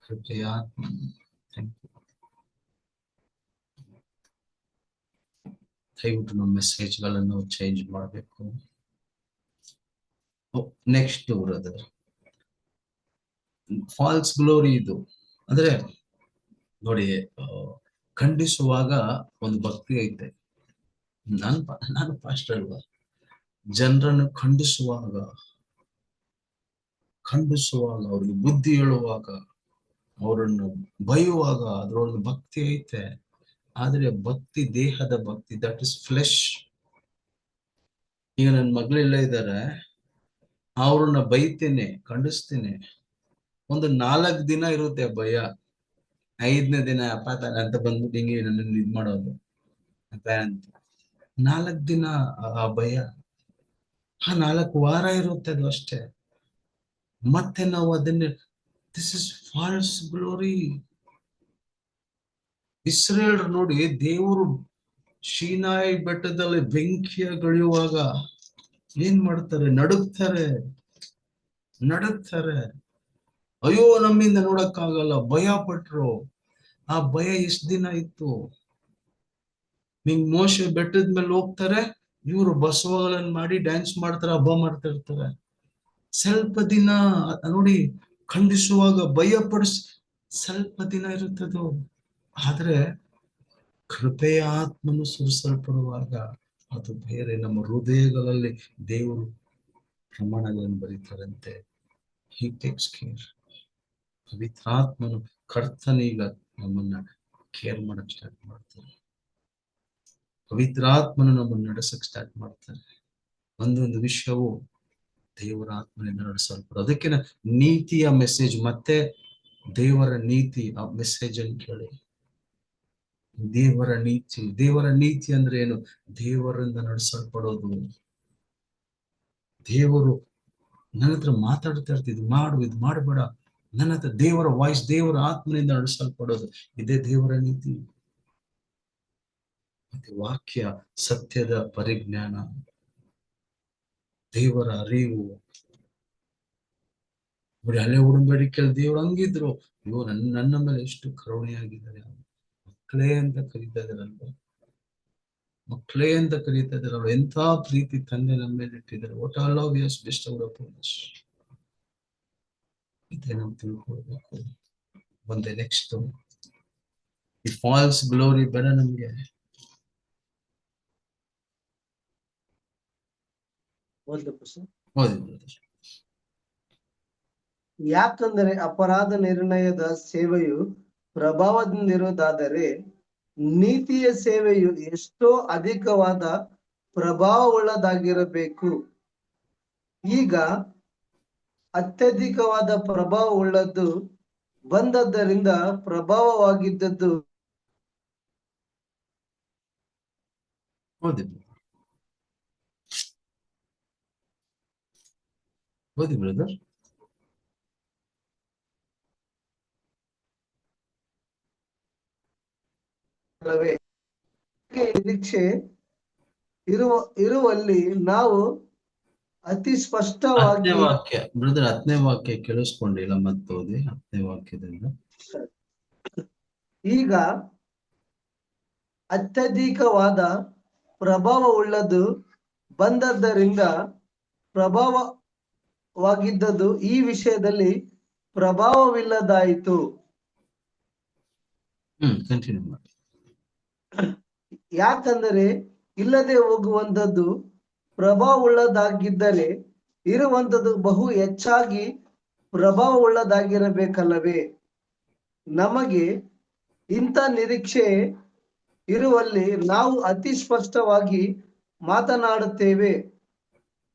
ಕೃಪೆಯ ಆತ್ಮ. Thank you. ದಯವಿಟ್ಟು ನಮ್ಮ ಮೆಸೇಜ್ಗಳನ್ನು ಚೇಂಜ್ ಮಾಡಬೇಕು. Next brother, false glory. ಇದು ಅಂದ್ರೆ ನೋಡಿ, ಖಂಡಿಸುವಾಗ ಒಂದು ಭಕ್ತಿ ಐತೆ. ನಾನು ಪಾಸ್ಟರ್ ಅಲ್ವಾ, ಜನರನ್ನು ಖಂಡಿಸುವಾಗ ಅವ್ರಿಗೆ ಬುದ್ಧಿ ಹೇಳುವಾಗ, ಅವರನ್ನು ಬೈಯುವಾಗ ಅದ್ರೊಳಗೆ ಭಕ್ತಿ ಐತೆ. ಆದ್ರೆ ಭಕ್ತಿ ದೇಹದ ಭಕ್ತಿ, ದಟ್ ಇಸ್ ಫ್ಲೆಶ್. ಈಗ ನನ್ನ ಮಗಳೆಲ್ಲ ಇದ್ದಾರೆ, ಅವ್ರನ್ನ ಬೈತೇನೆ, ಖಂಡಿಸ್ತೇನೆ. ಒಂದು 4 ದಿನ ಇರುತ್ತೆ ಭಯ. 5ನೇ ದಿನ ಅಪ್ಪ ತಾನೆ ಅಂತ ಬಂದ್ಬಿಟ್ಟು ಹಿಂಗೆ ನನ್ನ ಇದ್ ಮಾಡೋದು ಅಪ್ಪ ಅಂತ. 4 ದಿನ ಆ ಭಯ, 4 ವಾರ ಇರುತ್ತೆ ಅದು ಅಷ್ಟೇ. ಮತ್ತೆ ನಾವು ಅದನ್ನ, this is false glory. Israel ನೋಡಿ, ದೇವರು ಶೀನಾಯಿ ಬೆಟ್ಟದಲ್ಲಿ ಬೆಂಕಿಯಗಳಿಯುವಾಗ ಏನ್ ಮಾಡ್ತಾರೆ? ನಡುಗ್ತಾರೆ. ಅಯ್ಯೋ ನಮ್ಮಿಂದ ನೋಡಕ್ಕಾಗಲ್ಲ, ಭಯ ಪಟ್ರು. ಆ ಭಯ ಎಷ್ಟ್ ದಿನ ಇತ್ತು? ಮೋಶೆ ಬೆಟ್ಟದ ಮೇಲೆ ಹೋಗ್ತಾರೆ, ಇವರು ಬಸವಗಳನ್ನ ಮಾಡಿ ಡ್ಯಾನ್ಸ್ ಮಾಡ್ತಾರೆ, ಹಬ್ಬ ಮಾಡ್ತಾ ಇರ್ತಾರೆ. ಸ್ವಲ್ಪ ದಿನ ನೋಡಿ, ಖಂಡಿಸುವಾಗ ಭಯ ಸ್ವಲ್ಪ ದಿನ ಇರುತ್ತದು. ಆದ್ರೆ ಕೃಪೆಯ ಆತ್ಮನು ಸುರಿಸಲ್ಪಡುವಾಗ ಅದು ಬೇರೆ. ನಮ್ಮ ಹೃದಯಗಳಲ್ಲಿ ದೇವರು ಪ್ರಮಾಣಗಳನ್ನು ಬರೀತಾರಂತೆ. He takes care. ಪವಿತ್ರಾತ್ಮನು, ಕರ್ತನೀಗ ನಮ್ಮನ್ನ ಕೇರ್ ಮಾಡಕ್ ಸ್ಟಾರ್ಟ್ ಮಾಡ್ತಾರೆ. ಪವಿತ್ರಾತ್ಮನು ನಮ್ಮನ್ನು ನಡೆಸಕ್ ಸ್ಟಾರ್ಟ್ ಮಾಡ್ತಾರೆ. ಒಂದೊಂದು ವಿಷಯವು ದೇವರ ಆತ್ಮನಿಂದ ನಡೆಸಲ್ಪಡ. ಅದಕ್ಕೆ ನೀತಿಯ ಮೆಸೇಜ್, ಮತ್ತೆ ದೇವರ ನೀತಿ, ಆ ಮೆಸೇಜ್ ಅನ್ನು ಕೇಳಿ. ದೇವರ ನೀತಿ ಅಂದ್ರೆ ಏನು? ದೇವರಿಂದ ನಡೆಸಲ್ಪಡೋದು. ದೇವರು ನನ್ನ ಹತ್ರ ಮಾತಾಡ್ತಾ ಇರ್ತಿದ್, ಮಾಡು, ಇದು ಮಾಡಬೇಡ. ನನ್ನ ಹತ್ರ ದೇವರ ವಾಯ್ಸ್, ದೇವರ ಆತ್ಮನಿಂದ ನಡೆಸಲ್ಪಡೋದು, ಇದೇ ದೇವರ ನೀತಿ. ಮತ್ತೆ ವಾಕ್ಯ, ಸತ್ಯದ ಪರಿಜ್ಞಾನ, ದೇವರ ಅರಿವು. ನೋಡಿ, ಹಳೆ ಉಡಂಬಡಿಕೆಯಲ್ಲಿ ದೇವರು ಹಂಗಿದ್ರು. ಇವರು ನನ್ನ ಮೇಲೆ ಎಷ್ಟು ಕರುಣೆಯಾಗಿದ್ದಾರೆ. ಮಕ್ಕಳೇ ಅಂತ ಕರೀತಾ ಇದಾರಲ್ವ, ಎಂಥ ಪ್ರೀತಿ ತಂದೆ ನಮ್ಮ ಮೇಲೆ ಇಟ್ಟಿದ್ದಾರೆ. What all love you has ಬೆಸ್ಟೌಡ್ upon us. ಇದೆ ನಾವು ತಿಳ್ಕೊಳ್ಬೇಕು. ಒಂದೇ ನೆಕ್ಸ್ಟ್ ಈ ಫಾಲ್ಸ್ ಗ್ಲೋರಿ ಬೇಡ ನಮ್ಗೆ. ಓದಿ. ಯಾಕಂದರೆ ಅಪರಾಧ ನಿರ್ಣಯದ ಸೇವೆಯು ಪ್ರಭಾವದಿಂದಿರುವುದಾದರೆ ನೀತಿಯ ಸೇವೆಯು ಎಷ್ಟೋ ಅಧಿಕವಾದ ಪ್ರಭಾವವುಳ್ಳದಾಗಿರಬೇಕು. ಈಗ ಅತ್ಯಧಿಕವಾದ ಪ್ರಭಾವವುಳ್ಳದ್ದು ಬಂದದ್ದರಿಂದ ಪ್ರಭಾವವಾಗಿದ್ದದ್ದು ಓದಿ ಬ್ರದರ್. ನಿರೀಕ್ಷೆ ಇರುವಲ್ಲಿ ನಾವು ಅತಿ 10ನೇ ಸ್ಪಷ್ಟವಾಗಿ ವಾಕ್ಯ ಬ್ರದರ್, 10ನೇ ವಾಕ್ಯ ಕೇಳಿಸ್ಕೊಂಡಿಲ್ಲ, ಮತ್ತೆ ಓದಿ 10ನೇ ವಾಕ್ಯದಿಂದ. ಈಗ ಅತ್ಯಧಿಕವಾದ ಪ್ರಭಾವವುಳ್ಳದು ಬಂದದ್ದರಿಂದ ಪ್ರಭಾವವಾಗಿದ್ದದ್ದು ಈ ವಿಷಯದಲ್ಲಿ ಪ್ರಭಾವವಿಲ್ಲದಾಯಿತು. ಕಂಟಿನ್ಯೂ ಮಾಡಿ. ಯಾಕಂದರೆ ಇಲ್ಲದೆ ಹೋಗುವಂಥದ್ದು ಪ್ರಭಾವವುಳ್ಳದಾಗಿದ್ದರೆ ಇರುವಂಥದ್ದು ಬಹು ಹೆಚ್ಚಾಗಿ ಪ್ರಭಾವವುಳ್ಳದಾಗಿರಬೇಕಲ್ಲವೇ? ನಮಗೆ ಇಂಥ ನಿರೀಕ್ಷೆ ಇರುವಲ್ಲಿ ನಾವು ಅತಿ ಸ್ಪಷ್ಟವಾಗಿ ಮಾತನಾಡುತ್ತೇವೆ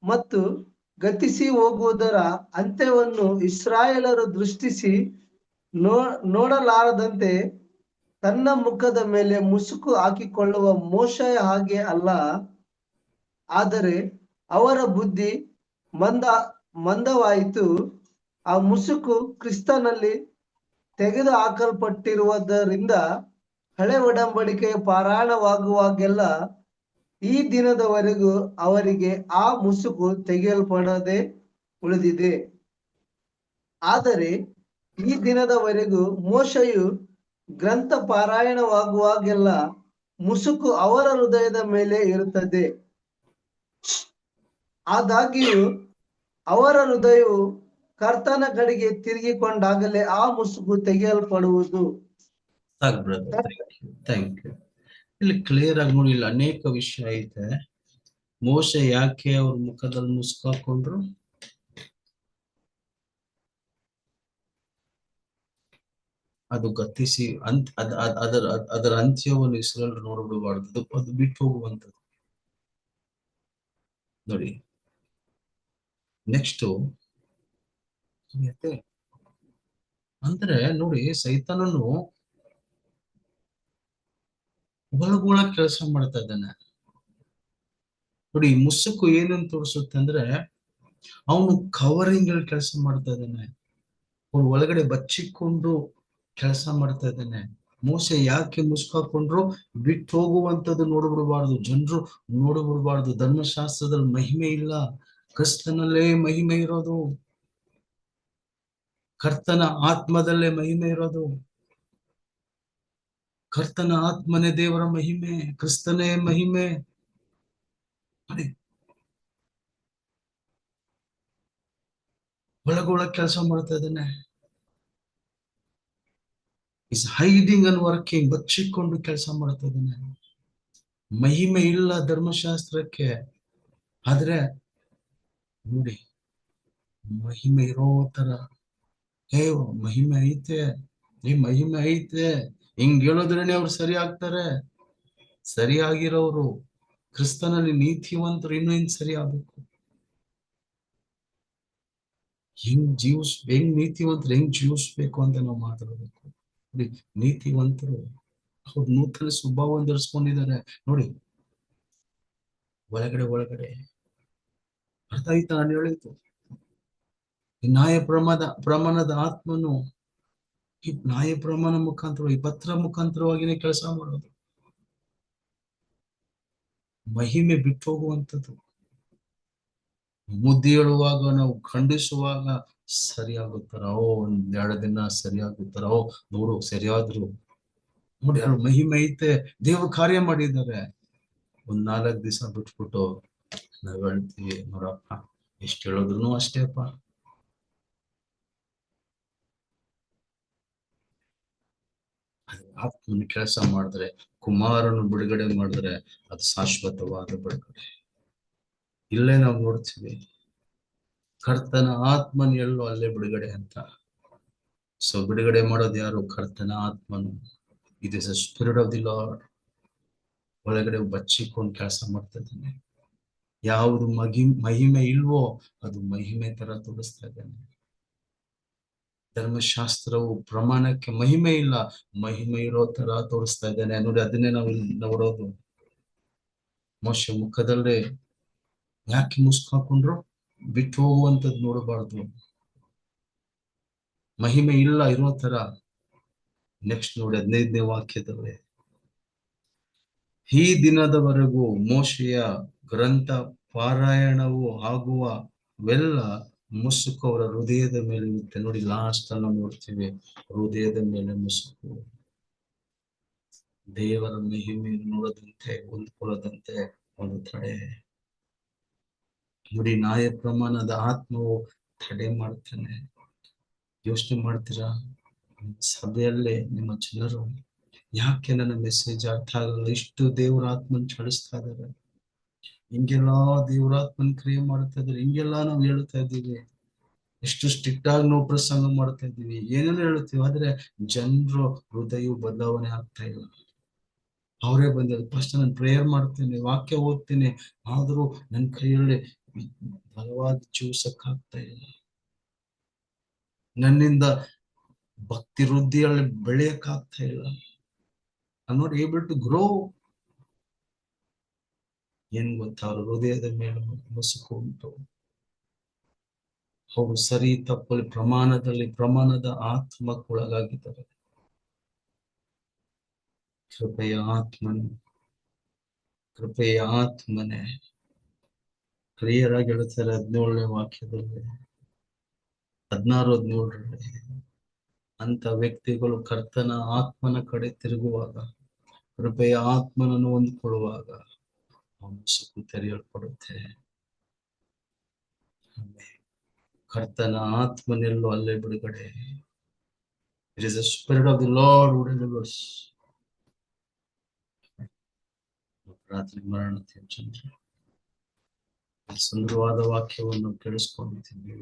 ಮತ್ತು ಗತಿಸಿ ಹೋಗುವುದರ ಅಂತ್ಯವನ್ನು ಇಸ್ರಾಯೇಲರು ದೃಷ್ಟಿಸಿ ನೋಡಲಾರದಂತೆ ತನ್ನ ಮುಖದ ಮೇಲೆ ಮುಸುಕು ಹಾಕಿಕೊಳ್ಳುವ ಮೋಶೆಯ ಹಾಗೆ ಅಲ್ಲ, ಆದರೆ ಅವರ ಬುದ್ಧಿ ಮಂದವಾಯಿತು. ಆ ಮುಸುಕು ಕ್ರಿಸ್ತನಲ್ಲಿ ತೆಗೆದು ಹಾಕಲ್ಪಟ್ಟಿರುವುದರಿಂದ ಹಳೆ ಒಡಂಬಡಿಕೆಯ ಪಾರಾಯಣವಾಗುವಾಗೆಲ್ಲ ಈ ದಿನದವರೆಗೂ ಅವರಿಗೆ ಆ ಮುಸುಕು ತೆಗೆಯಲ್ಪಡದೆ ಉಳಿದಿದೆ. ಆದರೆ ಈ ದಿನದವರೆಗೂ ಮೋಶೆಯು ಗ್ರಂಥ ಪಾರಾಯಣವಾಗುವಾಗೆಲ್ಲ ಮುಸುಕು ಅವರ ಹೃದಯದ ಮೇಲೆ ಇರುತ್ತದೆ. ಆದಾಗ್ಯೂ ಅವರ ಹೃದಯವು ಕರ್ತನ ಕಡೆಗೆ ತಿರುಗಿಕೊಂಡಾಗಲೇ ಆ ಮುಸುಕು ತೆಗೆಯಲ್ಪಡುವುದು. ಸಾಕು ಬ್ರದರ್, ಥ್ಯಾಂಕ್ ಯು. ಇಲ್ಲಿ ಕ್ಲಿಯರ್ ಆಗಿ ನೋಡಿ, ಇಲ್ಲಿ ಅನೇಕ ವಿಷಯ ಐತೆ. ಮೋಶೆ ಯಾಕೆ ಅವ್ರ ಮುಖದಲ್ಲಿ ಮುಸ್ಕಾಕೊಂಡ್ರು? ಅದು ಗತಿಸಿ ಅದರ ಅಂತ್ಯವನ್ನು ಇಸ್ರೇಲ್ ನೋಡ್ಬಿಡಬಾರ್ದು, ಅದು ಬಿಟ್ಟು ಹೋಗುವಂಥದ್ದು. ನೋಡಿ ನೆಕ್ಸ್ಟ್ ಅಂದ್ರೆ ನೋಡಿ, ಸೈತಾನನು ಒಳಗೊಳ ಕೆಲಸ ಮಾಡ್ತಾ ಇದ್ದಾನೆ. ನೋಡಿ ಮುಸುಕು ಏನಂತ ತೋರಿಸುತ್ತೆ ಅಂದ್ರೆ ಅವನು ಕವರಿಂಗ್ ಅಲ್ಲಿ ಕೆಲಸ ಮಾಡ್ತಾ ಇದ್ದಾನೆ, ಅವನು ಒಳಗಡೆ ಬಚ್ಚಿಕೊಂಡು ಕೆಲಸ ಮಾಡ್ತಾ ಇದ್ದಾನೆ. ಮೋಸೆ ಯಾಕೆ ಮುಸ್ಕಾಕೊಂಡ್ರು? ಬಿಟ್ಟು ಹೋಗುವಂಥದ್ದು ನೋಡ್ಬಿಡ್ಬಾರ್ದು, ಜನರು ನೋಡ್ಬಿಡ್ಬಾರ್ದು. ಧರ್ಮಶಾಸ್ತ್ರದಲ್ಲಿ ಮಹಿಮೆ ಇಲ್ಲ, ಕ್ರಿಸ್ತನಲ್ಲೇ ಮಹಿಮೆ ಇರೋದು, ಕರ್ತನ ಆತ್ಮದಲ್ಲೇ ಮಹಿಮೆ ಇರೋದು. ಕರ್ತನ ಆತ್ಮನೇ ದೇವರ ಮಹಿಮೆ, ಕ್ರಿಸ್ತನೇ ಮಹಿಮೆ. ಒಳಗೊಳ ಕೆಲಸ ಮಾಡ್ತಾ ಇದ್ದಾನೆ. ಇಸ್ ಹೈಡಿಂಗ್ ಅಂಡ್ ವರ್ಕಿಂಗ್, ಬಚ್ಚಿಕೊಂಡು ಕೆಲಸ ಮಾಡ್ತಾ ಇದ್ದಾನೆ. ಮಹಿಮೆ ಇಲ್ಲ ಧರ್ಮಶಾಸ್ತ್ರಕ್ಕೆ, ಆದ್ರೆ ನೋಡಿ ಮಹಿಮೆ ಇರೋ ತರ ಮಹಿಮೆ ಐತೆ, ಈ ಮಹಿಮೆ ಐತೆ ಹಿಂಗ್ ಹೇಳೋದ್ರೇನೆ ಅವ್ರು ಸರಿ ಆಗ್ತಾರೆ. ಸರಿಯಾಗಿರೋರು, ಕ್ರಿಸ್ತನಲ್ಲಿ ನೀತಿವಂತರು ಇನ್ನೂ ಹಿಂಗ್ ಸರಿ ಆಗ್ಬೇಕು. ಹೆಂಗ್ ನೀತಿವಂತರು ಹೆಂಗ್ ಜೀವಿಸ್ಬೇಕು ಅಂತ ನಾವು ಮಾತಾಡ್ಬೇಕು. ನೀತಿವಂತರು ಅವ್ರು ನೂತನ ಸ್ವಭಾವವನ್ನು ಧರಿಸ್ಕೊಂಡಿದ್ದಾರೆ. ನೋಡಿ ಒಳಗಡೆ ಅರ್ಥ ಆಯ್ತಾ ನಾನು ಹೇಳಿದ್ದು? ಈ ಪ್ರಮಾಣದ ಆತ್ಮನು ಈ ನ್ಯಾಯ ಪ್ರಮಾಣ ಮುಖಾಂತರ, ಈ ಪತ್ರ ಮುಖಾಂತರವಾಗಿನೇ ಕೆಲಸ ಮಾಡೋದು. ಮಹಿಮೆ ಬಿಟ್ಟು ಹೋಗುವಂಥದ್ದು. ಮುದ್ದೆ ಹೇಳುವಾಗ, ನಾವು ಖಂಡಿಸುವಾಗ ಸರಿಯಾಗುತ್ತಾರ, ಒಂದ್ 2 ದಿನ ಸರಿಯಾಗುತ್ತಾರ, ನೋಡು ಸರಿಯಾದ್ರು. ನೋಡಿ ಅವ್ರ ಮಹಿಮೆ ಐತೆ, ದೇವ್ರ ಕಾರ್ಯ ಮಾಡಿದ್ದಾರೆ. ಒಂದ್ 4 ದಿವಸ ಬಿಟ್ಬಿಟ್ಟು ನಾವ್ ಹೇಳ್ತೀವಿ, ನೋಡಪ್ಪ ಎಷ್ಟು ಹೇಳಿದ್ರು ಅಷ್ಟೇಪ್ಪ, ಆತ್ಮನ ಕೆಲಸ ಮಾಡಿದ್ರೆ, ಕುಮಾರನು ಬಿಡುಗಡೆ ಮಾಡಿದ್ರೆ ಅದು ಶಾಶ್ವತವಾದ ಬಿಡುಗಡೆ. ಇಲ್ಲೇ ನಾವು ನೋಡ್ತೀವಿ, ಕರ್ತನ ಆತ್ಮನ ಎಲ್ಲೋ ಅಲ್ಲೇ ಬಿಡುಗಡೆ ಅಂತ. ಸೊ ಬಿಡುಗಡೆ ಮಾಡೋದು ಯಾರು? ಕರ್ತನ ಆತ್ಮನು. It is a spirit of the lord. ಒಳಗಡೆ ಬಚ್ಚಿಕೊಂಡು ಕೆಲಸ ಮಾಡ್ತಾ ಇದ್ದಾನೆ. ಯಾವುದು ಮಹಿಮೆ ಇಲ್ವೋ ಅದು ಮಹಿಮೆ ತರ ತೋರಿಸ್ತಾ ಇದ್ದಾನೆ. ಧರ್ಮಶಾಸ್ತ್ರವು ಪ್ರಮಾಣಕ್ಕೆ ಮಹಿಮೆ ಇಲ್ಲ, ಮಹಿಮೆ ಇರೋ ತರ ತೋರಿಸ್ತಾ ಇದ್ದಾನೆ ನೋಡಿ. ಅದನ್ನೇ ನಾವು ನೋಡೋದು. ಮೋಶೆ ಮುಖದಲ್ಲೇ ಯಾಕೆ ಮುಸ್ಕ್ ಹಾಕೊಂಡ್ರು? ಬಿಟ್ಟು ಹೋಗುವಂತದ್ದು ನೋಡಬಾರ್ದು. ಮಹಿಮೆ ಇಲ್ಲ ಇರೋ ತರ. ನೆಕ್ಸ್ಟ್ ನೋಡಿ 15ನೇ ವಾಕ್ಯದಲ್ಲಿ, ಈ ದಿನದವರೆಗೂ ಮೋಶೆಯ ಗ್ರಂಥ ಪಾರಾಯಣವು ಆಗುವವೆಲ್ಲ ಮುಸುಕು ಅವರ ಹೃದಯದ ಮೇಲೆ ಇರುತ್ತೆ ನೋಡಿ. ಲಾಸ್ಟ್ ಅನ್ನು ನೋಡ್ತೀವಿ, ಹೃದಯದ ಮೇಲೆ ಮುಸುಕು. ದೇವರ ಮಹಿಮೆ ನೋಡದಂತೆ, ಹೊಂದ್ಕೊಳ್ಳದಂತೆ ಒಂದು ತಡೆ ನೋಡಿ. ನ್ಯಾಯ ಪ್ರಮಾಣದ ಆತ್ಮವು ತಡೆ ಮಾಡ್ತಾನೆ. ಯೋಚನೆ ಮಾಡ್ತೀರಾ, ಸಭೆಯಲ್ಲೇ ನಿಮ್ಮ ಜನರು ಯಾಕೆ ನನ್ನ ಮೆಸೇಜ್ ಅರ್ಥ ಆಗಲ್ಲ? ಇಷ್ಟು ದೇವರ ಆತ್ಮನ್ ಚಳಿಸ್ತಾ ಇದ್ದಾರೆ, ಹಿಂಗೆಲ್ಲಾ ದೇವರಾತ್ಮನ್ ಕ್ರಿಯೆ ಮಾಡ್ತಾ ಇದ್ದಾರೆ, ಹಿಂಗೆಲ್ಲಾ ನಾವು ಹೇಳ್ತಾ ಇದ್ದೀವಿ, ಎಷ್ಟು ಸ್ಟ್ರಿಕ್ಟ್ ಆಗಿ ನಾವು ಪ್ರಸಂಗ ಮಾಡ್ತಾ ಇದ್ದೀವಿ, ಏನೇನೋ ಹೇಳ್ತೀವಿ, ಆದ್ರೆ ಜನರು ಹೃದಯ ಬದಲಾವಣೆ ಆಗ್ತಾ ಇಲ್ಲ. ಅವರೇ ಬಂದಿಲ್ಲ. ಫಸ್ಟ್ ನಾನು ಪ್ರೇಯರ್ ಮಾಡ್ತೇನೆ, ವಾಕ್ಯ ಓದ್ತೇನೆ, ಆದ್ರೂ ನನ್ನ ಕೈಯಲ್ಲಿ ಬಲವಾದ ಜೀವಿಸಕ್ಕಾಗ್ತಾ ಇಲ್ಲ. ನನ್ನಿಂದ ಭಕ್ತಿ ವೃದ್ಧಿಯಲ್ಲಿ ಬೆಳೆಯಕ್ಕಾಗ್ತಾ ಇಲ್ಲ. I'm not able to grow. ಏನ್ ಗೊತ್ತಾ, ಅವ್ರ ಹೃದಯದ ಮೇಲೆ ಮುಸುಕು ಉಂಟು. ಅವರು ಸರಿ ತಪ್ಪಲ್ಲಿ ಪ್ರಮಾಣದ ಆತ್ಮಕ್ಕೊಳಗಾಗಿದ್ದಾರೆ. ಕೃಪೆಯ ಆತ್ಮನೆ ಕ್ಲಿಯರ್ ಆಗಿ ಹೇಳ್ತಾರೆ 17ನೇ ವಾಕ್ಯದಲ್ಲಿ, 16-17ರಲ್ಲಿ. ಅಂತ ವ್ಯಕ್ತಿಗಳು ಕರ್ತನ ಆತ್ಮನ ಕಡೆ ತಿರುಗುವಾಗ, ಕೃಪೆಯ ಆತ್ಮನನ್ನು ಹೊಂದಿಕೊಳ್ಳುವಾಗ ಮುಸುಕು ತೆರೆಯಲ್ಪಡುತ್ತೆ. ಕರ್ತನ ಆತ್ಮನೆಲ್ಲೋ ಅಲ್ಲೇ ಬಿಡುಗಡೆ. It is the spirit of the Lord who delivers. ರಾತ್ರಿ ಮರಣತೆ ಚಂದ್ರ ಸುಂದರವಾದ ವಾಕ್ಯವನ್ನು ಕೇಳಿಸ್ಕೊಂಡಿದ್ದೀವಿ.